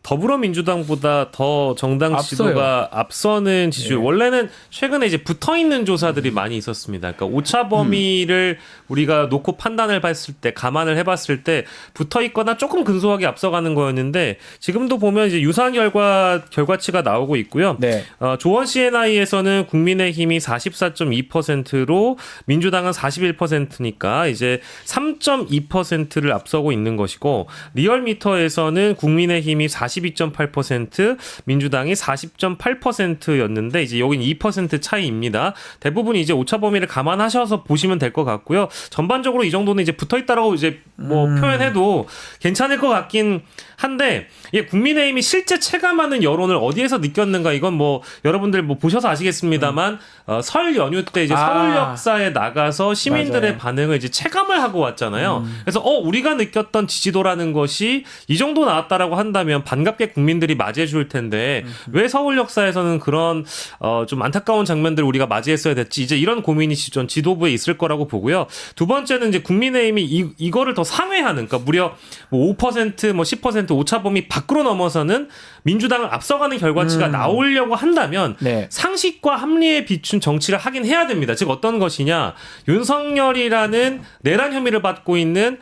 더불어민주당보다 더 정당 앞서요. 지도가 앞서는 지지율. 원래는 최근에 이제 붙어 있는 조사들이 많이 있었습니다. 그러니까 오차 범위를 우리가 놓고 판단을 봤을 때, 감안을 해봤을 때 붙어 있거나 조금 근소하게 앞서가는 거였는데 지금도 보면 이제 유사한 결과치가 나오고 있고요. 네. 조원 CNI에서는 국민의힘이 44.2%로 민주당은 41%니까 이제 3.2%를 앞서고 있는 것이고 리얼미터에서는 국민의힘이 42.8%, 민주당이 40.8%였는데 이제 여긴 2% 차이입니다. 대부분 이제 오차 범위를 감안하셔서 보시면 될 것 같고요. 전반적으로 이 정도는 이제 붙어 있다라고 이제 뭐 표현해도 괜찮을 것 같긴 한데 국민의힘이 실제 체감하는 여론을 어디에서 느꼈는가 이건 뭐 여러분들 뭐 보셔서 아시겠습니다만 설 연휴 때 이제 서울역사에 나가서 시민들의 맞아요. 반응을 이제 체감을 하고 왔잖아요. 그래서 우리가 느꼈던 지지도라는 것이 이 정도 나왔다라고 한다면 반갑게 국민들이 맞이해 줄 텐데 왜 서울역사에서는 그런 좀 안타까운 장면들을 우리가 맞이했어야 됐지 이제 이런 고민이 전 지도부에 있을 거라고 보고요. 두 번째는 이제 국민의힘이 이거를 더 상회하는 그러니까 무려 뭐 5% 뭐 10% 오차 범위 밖으로 넘어서는 민주당을 앞서가는 결과치가 나오려고 한다면 네. 상식과 합리에 비춘 정치를 하긴 해야 됩니다. 즉 어떤 것이냐 윤석열이라는 내란 혐의를 받고 있는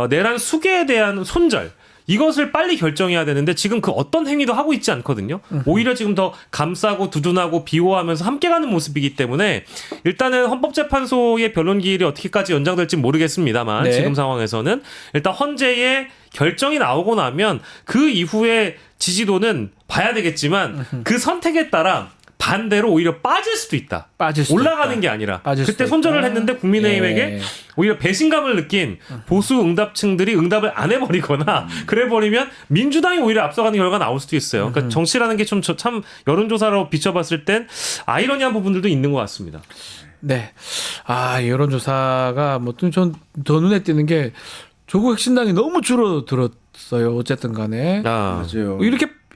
내란 수괴에 대한 손절 이것을 빨리 결정해야 되는데 지금 그 어떤 행위도 하고 있지 않거든요. 오히려 지금 더 감싸고 두둔하고 비호하면서 함께 가는 모습이기 때문에 일단은 헌법재판소의 변론 기일이 어떻게까지 연장될지 모르겠습니다만 네. 지금 상황에서는 일단 헌재의 결정이 나오고 나면 그 이후에 지지도는 봐야 되겠지만 그 선택에 따라 반대로 오히려 빠질 수도 있다. 빠질 수도 올라가는 있다. 게 아니라 빠질 그때 수도 손절을 있다. 했는데 국민의힘에게 예. 오히려 배신감을 느낀 보수 응답층들이 응답을 안 해버리거나 그래버리면 민주당이 오히려 앞서가는 결과가 나올 수도 있어요. 그러니까 정치라는 게 좀 참 여론조사로 비춰봤을 땐 아이러니한 부분들도 있는 것 같습니다. 네. 여론조사가 뭐 좀 더 눈에 띄는 게 조국 혁신당이 너무 줄어들었어요. 어쨌든 간에. 맞아요.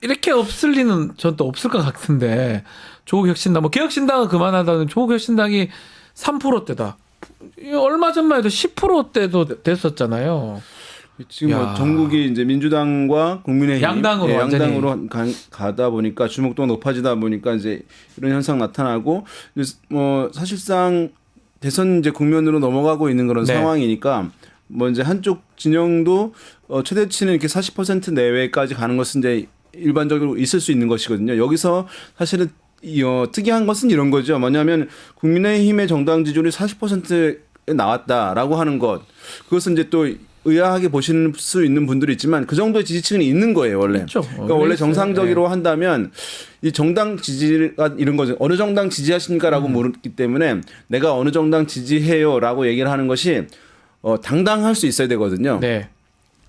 이렇게 없을 리는 전 또 없을 것 같은데 조국 혁신당 뭐 개혁신당은 그만하다는 조국 혁신당이 3%대다. 얼마 전만 해도 10%대도 됐었잖아요. 지금 뭐 야. 전국이 이제 민주당과 국민의힘 양당으로 완전히. 양당으로 가다 보니까 주목도가 높아지다 보니까 이제 이런 현상 나타나고 뭐 사실상 대선 이제 국면으로 넘어가고 있는 그런 네. 상황이니까 뭐 이제 한쪽 진영도 최대치는 이렇게 40% 내외까지 가는 것은 이제 일반적으로 있을 수 있는 것이거든요. 여기서 사실은 특이한 것은 이런 거죠. 뭐냐면 국민의힘의 정당 지지율이 40%에 나왔다라고 하는 것. 그것은 이제 또 의아하게 보실 수 있는 분들이 있지만 그 정도의 지지층이 있는 거예요, 원래. 그렇죠. 그러니까 원래 정상적으로 네. 한다면 이 정당 지지가 이런 거죠. 어느 정당 지지하십니까라고 물었기 때문에 내가 어느 정당 지지해요라고 얘기를 하는 것이 당당할 수 있어야 되거든요. 네.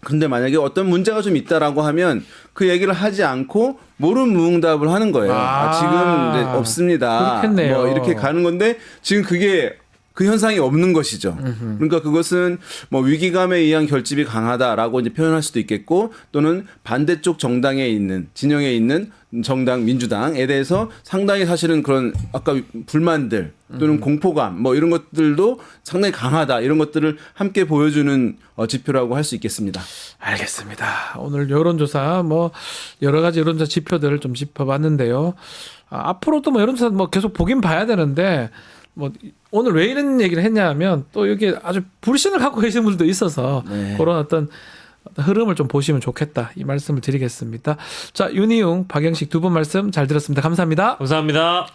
근데 만약에 어떤 문제가 좀 있다라고 하면 그 얘기를 하지 않고 모른무응답을 하는 거예요. 지금 이제 없습니다. 그렇겠네요. 뭐 이렇게 가는 건데 지금 그게 그 현상이 없는 것이죠. 그러니까 그것은 뭐 위기감에 의한 결집이 강하다라고 이제 표현할 수도 있겠고 또는 반대쪽 정당에 있는 진영에 있는 정당 민주당에 대해서 상당히 사실은 그런 아까 불만들 또는 공포감 뭐 이런 것들도 상당히 강하다 이런 것들을 함께 보여주는 지표라고 할 수 있겠습니다. 알겠습니다. 오늘 여론조사 뭐 여러 가지 여론조사 지표들을 좀 짚어봤는데요. 앞으로도 뭐 여론조사 뭐 계속 보긴 봐야 되는데 뭐 오늘 왜 이런 얘기를 했냐면 또 여기 아주 불신을 갖고 계신 분들도 있어서 그런 어떤 흐름을 좀 보시면 좋겠다 이 말씀을 드리겠습니다. 자, 윤희웅, 박영식 두 분 말씀 잘 들었습니다. 감사합니다. 감사합니다.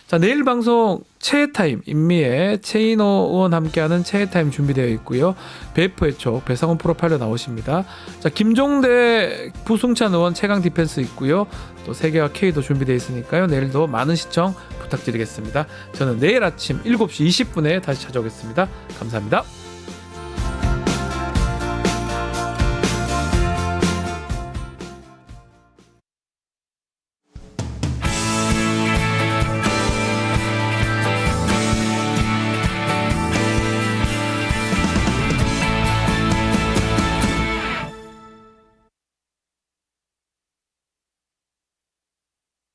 자, 내일 방송 최애타임 임미애 최인호 의원 함께하는 최애타임 준비되어 있고요. 배프의 촉 배상훈 프로파일러 나오십니다. 자, 김종대 부승찬 의원 최강 디펜스 있고요. 또 세계와 K도 준비되어 있으니까요. 내일도 많은 시청 부탁드리겠습니다. 저는 내일 아침 7시 20분에 다시 찾아오겠습니다. 감사합니다.